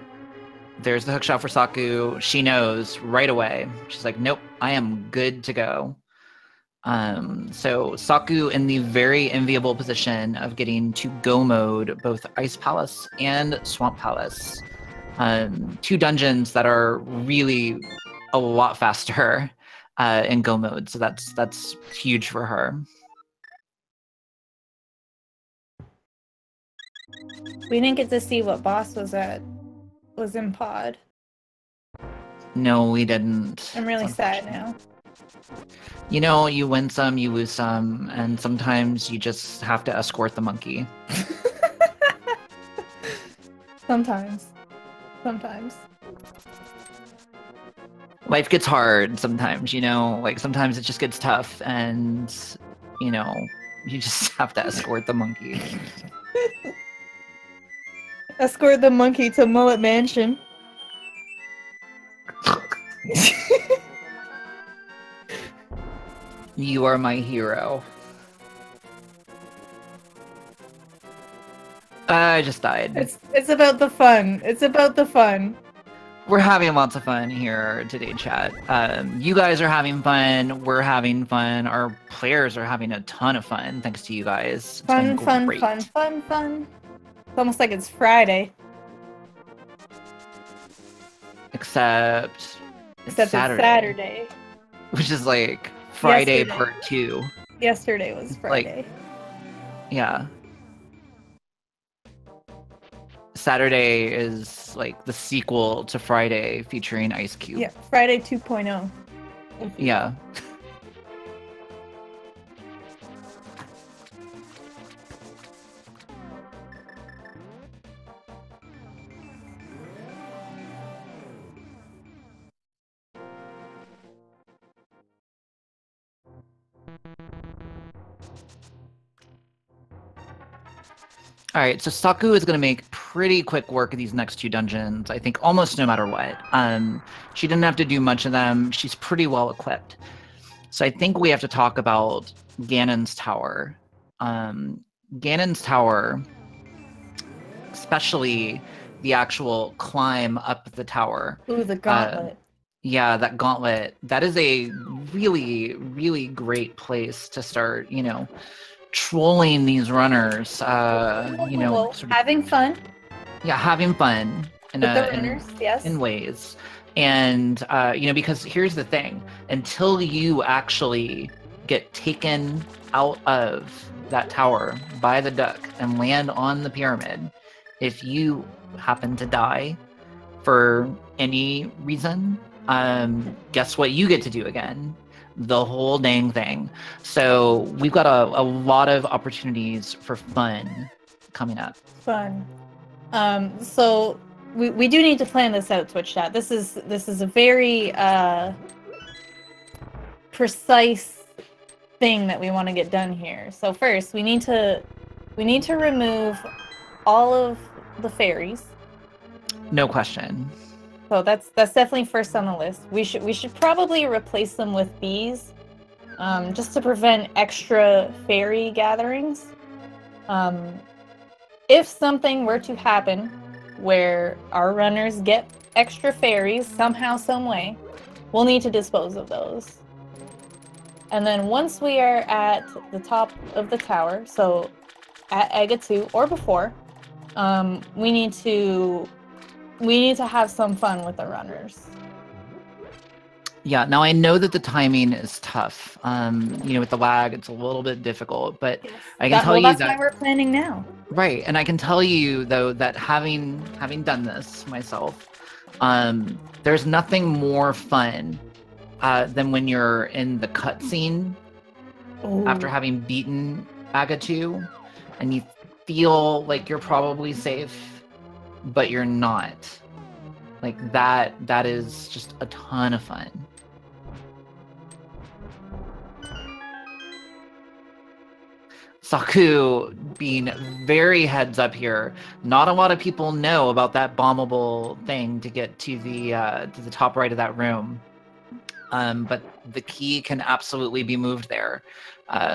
There's the hookshot for Saku. She knows right away. She's like, nope, I am good to go. So Saku in the very enviable position of getting to go mode both Ice Palace and Swamp Palace. Two dungeons that are really a lot faster in go mode, so that's huge for her. We didn't get to see what boss was in pod. No, we didn't. I'm really sad now. You know, you win some, you lose some, and sometimes you just have to escort the monkey. Sometimes. Life gets hard sometimes, you know? Like, sometimes it just gets tough, and, you know, you just have to escort the monkey. Escort the monkey to Mullet Mansion. You are my hero. I just died. It's about the fun. It's about the fun. We're having lots of fun here today, chat. You guys are having fun. We're having fun. Our players are having a ton of fun, thanks to you guys. Fun. It's almost like it's Friday. Except it's Saturday. Which is like Friday Yesterday. part 2. Yesterday was Friday. Like, yeah. Saturday is like the sequel to Friday featuring Ice Cube. Yeah, Friday 2.0. Yeah. All right, so Saku is going to make pretty quick work of these next 2 dungeons, I think almost no matter what. She didn't have to do much of them. She's pretty well equipped. So I think we have to talk about Ganon's Tower. Ganon's Tower, especially the actual climb up the tower. Ooh, the gauntlet. Yeah, that gauntlet. That is a really, really great place to start, you know, trolling these runners, you know, sort of, having fun. Yeah, having fun in with the runners, yes. In ways. And you know, because here's the thing, until you actually get taken out of that tower by the duck and land on the pyramid, if you happen to die for any reason, guess what you get to do again? The whole dang thing. So we've got a lot of opportunities for fun coming up. Fun. So we do need to plan this out, Twitch chat. This is a very precise thing that we want to get done here. So first, we need to remove all of the fairies. No question. So that's definitely first on the list. We should probably replace them with bees, just to prevent extra fairy gatherings. If something were to happen where our runners get extra fairies somehow, some way, we'll need to dispose of those. And then once we are at the top of the tower, so at Ega 2 or before, we need to have some fun with the runners. Yeah, now I know that the timing is tough. You know, with the lag, it's a little bit difficult, but yes. I can tell you that's why we're planning now. Right, and I can tell you though that having done this myself, there's nothing more fun than when you're in the cutscene after having beaten Agatu, and you feel like you're probably safe, but you're not. Like that is just a ton of fun. Saku being very heads up here. Not a lot of people know about that bombable thing to get to the top right of that room. But the key can absolutely be moved there.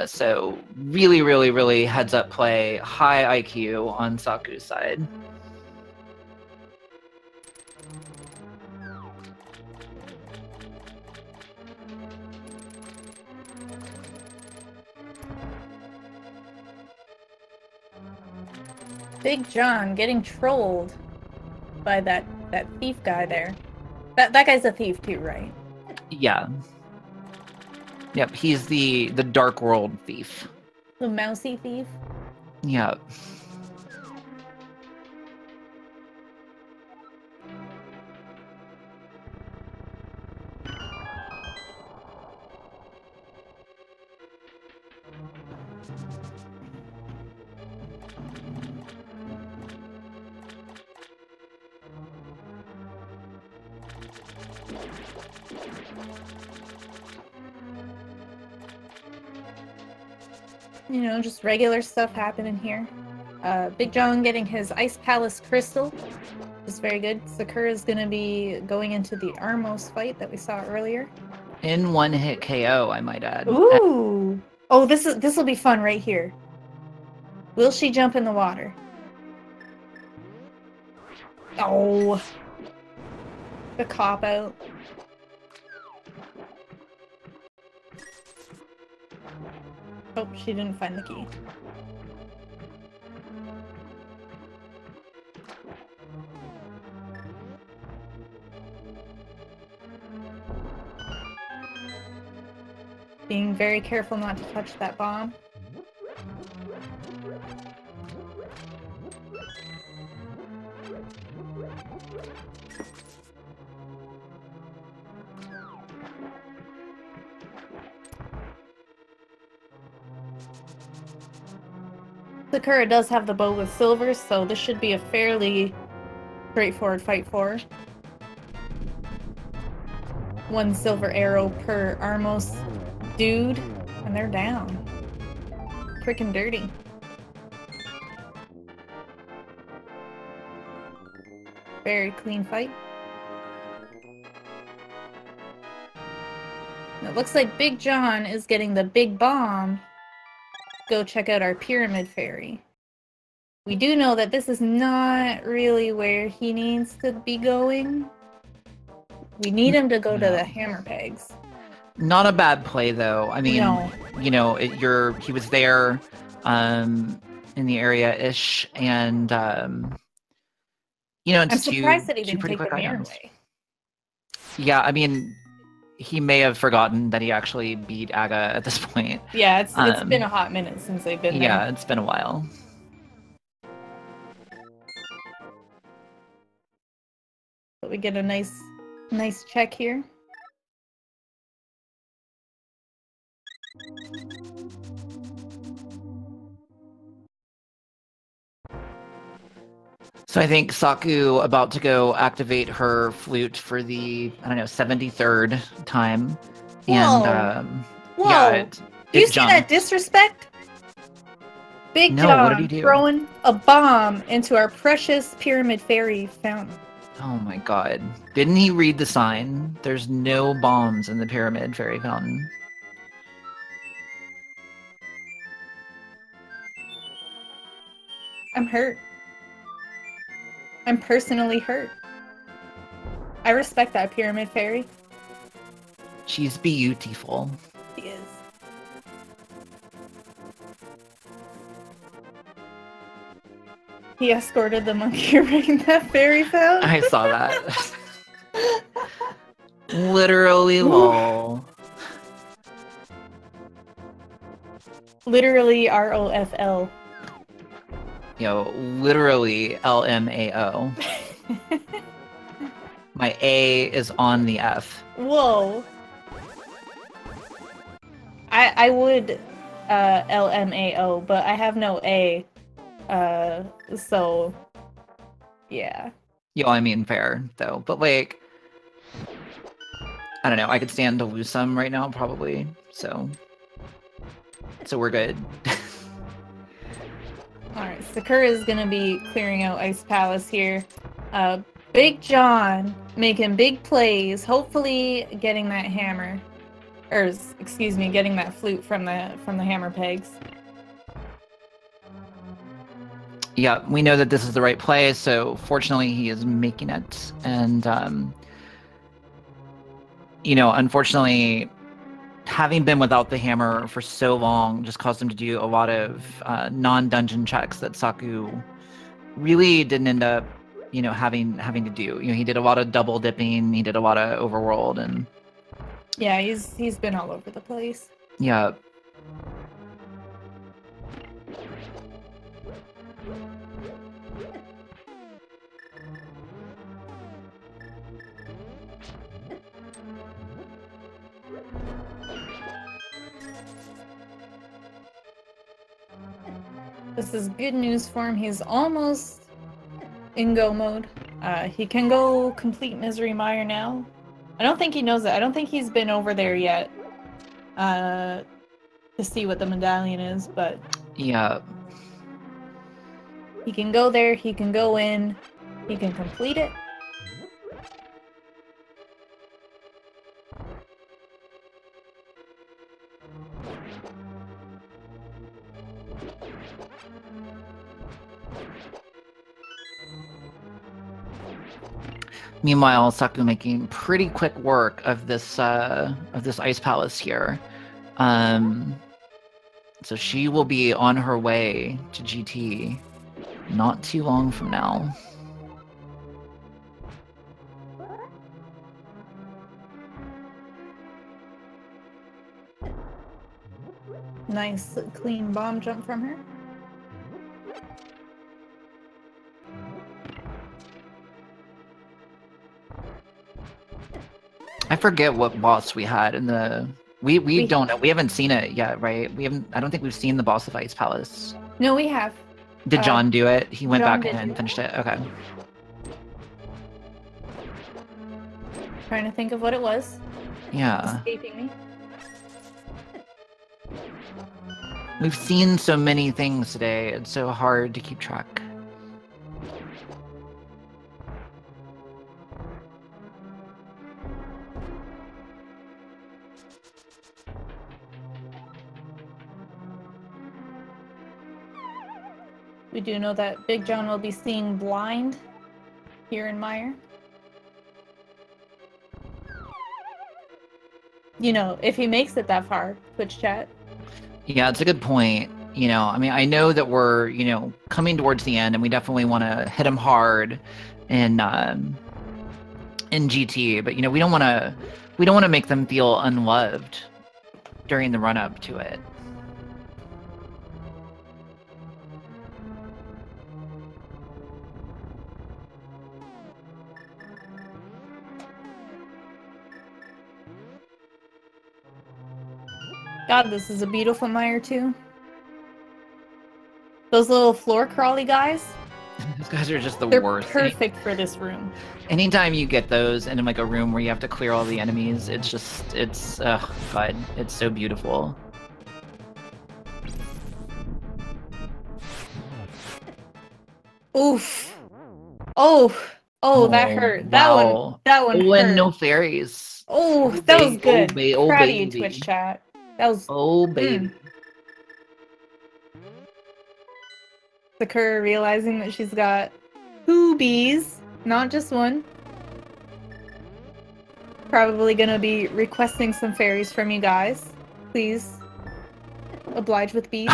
So really, really, really heads up play. High IQ on Saku's side. Big John getting trolled by that thief guy there. That guy's a thief too, right? Yeah. Yep, he's the Dark World thief. The mousy thief? Yeah. You know, just regular stuff happening here. Big John getting his Ice Palace Crystal. Is very good. Sakura's gonna be going into the Armos fight that we saw earlier. In one hit KO, I might add. Ooh! Oh, this will be fun right here. Will she jump in the water? Oh! The cop out. Oh, she didn't find the key. Being very careful not to touch that bomb. Sakura does have the bow with silver, so this should be a fairly straightforward fight for her. 1 silver arrow per Armos dude, and they're down. Quick and dirty. Very clean fight. It looks like Big John is getting the big bomb. Go check out our Pyramid Fairy. We do know that this is not really where he needs to be going. We need him to go to the hammer pegs. Not a bad play though. I mean, No. you know, he was there in the area-ish, and you know, it's I'm surprised that he two didn't pretty take the quick mirror items. away. Yeah, I mean, he may have forgotten that he actually beat Aga at this point. Yeah, it's been a hot minute since they've been there. Yeah, it's been a while. But we get a nice check here. So I think Saku about to go activate her flute for the, I don't know, 73rd time. Whoa. And Whoa! yeah, Do you see that disrespect? Big No, what did John he do? throwing a bomb into our precious Pyramid Fairy fountain. Oh my god. Didn't he read the sign? There's no bombs in the Pyramid Fairy Fountain. I'm hurt. I'm personally hurt. I respect that Pyramid Fairy. She's beautiful. She is. He escorted the monkey ring that fairy found. I saw that. Literally, lol. Literally ROFL. Yo, literally LMAO. My A is on the F. Whoa. I would LMAO, but I have no A. So yeah. Yo, I mean fair though, but like, I don't know. I could stand to lose some right now, probably. So we're good. All right, Sakura is gonna be clearing out Ice Palace here. Big John making big plays, hopefully getting that hammer, or excuse me, getting that flute from the hammer pegs. Yeah, we know that this is the right play, so fortunately he is making it. And, you know, unfortunately, having been without the hammer for so long just caused him to do a lot of non-dungeon checks that Saku really didn't end up, you know, having to do. You know, he did a lot of double dipping, he did a lot of overworld, and... Yeah, he's been all over the place. Yeah. This is good news for him. He's almost in go mode. He can go complete Misery Mire now. I don't think he knows it. I don't think he's been over there yet. To see what the medallion is, but Yeah. he can go there, he can go in, he can complete it. Meanwhile, Saku making pretty quick work of this ice palace here. So she will be on her way to GT not too long from now. Nice clean bomb jump from her. I forget what boss we had in the... We don't know. We haven't seen it yet, right? I don't think we've seen the boss of Ice Palace. No, we have. Did John do it? He went John back in did and do it. finished it? Okay. Trying to think of what it was. Yeah. Escaping me. We've seen so many things today. It's so hard to keep track. We do know that Big John will be seeing blind here in Mire. You know, if he makes it that far, Twitch chat. Yeah, it's a good point. You know, I mean, I know that we're, you know, coming towards the end, and we definitely want to hit him hard in GT, but you know, we don't want to make them feel unloved during the run up to it. God, this is a beautiful Mire too. Those little floor crawly guys, These guys are just the they're worst. perfect for this room. Anytime you get those in like a room where you have to clear all the enemies, it's God, it's so beautiful. Oof. Oh, that hurt. Wow. That one Oh, and hurt. no fairies. Oh, that was good. Oh, Proud of you, baby. Twitch chat. That was Oh, baby. Sakura realizing that she's got 2 bees, not just one. Probably gonna be requesting some fairies from you guys. Please oblige with bees.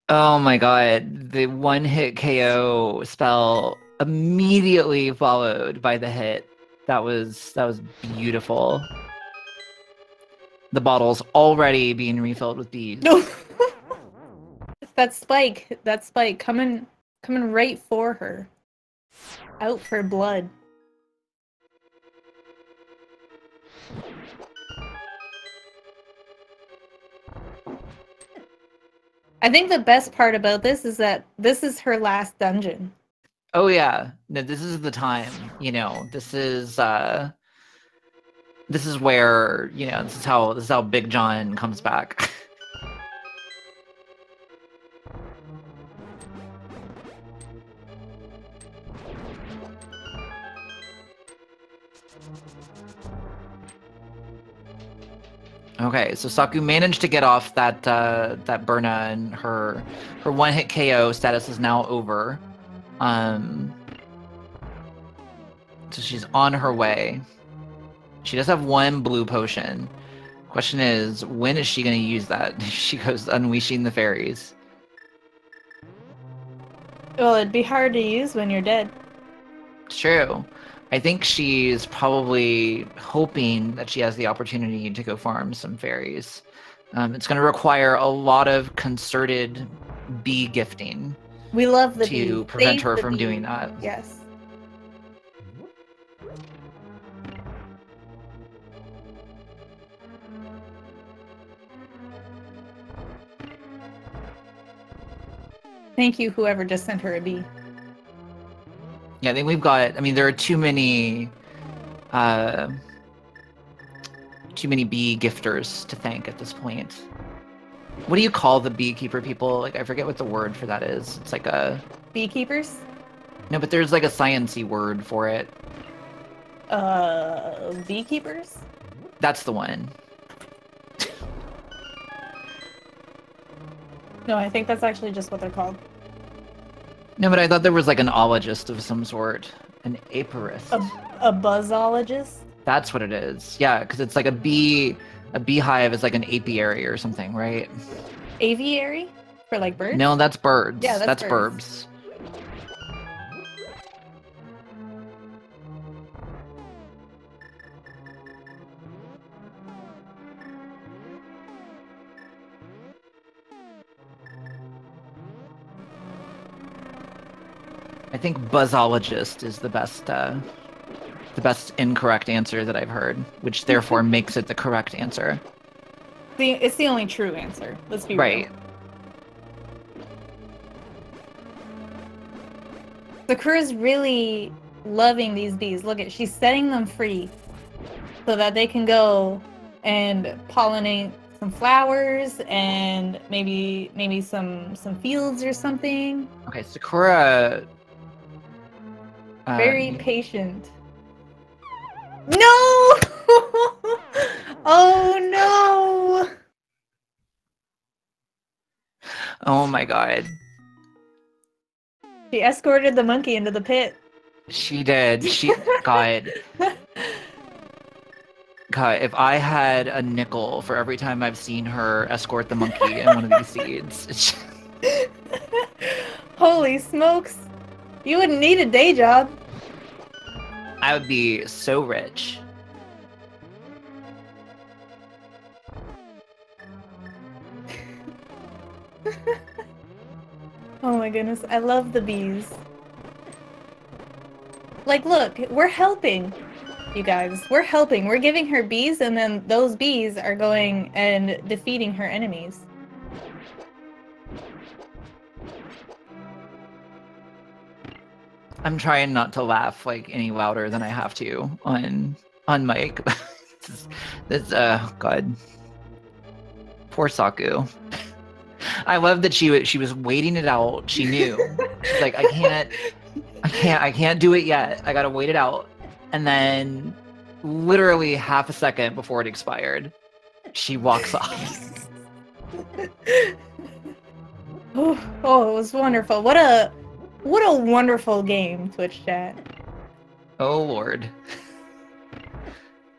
Oh my god, the one-hit KO spell immediately followed by the hit. That was beautiful. The bottle's already being refilled with bees. No. That spike coming right for her. Out for blood. I think the best part about this is that this is her last dungeon. Oh yeah, no, this is the time. You know, this is where, you know, this is how Big John comes back. Okay, so Saku managed to get off that Burna, and her one-hit KO status is now over. So she's on her way. She does have 1 blue potion. Question is, when is she going to use that? She goes unleashing the fairies. Well, it'd be hard to use when you're dead. It's true. I think she's probably hoping that she has the opportunity to go farm some fairies. It's going to require a lot of concerted bee gifting. We love the bee. To prevent her Save the from bee. doing that. Yes. Thank you, whoever just sent her a bee. Yeah, I think we've got. I mean, there are too many bee gifters to thank at this point. What do you call the beekeeper people? Like, I forget what the word for that is. It's like a... Beekeepers? No, but there's like a science-y word for it. Beekeepers? That's the one. No, I think that's actually just what they're called. No, but I thought there was like an ologist of some sort. An apiarist. A buzzologist? That's what it is. Yeah, because it's like a beehive is like an apiary or something, right? Aviary? For like birds? No, that's birds. Yeah, that's birds. burbs. I think buzzologist is the best incorrect answer that I've heard, which therefore makes it the correct answer. It's the only true answer. Let's be right. real. Sakura's really loving these bees. Look at, she's setting them free so that they can go and pollinate some flowers and maybe some fields or something. Okay, Sakura. Very patient. No! Oh no! Oh my god. She escorted the monkey into the pit. She did. God, if I had a nickel for every time I've seen her escort the monkey in one of these seeds. Holy smokes. You wouldn't need a day job. I would be so rich. Oh my goodness, I love the bees. Like, look, we're helping. You guys, we're helping. We're giving her bees, and then those bees are going and defeating her enemies. I'm trying not to laugh like any louder than I have to on mic. God. Poor Saku. I love that she was waiting it out. She knew. She's like, I can't do it yet. I gotta wait it out. And then literally half a second before it expired, she walks off. Oh, it was wonderful. What a wonderful game, Twitch chat. Oh Lord.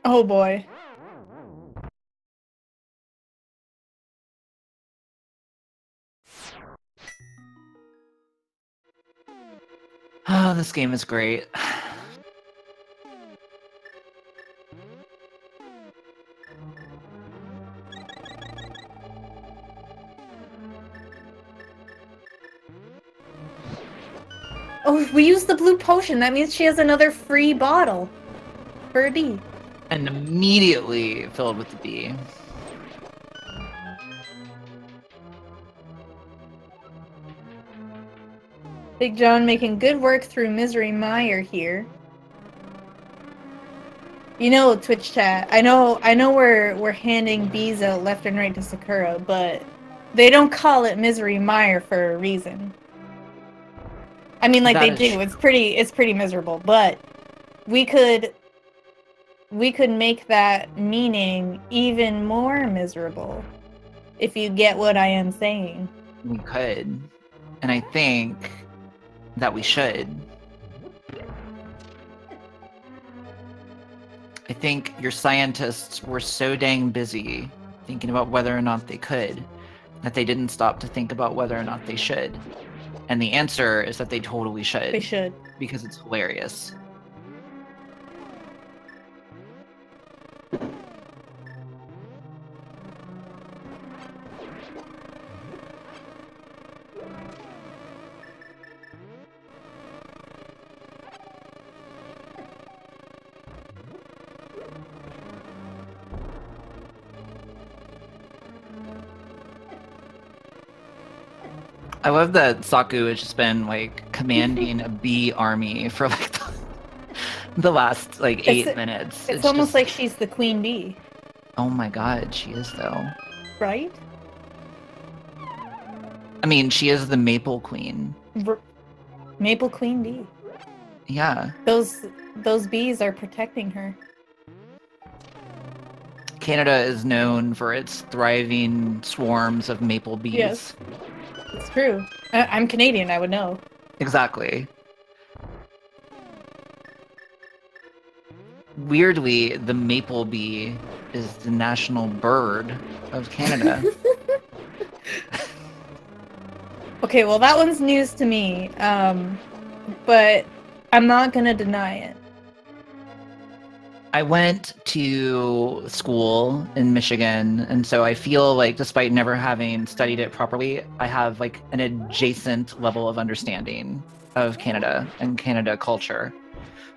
Oh boy. Oh, this game is great. Oh, we used the blue potion. That means she has another free bottle for a bee. And immediately filled with the bee. Big John making good work through Misery Mire here. You know, Twitch chat, I know we're handing bees out left and right to Sakura, but they don't call it Misery Mire for a reason. I mean, like, they do. It's pretty miserable, but we could make that meaning even more miserable, if you get what I am saying. We could. And I think that we should. I think your scientists were so dang busy thinking about whether or not they could that they didn't stop to think about whether or not they should. And the answer is that they totally should. They should. Because it's hilarious. I love that Saku has just been like commanding a bee army for like the last like 8 minutes. It's almost like she's the queen bee. Oh my god, she is though. Right? I mean, she is the Maple Queen. Maple Queen bee. Yeah. Those bees are protecting her. Canada is known for its thriving swarms of maple bees. Yes, it's true. I'm Canadian, I would know. Exactly. Weirdly, the maple bee is the national bird of Canada. Okay, well that one's news to me, but I'm not gonna deny it. I went to school in Michigan, and so I feel like despite never having studied it properly, I have like an adjacent level of understanding of Canada and Canada culture.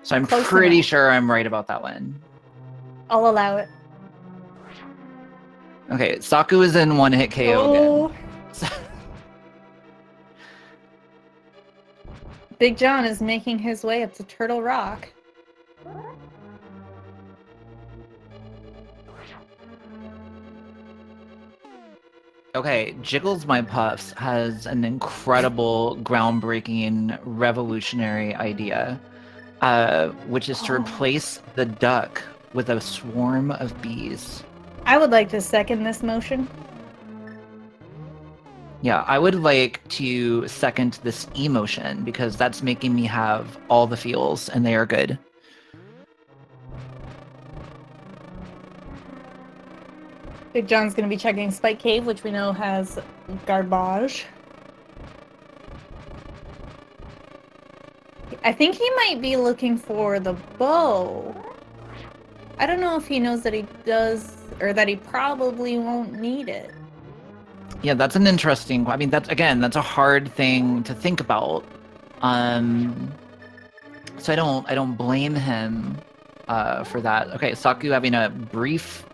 So I'm pretty sure I'm right about that one. I'll allow it. Okay, Saku is in one hit KO again. Big John is making his way up to Turtle Rock. Okay, Jiggles My Puffs has an incredible, groundbreaking, revolutionary idea, which is to replace the duck with a swarm of bees. I would like to second this motion. Yeah, I would like to second this emotion because that's making me have all the feels, and they are good. Big John's going to be checking Spike Cave, which we know has garbage. I think he might be looking for the bow. I don't know if he knows that he does, or that he probably won't need it. Yeah, that's an interesting... I mean, that's a hard thing to think about. So I don't blame him for that. Okay, Saku having a brief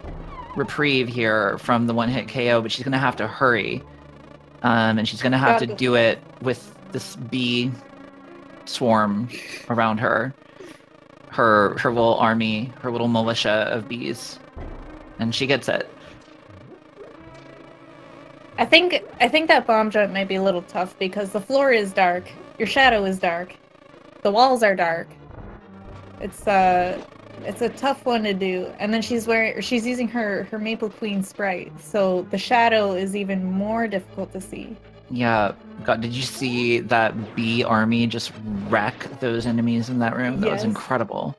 reprieve here from the one-hit KO, but she's gonna have to hurry, and she's gonna have to do it with this bee swarm around her little army, her little militia of bees, and she gets it. I think that bomb jump might be a little tough because the floor is dark, your shadow is dark, the walls are dark. It's a tough one to do, and then she's using her Maple Queen sprite, so the shadow is even more difficult to see. Yeah, God, did you see that bee army just wreck those enemies in that room? That was incredible.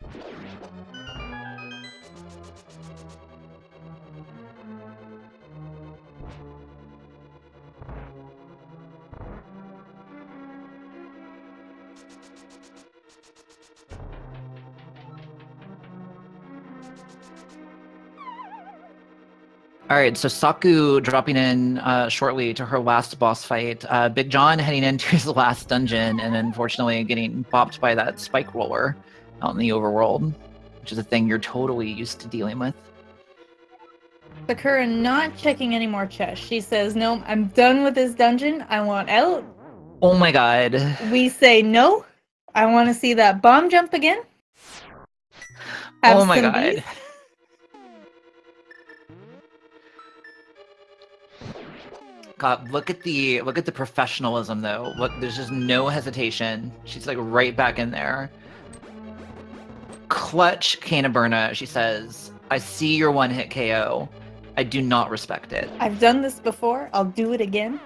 All right, so Saku dropping in shortly to her last boss fight. Big John heading into his last dungeon and unfortunately getting bopped by that spike roller out in the overworld, which is a thing you're totally used to dealing with. Sakura not checking any more chests. She says, no, I'm done with this dungeon. I want out. Oh my god. We say no. I want to see that bomb jump again. Oh my god. Beef. God, look at the professionalism though. Look, there's just no hesitation. She's like right back in there. Clutch Cannaburna, she says, I see your one-hit KO. I do not respect it. I've done this before. I'll do it again.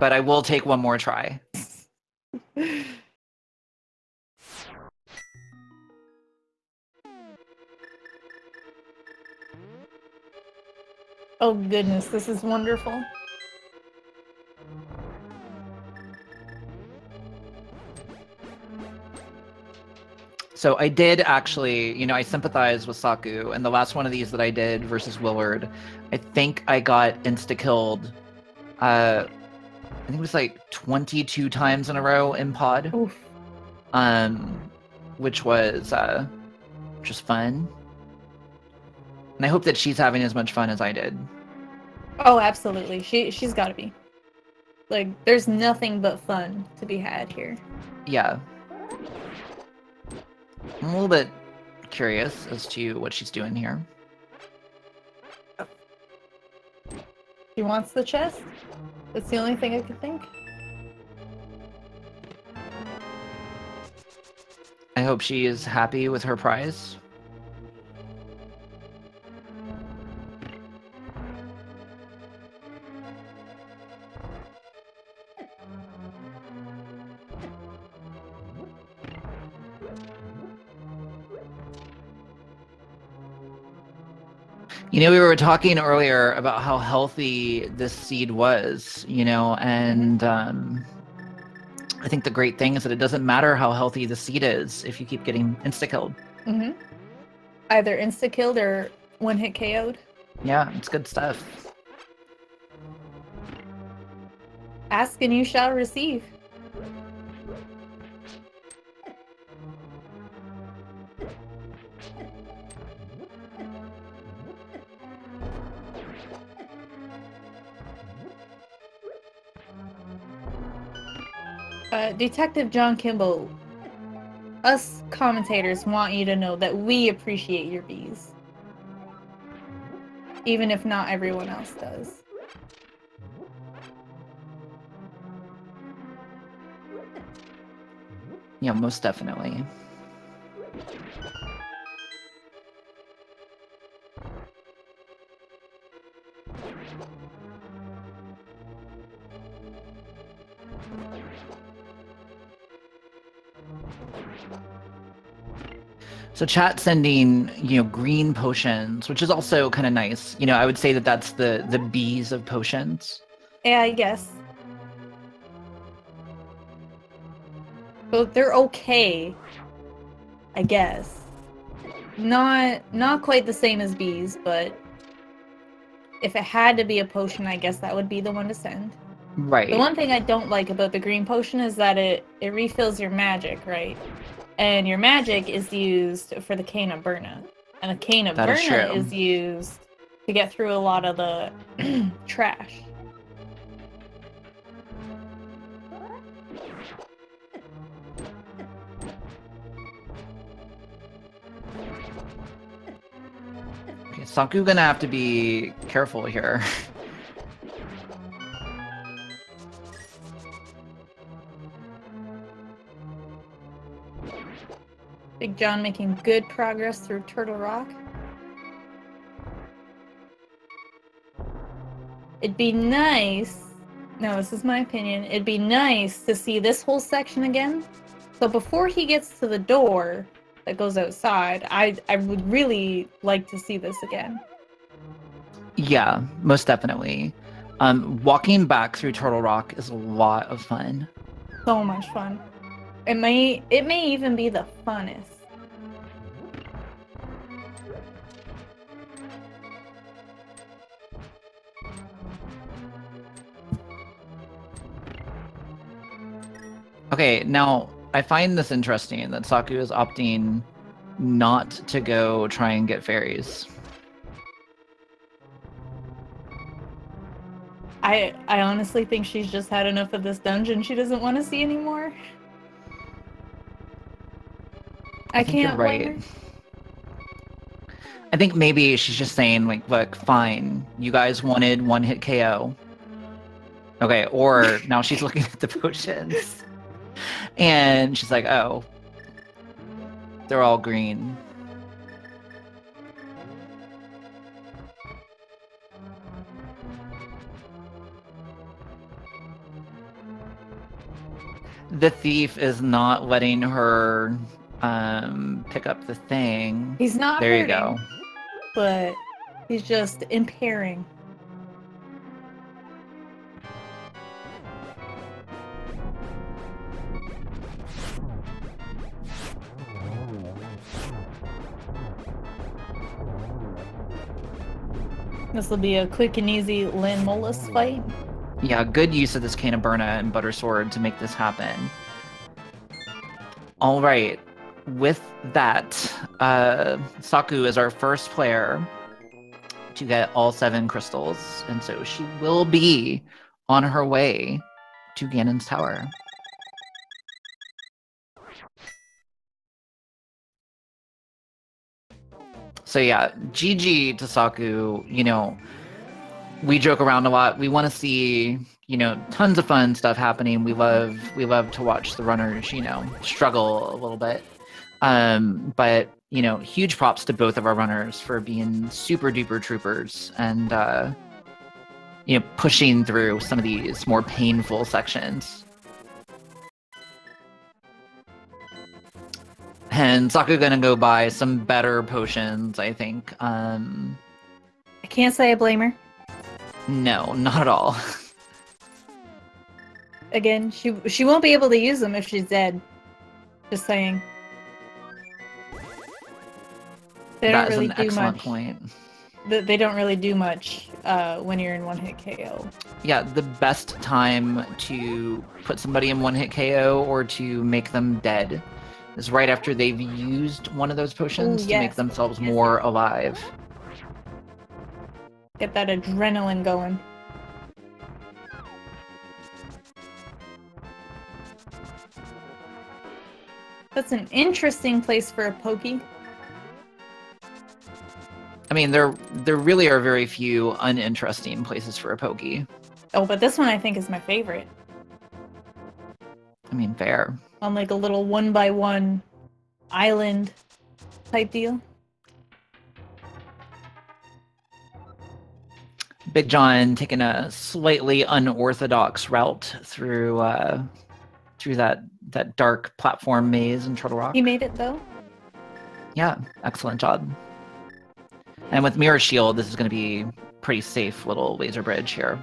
But I will take one more try. Oh goodness, this is wonderful. So I did actually, I sympathize with Saku, and the last one of these that I did versus Willard, I think I got insta-killed, I think it was like 22 times in a row in pod. Oof. Which was just fun. And I hope that she's having as much fun as I did. Oh, absolutely. She's got to be. Like, there's nothing but fun to be had here. Yeah. I'm a little bit curious as to what she's doing here. She wants the chest? That's the only thing I could think. I hope she is happy with her prize. You know, we were talking earlier about how healthy this seed was, you know, and I think the great thing is that it doesn't matter how healthy the seed is if you keep getting insta-killed. Mm-hmm. Either insta-killed or one-hit KO'd. Yeah, it's good stuff. Ask and you shall receive. Detective John Kimball, us commentators want you to know that we appreciate your bees. Even if not everyone else does. Yeah, most definitely. So chat sending, you know, green potions, which is also kind of nice. You know, I would say that that's the bees of potions. Yeah, I guess. But they're okay, I guess. Not quite the same as bees, but if it had to be a potion, I guess that would be the one to send. Right. The one thing I don't like about the green potion is that it refills your magic, right? And your magic is used for the Cane of Burna. And the Cane of Burna is used to get through a lot of the trash. Okay, Saku gonna have to be careful here. Big John making good progress through Turtle Rock. It'd be nice, no, this is my opinion, it'd be nice to see this whole section again. So before he gets to the door that goes outside, I would really like to see this again. Yeah, most definitely. Walking back through Turtle Rock is a lot of fun. So much fun. It may even be the funnest. Okay, now I find this interesting that Saku is opting not to go try and get fairies. I honestly think she's just had enough of this dungeon. She doesn't want to see anymore. I can't blame her. I think maybe she's just saying, like, look, fine, you guys wanted one-hit KO. Okay, or now she's looking at the potions. And she's like, oh, they're all green. The thief is not letting her pick up the thing. He's not there hurting, you go. But he's just impairing. This will be a quick and easy Lynn Mollis fight. Yeah, good use of this Cane of Burna and Butter Sword to make this happen. All right, with that, Saku is our first player to get all 7 crystals, and so she will be on her way to Ganon's tower. So yeah, GG to Saku. You know, we joke around a lot. We want to see, you know, tons of fun stuff happening. We love to watch the runners, you know, struggle a little bit. But you know, huge props to both of our runners for being super duper troopers and you know, pushing through some of these more painful sections. And Saku gonna go buy some better potions, I think. I can't say I blame her. No, not at all. Again, she won't be able to use them if she's dead. Just saying. They don't really do much. That is an excellent point. They don't really do much when you're in one-hit KO. Yeah, the best time to put somebody in one-hit KO or to make them dead is right after they've used one of those potions to make themselves more alive. Get that adrenaline going. That's an interesting place for a pokey. I mean, there really are very few uninteresting places for a pokey. Oh, but this one I think is my favorite. I mean, fair. On like a little 1x1 island type deal. Big John taking a slightly unorthodox route through that dark platform maze in Turtle Rock. He made it though. Yeah, excellent job. And with Mire Shield, this is going to be pretty safe little laser bridge here.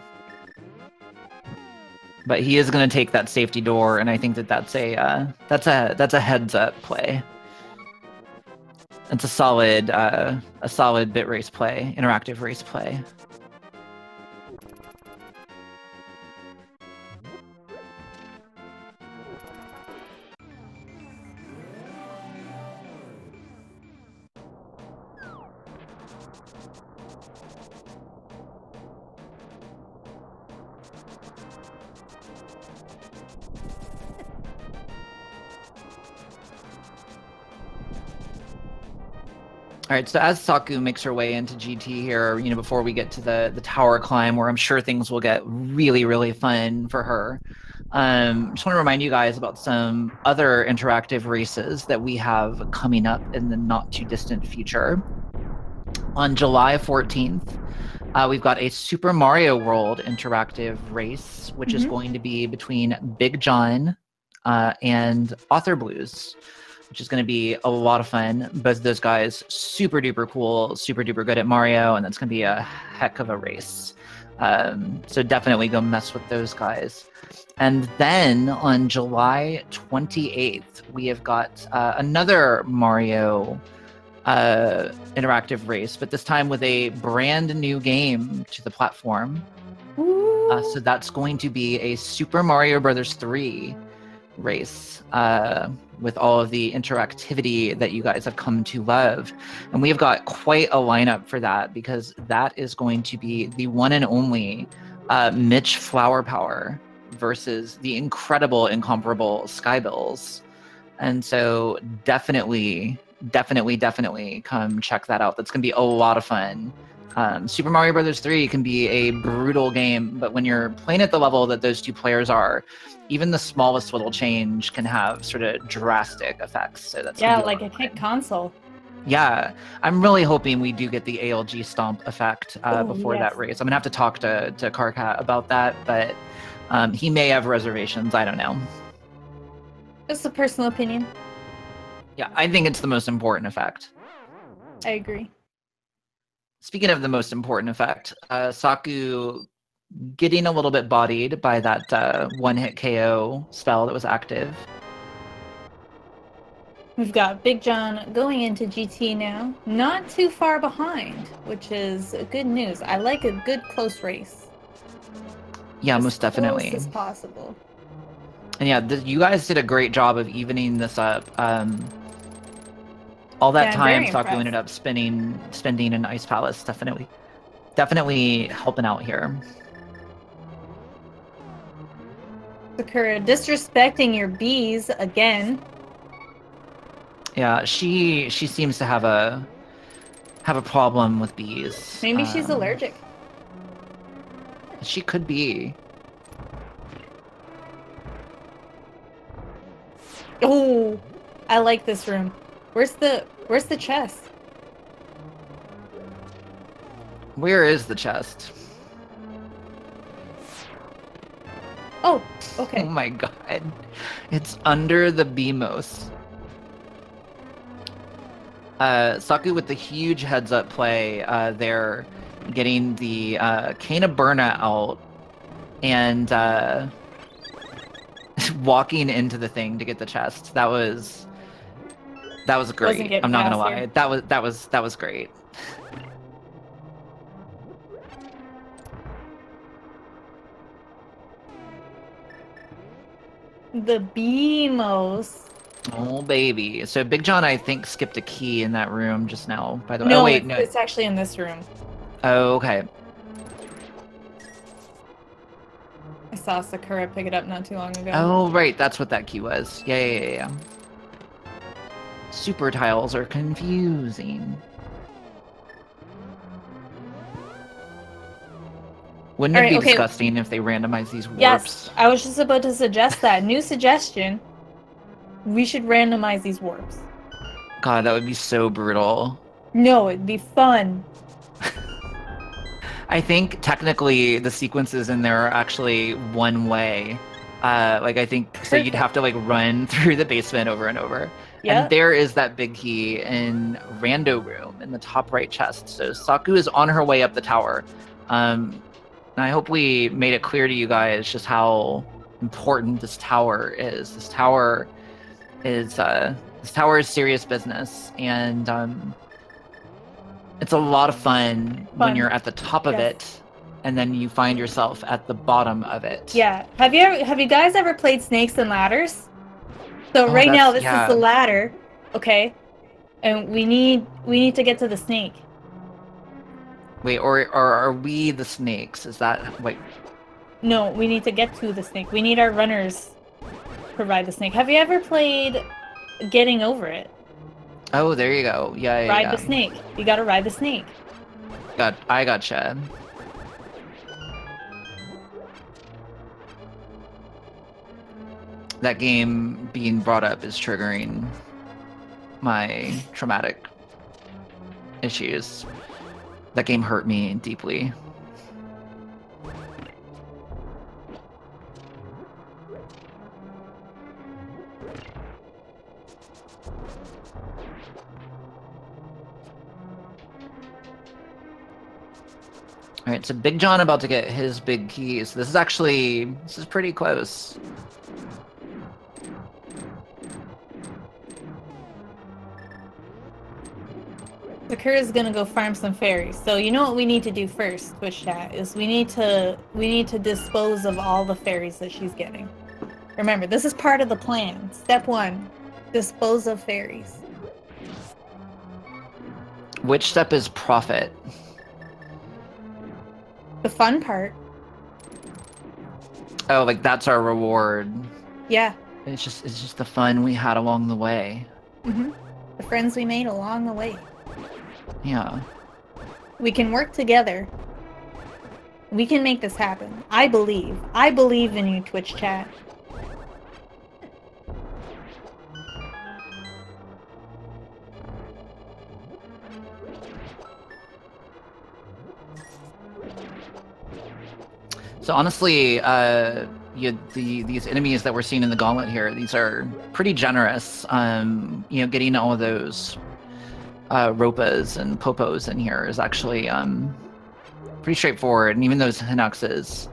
But he is going to take that safety door, and I think that's a heads up play. It's a solid bit race play, interactive race play. All right, so as Saku makes her way into GT here, you know, before we get to the tower climb, where I'm sure things will get really, really fun for her, just want to remind you guys about some other interactive races that we have coming up in the not-too-distant future. On July 14th, we've got a Super Mario World interactive race, which is going to be between Big John and Author Blues, which is going to be a lot of fun. Both of those guys, super duper cool, super duper good at Mario, and that's going to be a heck of a race. So definitely go mess with those guys. And then on July 28th, we have got another Mario interactive race, but this time with a brand new game to the platform. So that's going to be a Super Mario Bros. 3 race with all of the interactivity that you guys have come to love. And we've got quite a lineup for that, because that is going to be the one and only Mitch Flower Power versus the incredible, incomparable Skybills. And so definitely come check that out. That's going to be a lot of fun. Super Mario Bros. 3 can be a brutal game, but when you're playing at the level that those two players are, even the smallest little change can have sort of drastic effects. So that's like a hit console. Yeah, I'm really hoping we do get the ALG stomp effect before that race. I'm gonna have to talk to Carcat about that, but he may have reservations. I don't know. Just a personal opinion. Yeah, I think it's the most important effect. I agree. Speaking of the most important effect, Saku getting a little bit bodied by that one-hit KO spell that was active. We've got Big John going into GT now, not too far behind, which is good news. I like a good close race. Yeah, most definitely. As close as possible. And yeah, you guys did a great job of evening this up. All that time, Saku ended up spending in Ice Palace. Definitely helping out here. Sakura disrespecting your bees again. Yeah, she seems to have a problem with bees. Maybe she's allergic. She could be. Oh, I like this room. Where's the chest? Where is the chest? Oh, okay. Oh my god. It's under the BMOS. Saku with the huge heads up play. They're getting the Kana Burna out and walking into the thing to get the chest. That was great. I'm not gonna lie. That was great. The BMOS. Oh baby. So Big John, I think, skipped a key in that room just now. By the way, No, oh wait, no, it's actually in this room. Oh, okay. I saw Sakura pick it up not too long ago. Oh right, that's what that key was. Yeah. Super tiles are confusing. Wouldn't it be disgusting if they randomize these warps? Yes, I was just about to suggest that. New suggestion. We should randomize these warps. God, that would be so brutal. No, it'd be fun. I think technically the sequences in there are actually one way. Like I think so you'd have to like run through the basement over and over. Yep. And there is that big key in Rando room in the top right chest. So Saku is on her way up the tower. And I hope we made it clear to you guys just how important this tower is. This tower is serious business, and it's a lot of fun when you're at the top of it, and then you find yourself at the bottom of it. Yeah. Have you guys ever played Snakes and Ladders? So right now this is the ladder, okay, and we need to get to the snake. Wait, or are we the snakes? Is that wait? No, we need to get to the snake. We need our runners provide the snake. Have you ever played Getting Over It? Oh, there you go. Yeah. Ride the snake. You gotta ride the snake. I gotcha. That game being brought up is triggering my traumatic issues. That game hurt me deeply. All right, so Big John about to get his big keys. This is pretty close. Sakura's gonna go farm some fairies. So you know what we need to do first, Twitch chat, is we need to dispose of all the fairies that she's getting. Remember, this is part of the plan. Step 1, dispose of fairies. Which step is profit? The fun part. Oh, like that's our reward. Yeah. It's just the fun we had along the way. Mm-hmm. The friends we made along the way. Yeah. We can work together. We can make this happen. I believe. I believe in you, Twitch chat. So honestly, these enemies that we're seeing in the gauntlet here, these are pretty generous. Getting all of those Ropas and Popos in here is actually pretty straightforward. And even those Hinoxes,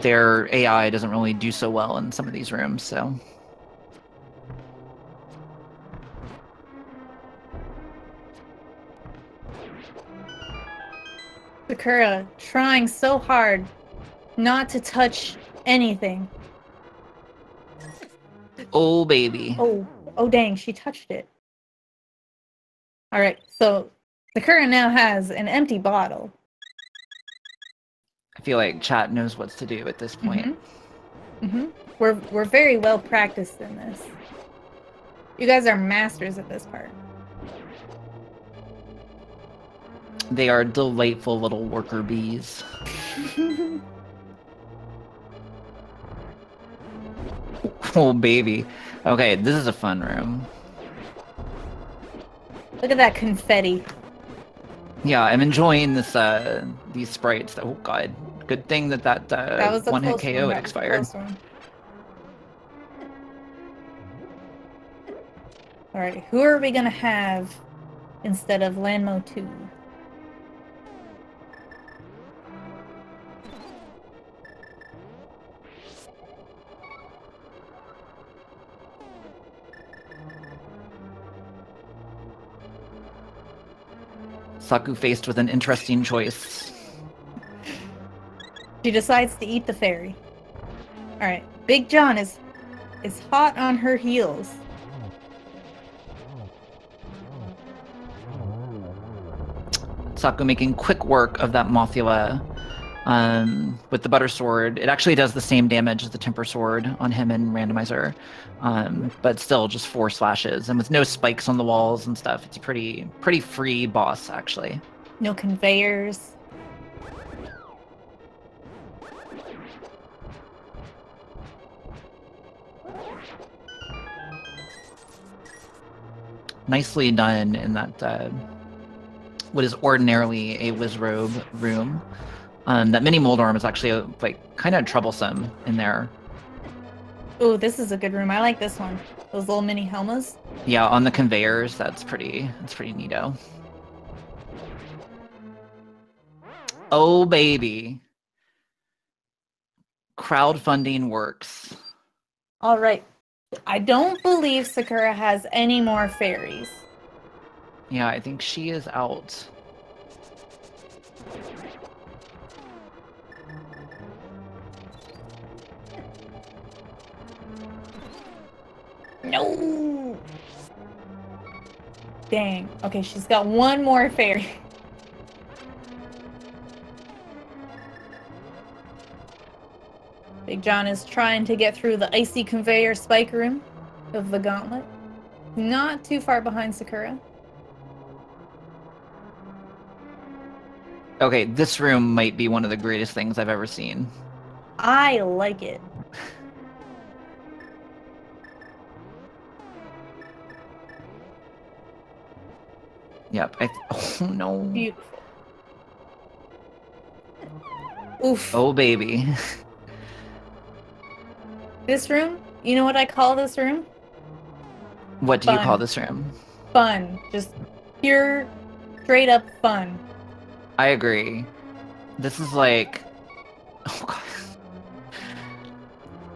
their AI doesn't really do so well in some of these rooms, so... Sakura trying so hard not to touch anything. Oh, baby. Oh dang, she touched it. Alright, so Sakura now has an empty bottle. I feel like chat knows what to do at this point. Mm-hmm. We're very well practiced in this. You guys are masters at this part. They are delightful little worker bees. Oh, baby. Okay, this is a fun room. Look at that confetti. Yeah, I'm enjoying this. These sprites. Oh god, good thing that Was one-hit KO had expired. All right, who are we gonna have instead of Lanmo 2? Saku faced with an interesting choice. She decides to eat the fairy. All right, Big John is hot on her heels. Saku making quick work of that Mothula with the butter sword. It actually does the same damage as the temper sword on him in randomizer, but still just 4 slashes and with no spikes on the walls and stuff. It's a pretty free boss actually. No conveyors. Nicely done in that what is ordinarily a Wizrobe room. That mini Moldorm is actually like kind of troublesome in there. Oh, this is a good room. I like this one. Those little mini Helmas. Yeah, on the conveyors, that's pretty neato. Oh baby. Crowdfunding works. All right. I don't believe Sakura has any more fairies. Yeah, I think she is out. No! Dang. Okay, she's got one more fairy. Big John is trying to get through the icy conveyor spike room of the gauntlet. Not too far behind Sakura. Okay, this room might be one of the greatest things I've ever seen. I like it. Yep. Oh no. Beautiful. Oof. Oh baby. This room? You know what I call this room? What do you call this room? Fun. Just pure, straight up fun. I agree. This is like... Oh god.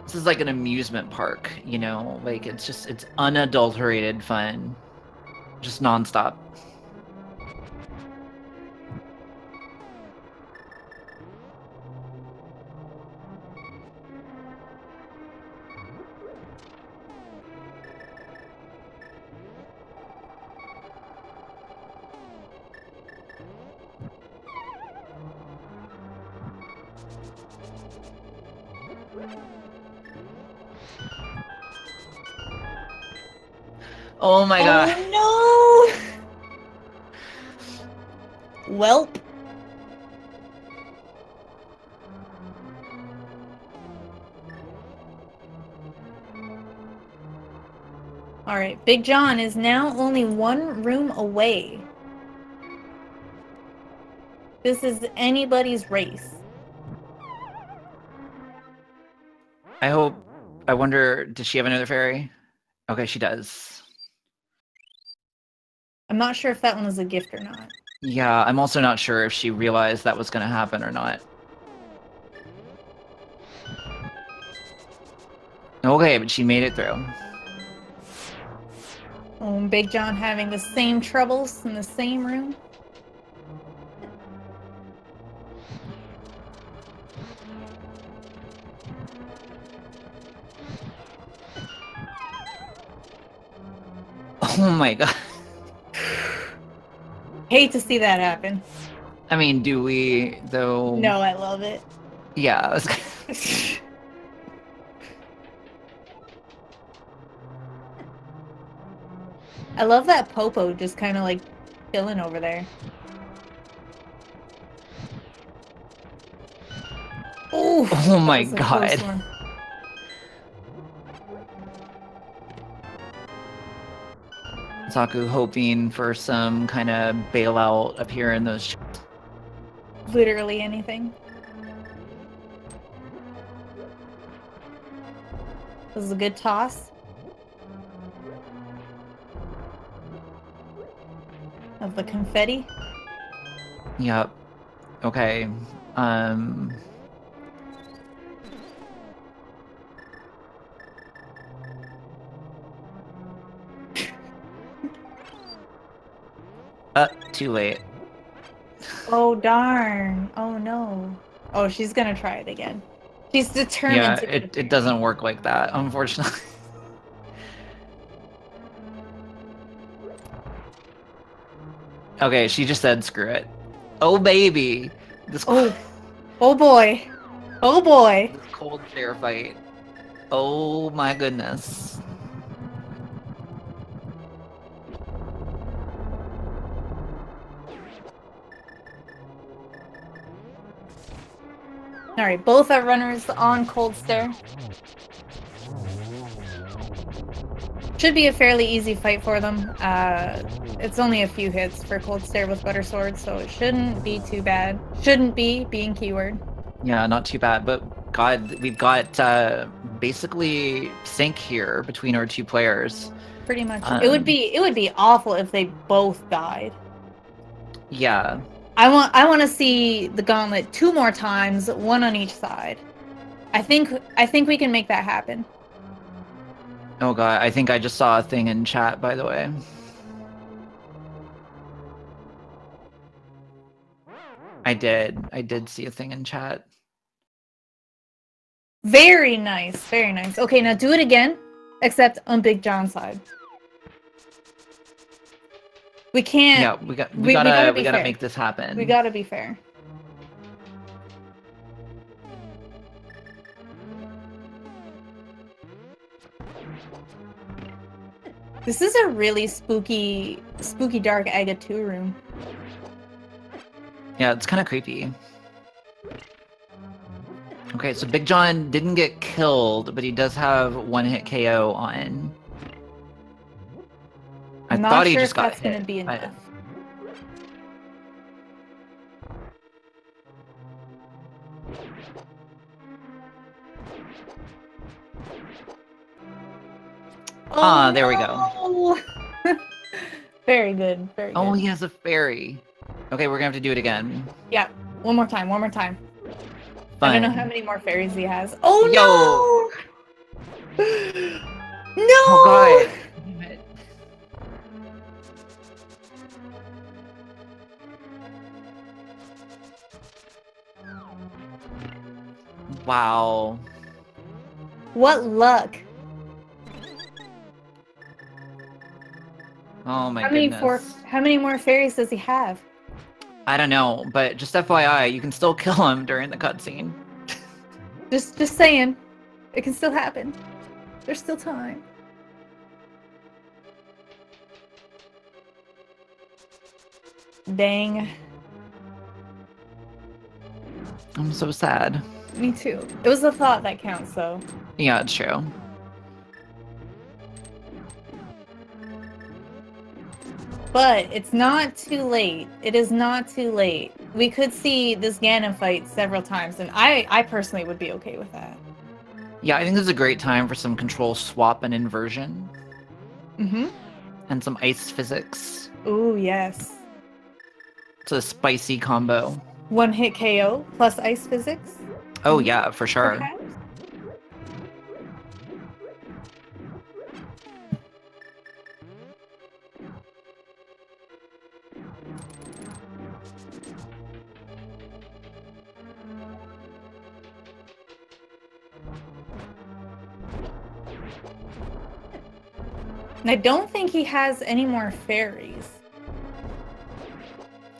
This is like an amusement park, you know? Like, it's unadulterated fun. Just nonstop. Oh my god. Oh no! Welp. Alright, Big John is now only one room away. This is anybody's race. I wonder, does she have another fairy? Okay, she does. I'm not sure if that one was a gift or not. Yeah, I'm also not sure if she realized that was going to happen or not. Okay, but she made it through. Oh, Big John having the same troubles in the same room. Oh my god. Hate to see that happen. I mean, do we, though? No, I love it. Yeah. I love that Popo just kind of like chilling over there. Ooh, Oh my that was a close god. one. Saku hoping for some kind of bailout up here in those. Literally anything. This is a good toss. Of the confetti. Yep. Okay. Too late. Oh darn. Oh no. Oh, she's gonna try it again. She's determined Yeah, to it doesn't work like that, unfortunately. Okay, she just said screw it. Oh baby. This Oh boy. Oh boy. this cold chair fight. Oh my goodness. Alright, both are runners on cold stare. Should be a fairly easy fight for them. It's only a few hits for cold stare with butter sword, so it shouldn't be too bad. Shouldn't be being keyword. Yeah, not too bad, but god, we've got basically sync here between our two players. Pretty much. It would be awful if they both died. Yeah. I want to see the gauntlet 2 more times, 1 on each side. I think we can make that happen. Oh god, I think I just saw a thing in chat, by the way. I did see a thing in chat. Very nice, very nice. Okay, now do it again, except on Big John's side. We can't. Yeah, we gotta make this happen. We gotta be fair. This is a really spooky dark Aga 2 room. Yeah, it's kind of creepy. Okay, so Big John didn't get killed, but he does have 1-hit KO on. I thought he just got hit. Gonna be enough. Ah, there we go. Very good, very good. Oh, he has a fairy. Okay, we're gonna have to do it again. Yeah, one more time, one more time. Fine. I don't know how many more fairies he has. Oh Yo. no! No! Oh god. Damn it. Wow. What luck! Oh my goodness. How many more fairies does he have? I don't know, but just FYI, you can still kill him during the cutscene. Just saying. It can still happen. There's still time. Dang. I'm so sad. Me too. It was the thought that counts, though. Yeah, it's true. But it's not too late. It is not too late. We could see this Ganon fight several times, and I personally would be okay with that. Yeah, I think this is a great time for some control swap and inversion. Mm-hmm. And some ice physics. Ooh, yes. It's a spicy combo. 1-hit KO plus ice physics. Oh yeah, for sure. Perhaps? And I don't think he has any more fairies.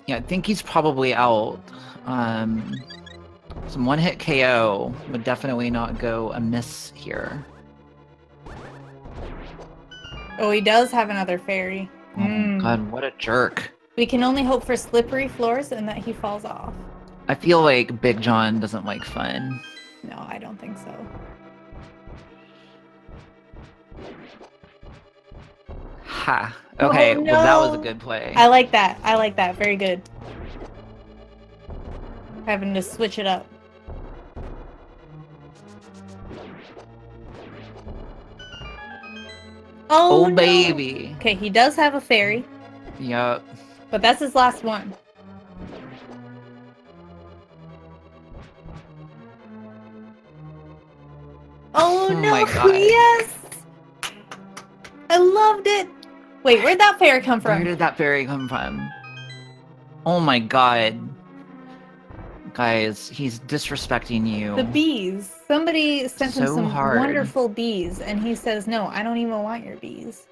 Yeah, I think he's probably out. Some 1-hit KO would definitely not go amiss here. Oh, he does have another fairy. Oh my god, what a jerk. We can only hope for slippery floors and that he falls off. I feel like Big John doesn't like fun. No, I don't think so. Ha. Okay, Oh, no. well that was a good play. I like that. I like that. Very good. Having to switch it up. Oh, no. Baby. Okay, he does have a fairy. Yup. But that's his last one. Oh no! My god. Yes! I loved it! Wait, where'd that fairy come from? Where did that fairy come from? Oh my god. Guys, he's disrespecting you. The bees. Somebody sent him So some hard. wonderful bees, and he says, no, I don't even want your bees.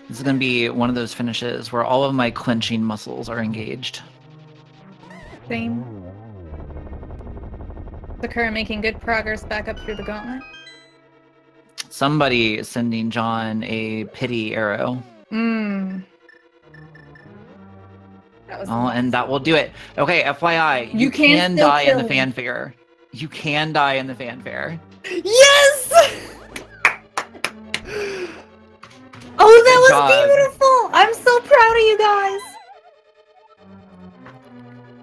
This is gonna be one of those finishes where all of my clenching muscles are engaged. Same. Sakura making good progress back up through the gauntlet. Somebody is sending John a pity arrow. Oh, and that will do it. Okay, FYI, you can die in the fanfare. You can die in the fanfare. Yes! Oh, that was beautiful! I'm so proud of you guys.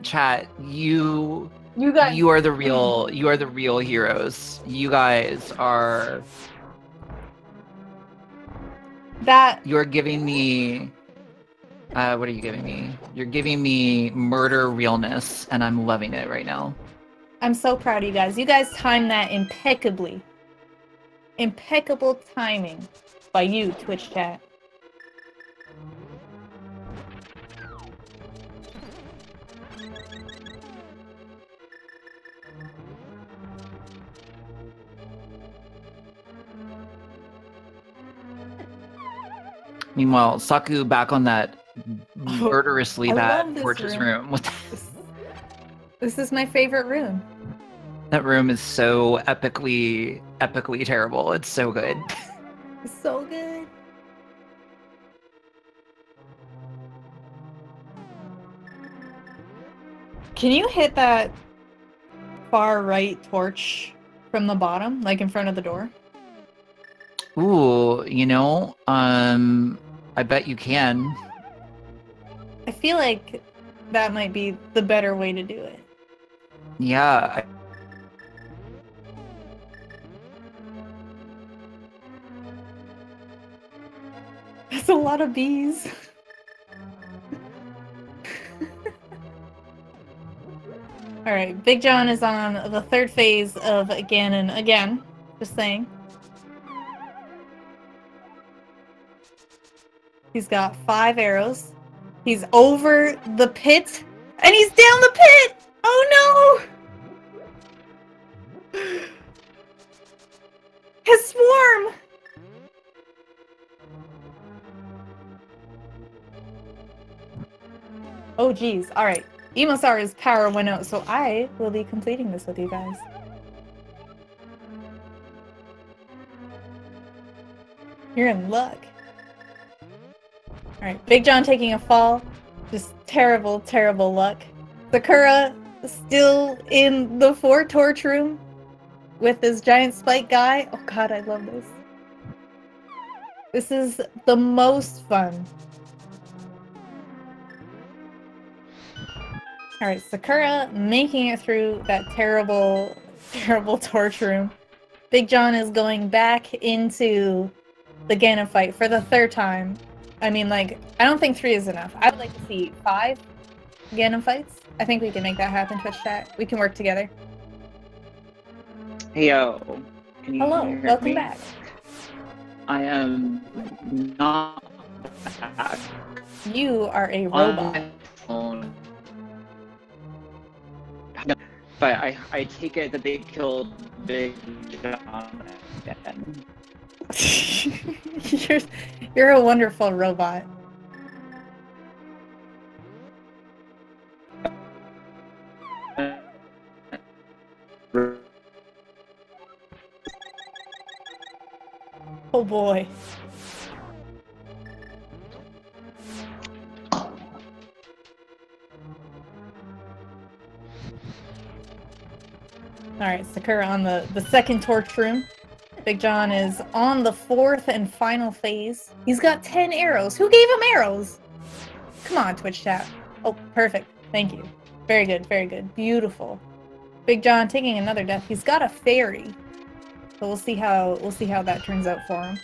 Chat, you guys, you are the real heroes. You guys are. You're giving me. What are you giving me? You're giving me murder realness, and I'm loving it right now. I'm so proud of you guys. You guys timed that impeccably. Impeccable timing by you, Twitch chat. Meanwhile, Saku back on that murderously bad Torch's room. This is my favorite room. That room is so epically terrible. It's so good. It's so good. Can you hit that far right torch from the bottom, like in front of the door? Ooh, you know, I bet you can. I feel like that might be the better way to do it. Yeah. That's a lot of bees. Alright, Big John is on the third phase of Ganon again. Just saying. He's got 5 arrows. He's over the pit. And he's down the pit! Oh no! His swarm! Oh geez, alright. Emosaur's power went out, so I will be completing this with you guys. You're in luck. Alright, Big John taking a fall. Just terrible, terrible luck. Sakura still in the 4 torch room with this giant spike guy. Oh god, I love this. This is the most fun. Alright, Sakura making it through that terrible, terrible torch room. Big John is going back into the Ganon fight for the 3rd time. I mean, like, I don't think 3 is enough. I would like to see 5 Ganon fights. I think we can make that happen, Twitch chat. We can work together. Hey, yo. Can you Hello, hear welcome me? back. I am not You are a on robot. my phone. But I take it that they killed Big John again. You're a wonderful robot. Oh boy. Alright, Sakura on the second torch room. Big John is on the 4th and final phase. He's got 10 arrows. Who gave him arrows? Come on, Twitch chat. Oh, perfect. Thank you. Very good, very good. Beautiful. Big John taking another death. He's got a fairy. So we'll see how that turns out for him.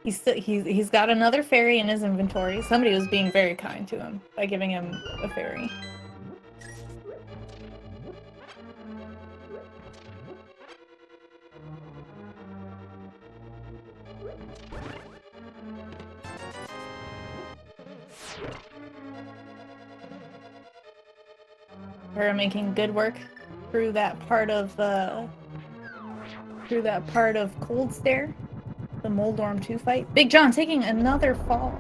He's got another fairy in his inventory. Somebody was being very kind to him by giving him a fairy. We're making good work through that part of Cold Stare. The Moldorm 2 fight. Big John taking another fall.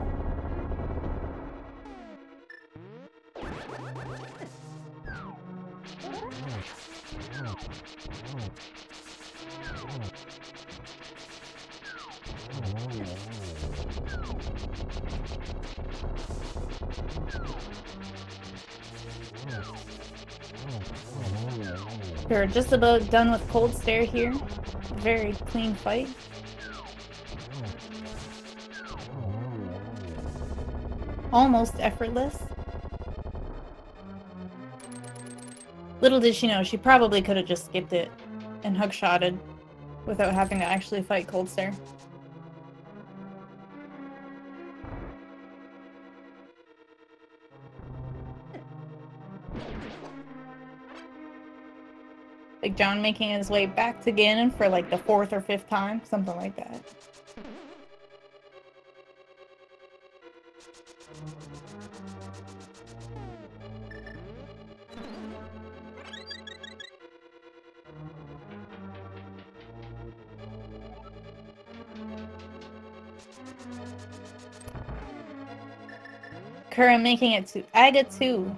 We're just about done with Cold Stare here. Very clean fight. Almost effortless. Little did she know, she probably could have just skipped it and hugshotted without having to actually fight Cold Stare. Big John making his way back to Ganon for like the 4th or 5th time, something like that. Sakura making it to Aga 2.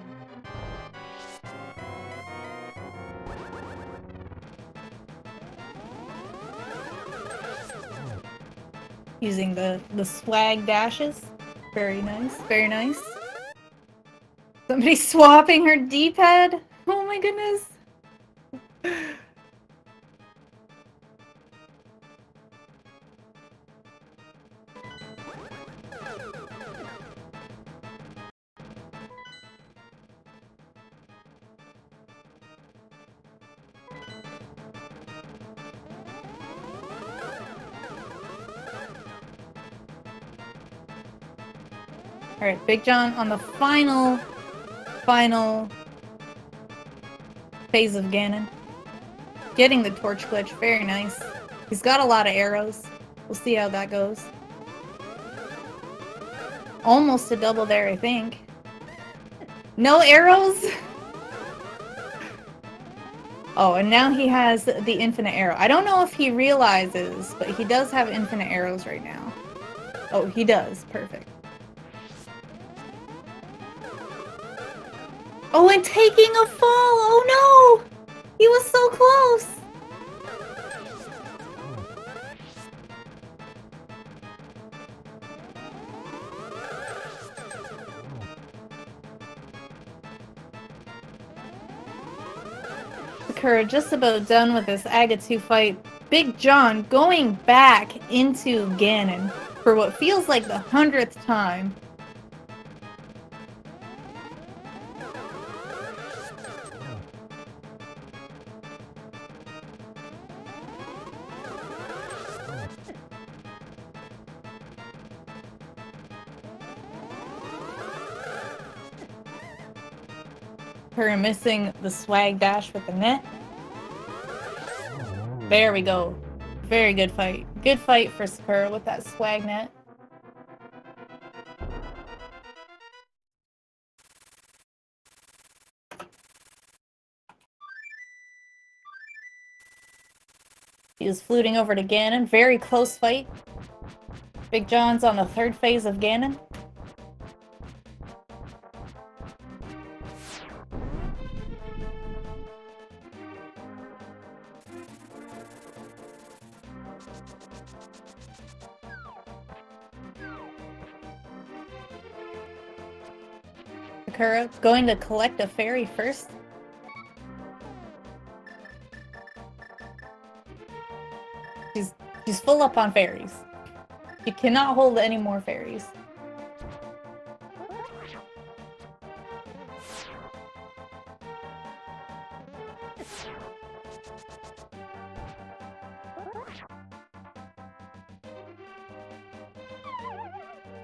Using the swag dashes. Very nice, very nice. Somebody swapping her D-pad? Oh my goodness. Alright, Big John on the final phase of Ganon. Getting the torch glitch, very nice. He's got a lot of arrows. We'll see how that goes. Almost a double there, I think. No arrows? Oh, and now he has the infinite arrow. I don't know if he realizes, but he does have infinite arrows right now. Oh, he does. Perfect. Oh, and taking a fall! Oh no! He was so close! Sakura just about done with this Aga 2 fight. Big John going back into Ganon for what feels like the 100th time. Her missing the swag dash with the net. There we go. Very good fight. Good fight for Sakura with that swag net. He is fluting over to Ganon. Very close fight. Big John's on the 3rd phase of Ganon. Sakura going to collect a fairy first. She's full up on fairies. She cannot hold any more fairies.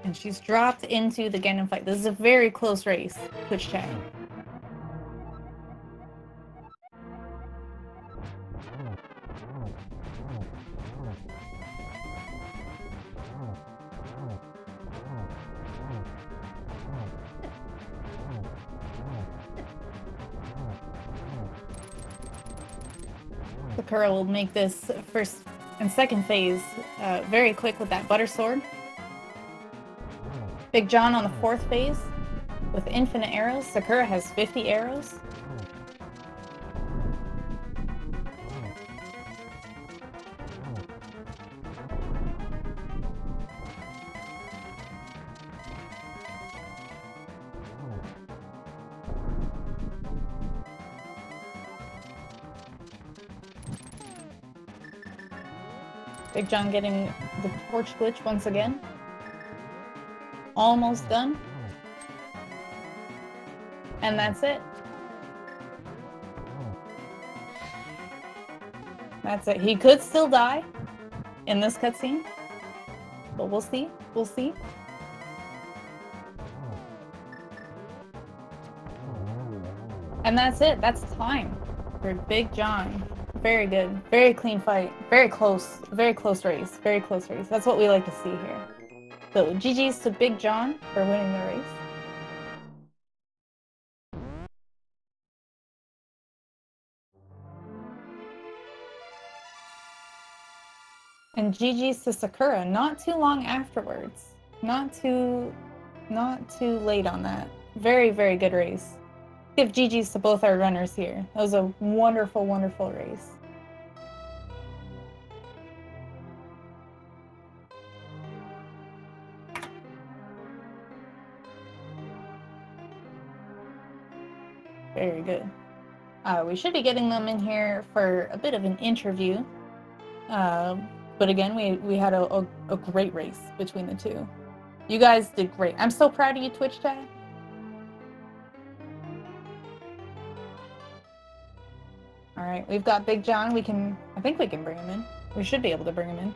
And she's dropped into the Ganon fight. This is a very close race, Twitch chat. Sakura will make this 1st and 2nd phase very quick with that butter sword. Big John on the 4th phase with infinite arrows. Sakura has 50 arrows. Big John getting the torch glitch once again. Almost done. And that's it. That's it. He could still die in this cutscene, but we'll see. We'll see. And that's it. That's time for Big John. Very good. Very clean fight. Very close. Very close race. Very close race. That's what we like to see here. So GG's to Big John for winning the race. And GG's to Sakura not too long afterwards. Not too late on that. Very, very good race. Give GG's to both our runners here. That was a wonderful, wonderful race. Very good. We should be getting them in here for a bit of an interview. But again, we had a great race between the two. You guys did great. I'm so proud of you, Twitch chat. All right, we've got Big John. I think we can bring him in. We should be able to bring him in.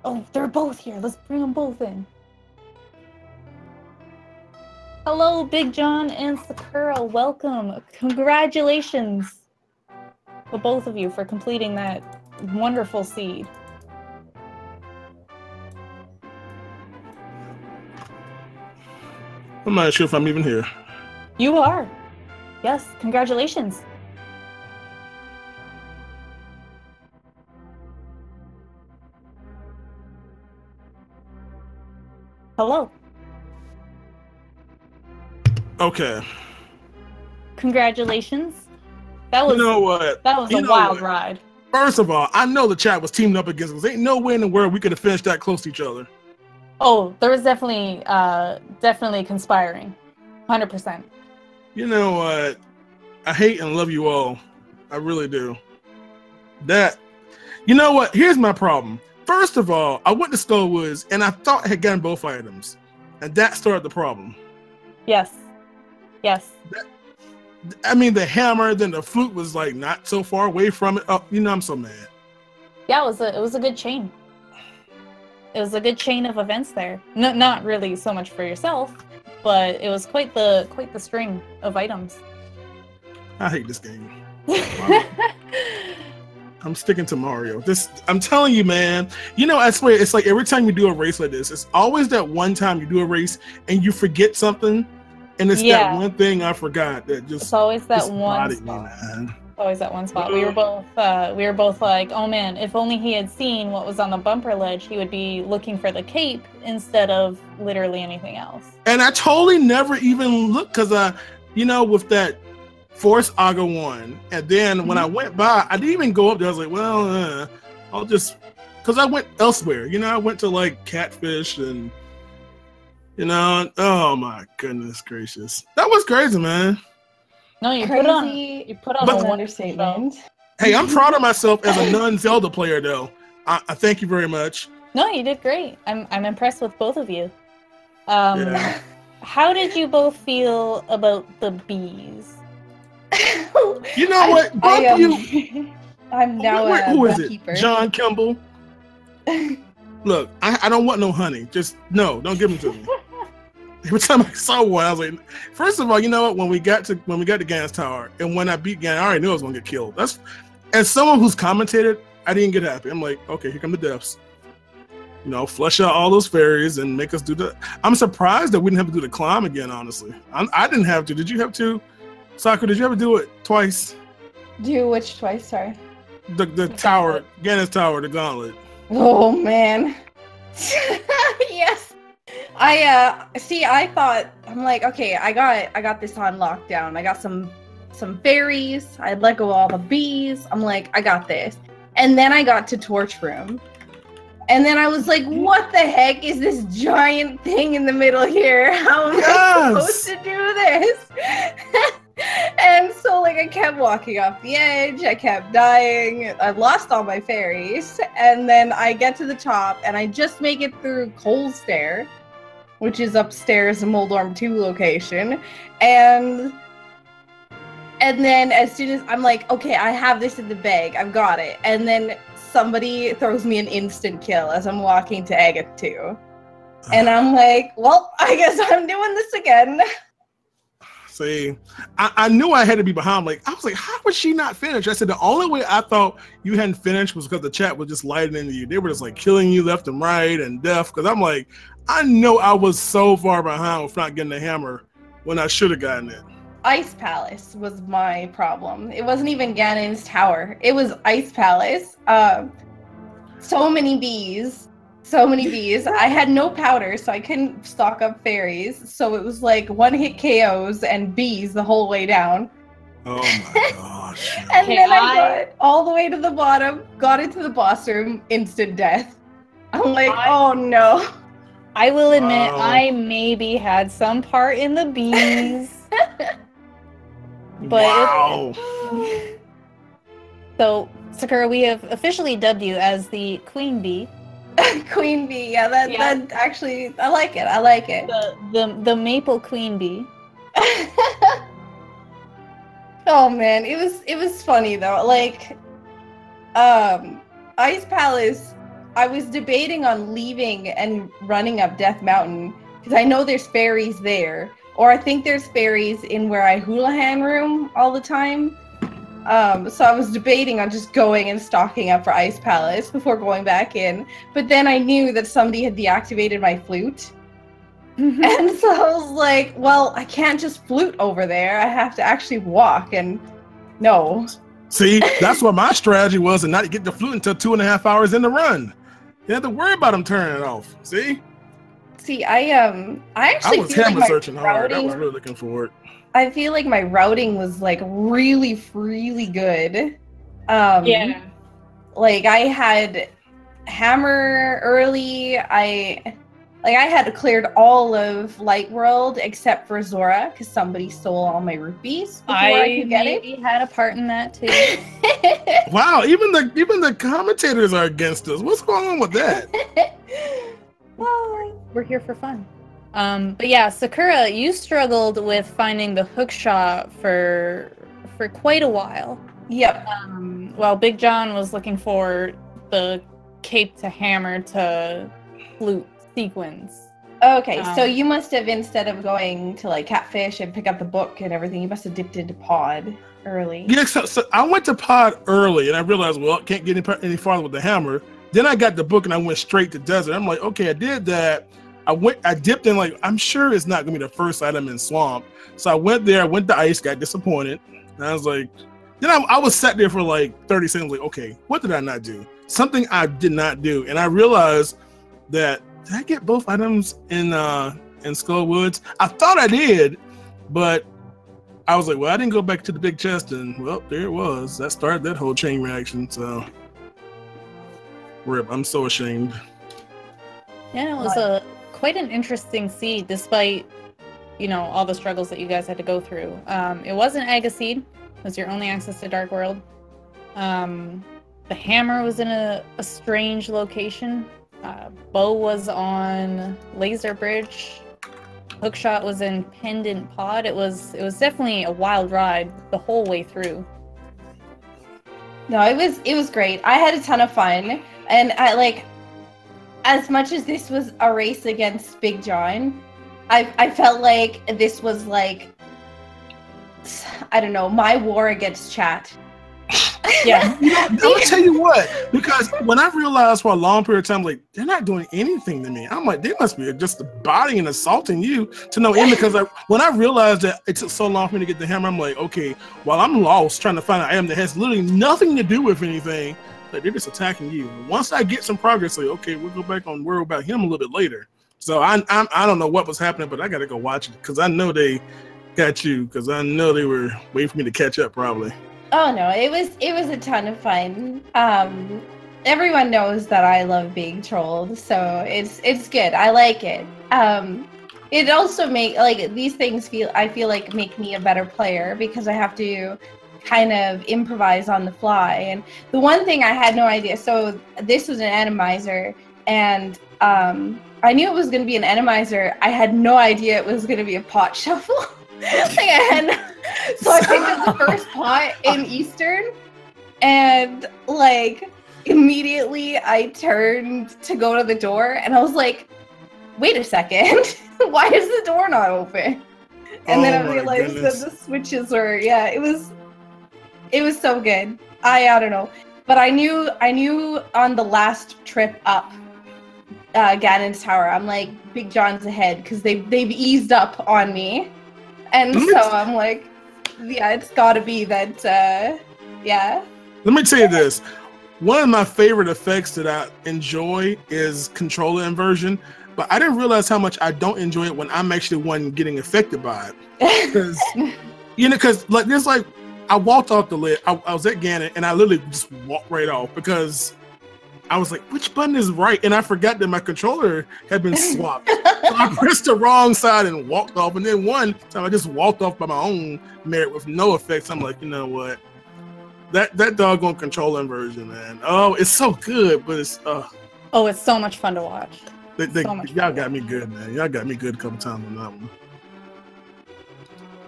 Oh, they're both here. Let's bring them both in. Hello, Big John and Sakura. Welcome. Congratulations to both of you for completing that wonderful seed. I'm not sure if I'm even here. You are. Yes, congratulations. Hello. Okay. Congratulations. That was, you know what? That was a wild ride. First of all, I know the chat was teamed up against us. Ain't no way in the world we could have finished that close to each other. Oh, there was definitely conspiring. 100%. You know what? I hate and love you all. I really do. You know what? Here's my problem. First of all, I went to Skullwoods and I thought I had gotten both items. And that started the problem. Yes. Yes. I mean, the hammer, then the flute was like not so far away from it. Oh, you know, I'm so mad. Yeah, it was a good chain. It was a good chain of events there. No, not really so much for yourself, but it was quite the string of items. I hate this game. I'm sticking to Mario. I'm telling you, man. You know, I swear, it's like every time you do a race like this, it's always that one time you do a race and you forget something, and it's that one thing I forgot that just. It's always that just one bothered spot. me, man. Always that one spot. We were both like, oh man, if only he had seen what was on the bumper ledge, he would be looking for the cape instead of literally anything else. And I totally never even looked because with that Force Aga one, and then when I went by, I didn't even go up there. I was like, well, I'll just, because I went elsewhere. I went to like Catfish and, oh my goodness gracious, that was crazy, man. No, you put on an understatement. Hey, I'm proud of myself as a non-Zelda player, though. I thank you very much. No, you did great. I'm impressed with both of you. How did you both feel about the bees? You know what? I'm now who is it? keeper. John Kimball. Look, I don't want no honey. Just no, don't give them to me. Every time I saw one, I was like, first of all, you know what? When we got to Ganon's Tower, and when I beat Ganon, I already knew I was gonna get killed. That's, as someone who's commentated, I didn't get happy. I'm like, okay, here come the deaths. Flush out all those fairies and make us do the. I'm surprised that we didn't have to do the climb again. Honestly, I didn't have to. Did you have to? Sakura, did you ever do it twice? Do which twice? Sorry. The tower, Ganon's Tower, the gauntlet. Oh man. Yes. I thought, I'm like, okay, I got this on lockdown. I got some fairies. I let go of all the bees. I'm like, I got this. And then I got to Torch Room. And then I was like, what the heck is this giant thing in the middle here? How am I supposed to do this? And so like I kept walking off the edge, I kept dying, I lost all my fairies, and then I get to the top and I just make it through Cole's Stair, which is upstairs in Moldorm 2 location, and then as soon as I'm like, okay, I have this in the bag, I've got it, and then somebody throws me an instant kill as I'm walking to Agate 2. And I'm like, well, I guess I'm doing this again. See, I knew I had to be behind. I was like, how would she not finish? I said, the only way I thought you hadn't finished was because the chat was just lighting into you. They were just like killing you left and right and death. Because I'm like, I know I was so far behind with not getting the hammer when I should have gotten it. Ice Palace was my problem. It wasn't even Ganon's Tower. It was Ice Palace. So many bees. I had no powder, so I couldn't stock up fairies. So it was like one-hit KOs and bees the whole way down. Oh my gosh. And then I got all the way to the bottom, got into the boss room, instant death. I'm like, oh no. I will admit, I maybe had some part in the bees. But so, Sakura, we have officially dubbed you as the Queen Bee. Queen Bee, that actually, I like it. The Maple Queen Bee. Oh man, it was funny though. Like, Ice Palace, I was debating on leaving and running up Death Mountain because I know there's fairies there. Or I think there's fairies in where I Houlihan room all the time. So I was debating on just going and stocking up for Ice Palace before going back in. But then I knew that somebody had deactivated my flute. And so I was like, well, I can't just flute over there. I have to actually walk, and no. See, that's what my strategy was, and not to get the flute until 2.5 hours in the run. You had to worry about them turning it off. See, I actually was feel hammer like searching hard. I was really looking forward. I feel like my routing was like really good. Yeah. Like I had hammer early. I had cleared all of Light World except for Zora because somebody stole all my rupees before I could get it. Had a part in that too. Wow, even the commentators are against us. What's going on with that? Well, we're here for fun. But yeah, Sakura, you struggled with finding the hookshot for quite a while. Yep. While Big John was looking for the cape to hammer to flute sequence. Okay, so you must have, instead of going to like Catfish and pick up the book and everything, you must have dipped into Pod early. Yeah, so I went to Pod early, and I realized, well, I can't get any farther with the hammer. Then I got the book, and I went straight to Desert. I'm like, okay, I did that. I dipped in, like, I'm sure it's not gonna be the first item in Swamp. So I went there, I went to Ice, got disappointed, and I was like, then I was sat there for like 30 seconds, like, okay, what did I not do? Something I did not do, and I realized that, did I get both items in Skull Woods? I thought I did, but I was like, well, I didn't go back to the big chest, and well, there it was. That started that whole chain reaction. So, rip. I'm so ashamed. Yeah, it was quite an interesting seed, despite all the struggles that you guys had to go through. It was an Agaseed. It was your only access to Dark World. The hammer was in a strange location. Bow was on Laser Bridge. Hookshot was in Pendant Pod. It was definitely a wild ride the whole way through. No, it was great. I had a ton of fun, and I as much as this was a race against Big John, I felt like this was like, I don't know, my war against chat. Yeah. I'm gonna tell you what, because when I realized for a long period of time, like, they're not doing anything to me. I'm like, they must be just bodying and assaulting you to no end. Because when I realized that it took so long for me to get the hammer, I'm like, okay, while I'm lost trying to find an item that has literally nothing to do with anything, like, they're just attacking you. Once I get some progress, like, okay, we'll go back and worry about him a little bit later. So I don't know what was happening, but I gotta go watch it because I know they got you, because I know they were waiting for me to catch up probably. Oh no, it was a ton of fun. Everyone knows that I love being trolled, so it's good. I like it. It also these things I feel like make me a better player because I have to kind of improvise on the fly. And the one thing I had no idea, so this was an Randomizer, and I knew it was going to be an Randomizer. I had no idea it was going to be a pot shuffle. So I picked up the first pot in Eastern, and immediately I turned to go to the door, and I was like, wait a second, why is the door not open? And then I realized that the switches were, it was so good. I don't know, but I knew on the last trip up Ganon's Tower, I'm like, Big John's ahead because they've eased up on me. And so I'm like, yeah, it's gotta be that, yeah. Let me tell you this. One of my favorite effects that I enjoy is controller inversion, but I didn't realize how much I don't enjoy it when I'm actually one getting affected by it. Because, there's I walked off the lid, I was at Ganon, and I literally just walked right off because I was like, which button is right? And I forgot that my controller had been swapped. So I pressed the wrong side and walked off. And then one time I just walked off by my own merit with no effects. I'm like, you know what? That doggone controller inversion, man. Oh, it's so good, but it's oh, it's so much fun to watch. Y'all got me good, man. Y'all got me good a couple times on that one.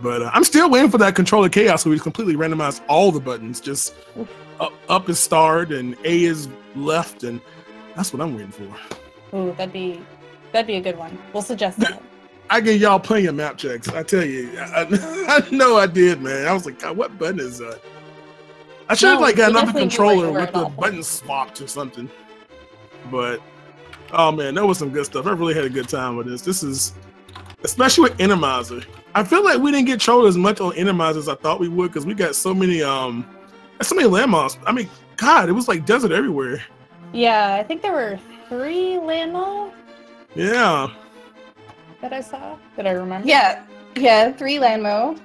But I'm still waiting for that controller chaos where we completely randomize all the buttons. Just up is starred and A is left, and that's what I'm waiting for. Ooh, that'd be a good one. We'll suggest that. I gave y'all plenty of map checks. I tell you, I know I did, man. I was like, God, what button is that? I should have got another controller with the button swapped or something. But oh man, that was some good stuff. I really had a good time with this. This is, especially with Randomizer. I feel like we didn't get trolled as much on Randomizer as I thought we would because we got so many landmarks. I mean, God, it was like desert everywhere. Yeah, I think there were 3 landmarks. Yeah. That I saw. That I remember. Yeah, 3 landmarks.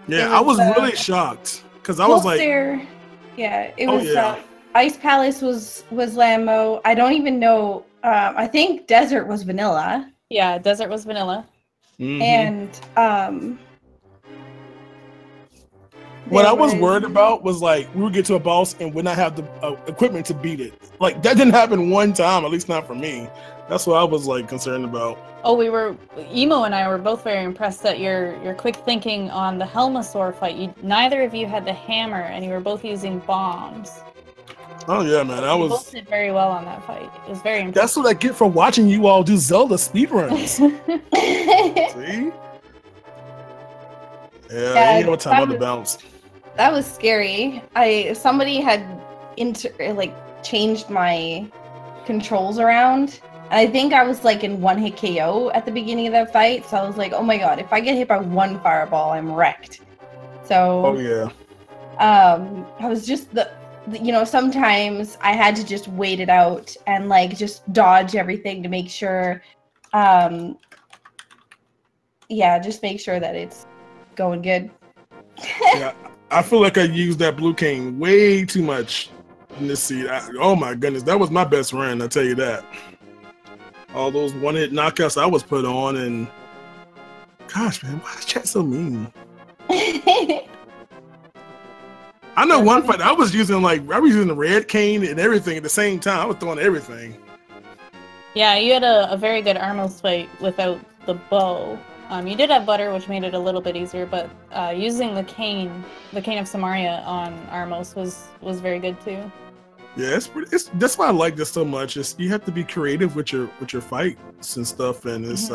Yeah, I was really shocked because I was like, yeah, it was. Ice Palace was Lambo. I don't even know. I think Desert was vanilla. Yeah, Desert was vanilla. Mm-hmm. And what I was worried about was like we would get to a boss and would not have the equipment to beat it. Like that didn't happen one time, at least not for me. That's what I was like concerned about. Oh, Emo and I were both very impressed at your quick thinking on the Helmasaur fight. Neither of you had the hammer, and you were both using bombs. Oh yeah, man. I You was. both did very well on that fight. It was very That's impressive. what I get for watching you all do Zelda speedruns. See? Yeah, you know what time to bounce. That was scary. Somebody had changed my controls around. I think I was like in 1-hit KO at the beginning of that fight, so I was like, oh my god, if I get hit by one fireball, I'm wrecked. So oh yeah. I was just sometimes I had to just wait it out and like just dodge everything to make sure just make sure that it's going good. Yeah, I feel like I used that blue cane way too much in this seed. Oh my goodness, that was my best run, I'll tell you that. All those one-hit knockouts I was put on, and gosh, man, why is chat so mean? I know one fight I was using the red cane and everything at the same time. I was throwing everything. Yeah, you had a very good Armos fight without the bow. You did have butter, which made it a little bit easier, but using the cane of Samaria on Armos was very good too. Yeah, that's why I like this so much. You have to be creative with your fights and stuff, and it's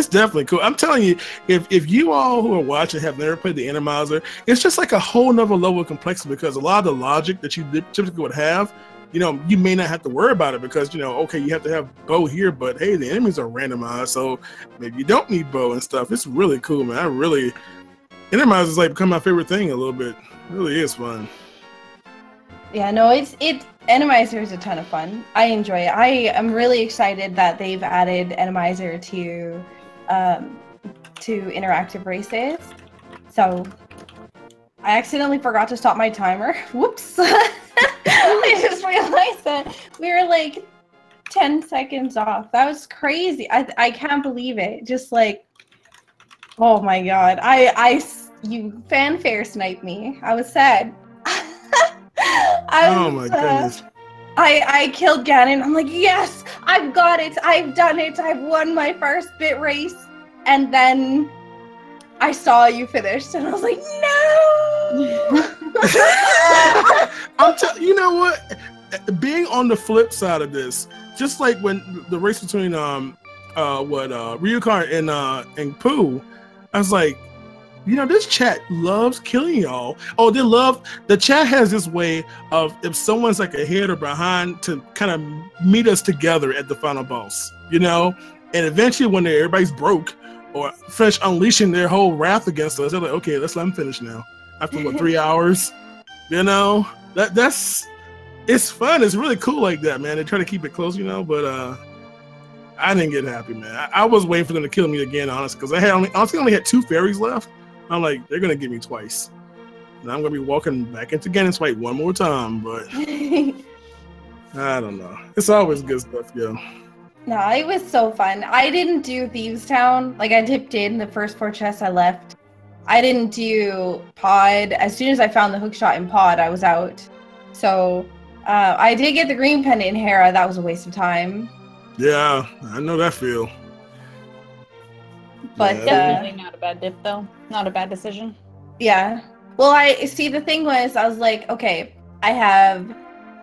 definitely cool. I'm telling you, if you all who are watching have never played the Randomizer, it's just like a whole nother level of complexity, because a lot of the logic that you typically would have, you may not have to worry about it, because okay, you have to have bow here, but hey, the enemies are randomized, so maybe you don't need bow and stuff. It's really cool, man. Randomizer is like become my favorite thing a little bit. It really is fun. Yeah, no, it's Randomizer is a ton of fun. I enjoy it. I am really excited that they've added Randomizer to interactive races. So I accidentally forgot to stop my timer. Whoops. I just realized that we were like 10 seconds off. That was crazy. I can't believe it. Just like, oh my god. You fanfare sniped me. I was sad. Oh my goodness. I killed Ganon. I'm like, yes, I've got it. I've done it. I've won my first bit race. And then I saw you finished, and I was like, no. You know what? Being on the flip side of this, just like when the race between Ryukai and Pooh, I was like, this chat loves killing y'all. Oh, the chat has this way of, if someone's like ahead or behind, to kind of meet us together at the final boss, and eventually when everybody's broke or finish unleashing their whole wrath against us, they're like, okay, let's let them finish now. After 3 hours, it's fun. It's really cool like that, man. They try to keep it close, but I didn't get happy, man. I was waiting for them to kill me again, honestly, because I only had 2 fairies left. I'm like, they're gonna get me twice, and I'm gonna be walking back into Ganon's fight one more time. But I don't know. It's always good stuff, yo. No, it was so fun. I didn't do Thieves Town. Like, I dipped in the first 4 chests I left. I didn't do Pod. As soon as I found the hookshot in Pod, I was out. So I did get the green pendant in Hera. That was a waste of time. Yeah, I know that feel. But definitely not a bad dip, though. Not a bad decision. Yeah. Well, the thing was, I was like, okay, I have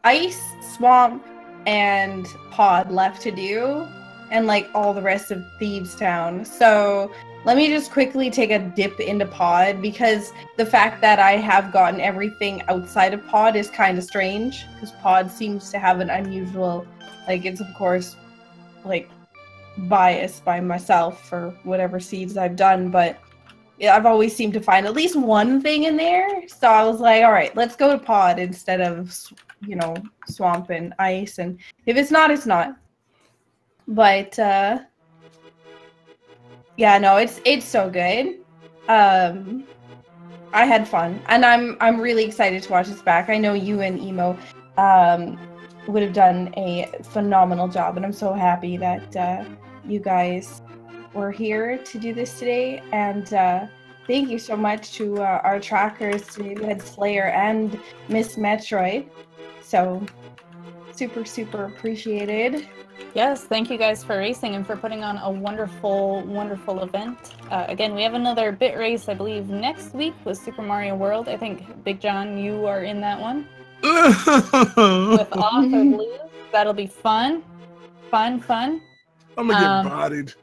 Ice, Swamp, and Pod left to do, and like all the rest of Thieves Town. So let me just quickly take a dip into Pod, because the fact that I have gotten everything outside of Pod is kind of strange, because Pod seems to have an unusual, it's of course biased by myself for whatever seeds I've done, but I've always seemed to find at least one thing in there. So I was like, all right, let's go to Pod instead of Swamp and Ice, and if it's not, it's not. But yeah, no, it's so good. I had fun, and I'm really excited to watch this back. I know you and Emo would have done a phenomenal job, and I'm so happy that you guys were here to do this today. And thank you so much to our trackers, to Head Slayer and Miss Metroid. So super, super appreciated. Yes, thank you guys for racing and for putting on a wonderful, wonderful event. Again, we have another bit race, I believe, next week with Super Mario World. I think, Big John, you are in that one. with author blues. That'll be fun. Fun. I'm gonna get bodied.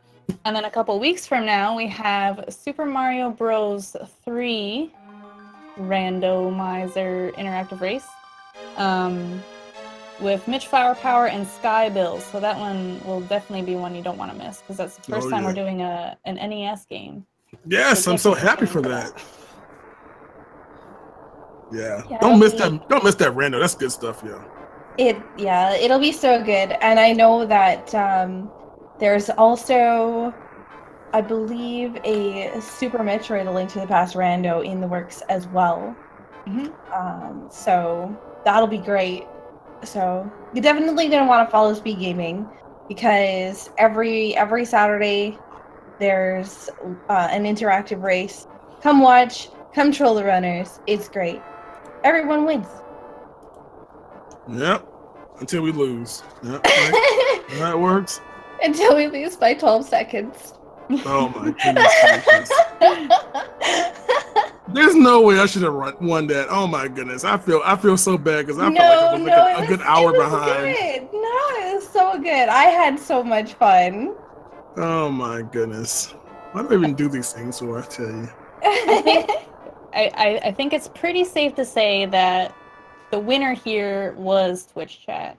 And then a couple weeks from now, we have Super Mario Bros. 3 Randomizer Interactive Race with Mitch Firepower and Sky Bills. So that one will definitely be one you don't want to miss because that's the first time we're doing an NES game. Yes, I'm so happy for that. Yeah. Don't miss that. Don't miss that rando. That's good stuff, yo. It'll be so good. And I know that there's also, I believe, a Super Metroid A Link to the Past rando in the works as well. So that'll be great. So you're definitely gonna want to follow Speed Gaming because every Saturday there's an interactive race. Come watch, come troll the runners. It's great. Everyone wins. Yep. Until we lose. Yep. Right. That works. Until we lose by 12 seconds. Oh my goodness. There's no way I should have won that. Oh my goodness. I feel so bad because I feel like I was like a good hour behind. Good. No, it was so good. I had so much fun. Oh my goodness. Why do I even do these things for? I tell you. I think it's pretty safe to say that the winner here was Twitch chat.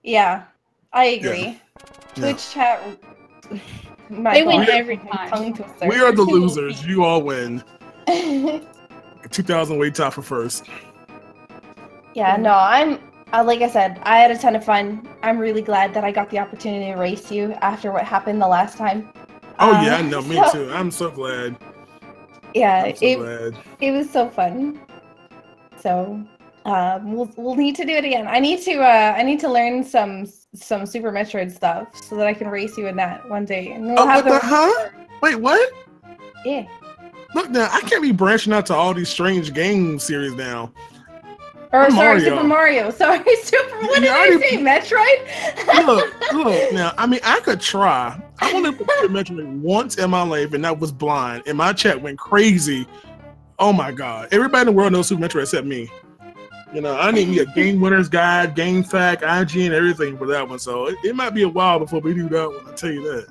Yeah, I agree. Yeah. Twitch chat. They win every time. We are the losers. You all win. 2,000 weight top for first. Yeah, no, like I said, I had a ton of fun. I'm really glad that I got the opportunity to race you after what happened the last time. Oh yeah, I know, me too. I'm so glad. Yeah, glad. It was so fun. So we'll need to do it again. I need to learn some Super Metroid stuff so that I can race you in that one day. And we'll have Wait, what? Yeah. Look now, I can't be branching out to all these strange game series now. Or sorry, Super Mario. Sorry, what did I say? Metroid? look. Now, I mean, I could try. I only played Metroid once in my life, and that was blind. And my chat went crazy. Oh my god! Everybody in the world knows Super Metroid except me. You know, I need me a Game Winners Guide, Game Fact, IGN, everything for that one. So it might be a while before we do that one. I'll tell you that.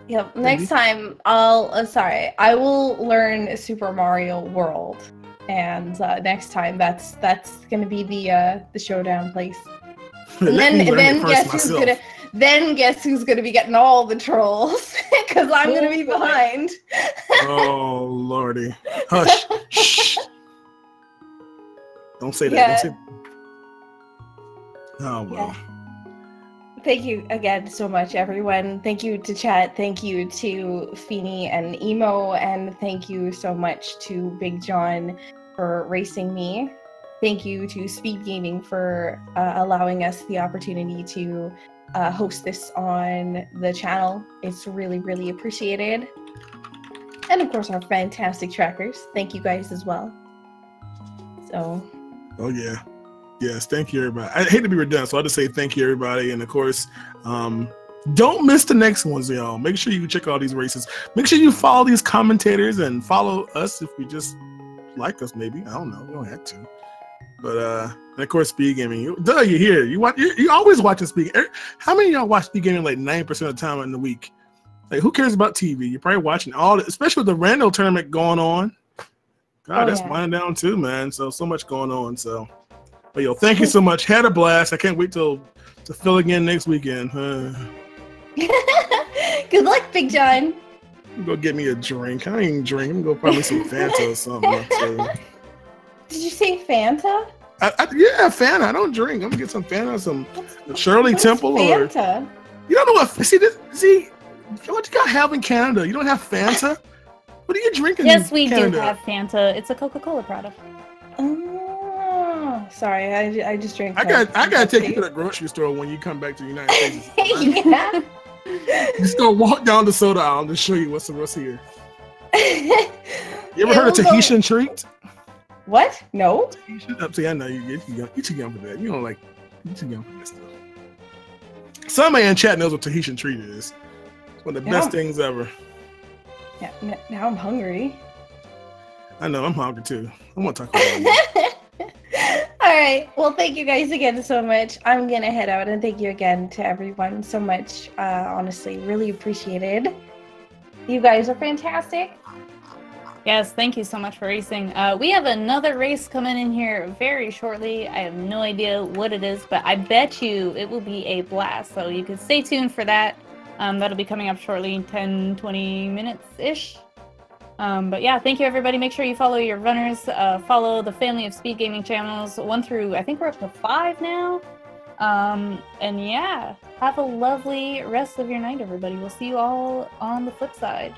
Yep. Next time, I will learn Super Mario World. And next time, that's gonna be the showdown place. And then guess who's gonna be getting all the trolls? Because I'm gonna be behind. Oh lordy! Hush! Shh! Don't say that. Yeah. Don't say. Oh well. Yeah. Thank you again so much, everyone. Thank you to chat. Thank you to Feeny and Emo, and thank you so much to Big John for racing me. Thank you to Speed Gaming for allowing us the opportunity to host this on the channel. It's really, really appreciated. And of course, our fantastic trackers. Thank you guys as well. So. Oh yeah. Yes, thank you, everybody. I hate to be redundant, so I'll just say thank you, everybody. And of course, don't miss the next ones, y'all. Make sure you check all these races. Make sure you follow these commentators and follow us if you just like us, maybe. I don't know. You don't have to. But and of course, Speed Gaming. You're here. You always watching Speed. How many of y'all watch Speed Gaming like 90% of the time in the week? Like, who cares about TV? You're probably watching all, especially with the rando tournament going on. God, that's winding down too, man. So much going on. So. But yo, thank you so much. Had a blast. I can't wait to fill again next weekend. Good luck, Big John. Go get me a drink. I don't even drink. I'm gonna go probably some Fanta or something. Did you say Fanta? Yeah, Fanta. I don't drink. I'm gonna get some Fanta, some Shirley Temple Fanta? Or. You don't know what? See what you got have in Canada? You don't have Fanta. What are you drinking? Yes, we do have Fanta. It's a Coca-Cola product. Sorry, I just drank. I gotta take you to the grocery store when you come back to the United States. Yeah. Just gonna walk down the soda aisle and show you what's here. You ever heard of Tahitian treat? What? No. See, I know you're too young for that. You don't like. You're too young for that stuff. Somebody in chat knows what Tahitian treat is. It's one of the best things ever. Yeah. Now I'm hungry. I know. I'm hungry too. I want to talk about it. right. Well, thank you guys again so much. I'm gonna head out and thank you again to everyone so much. Honestly, really appreciated. You guys are fantastic. Yes, thank you so much for racing. We have another race coming in here very shortly. I have no idea what it is, but I bet you it will be a blast. So you can stay tuned for that. That'll be coming up shortly, 10, 20 minutes-ish. But yeah, thank you everybody. Make sure you follow your runners. Follow the family of speed gaming channels, 1 through, I think we're up to 5 now. And yeah, have a lovely rest of your night, everybody. We'll see you all on the flip side.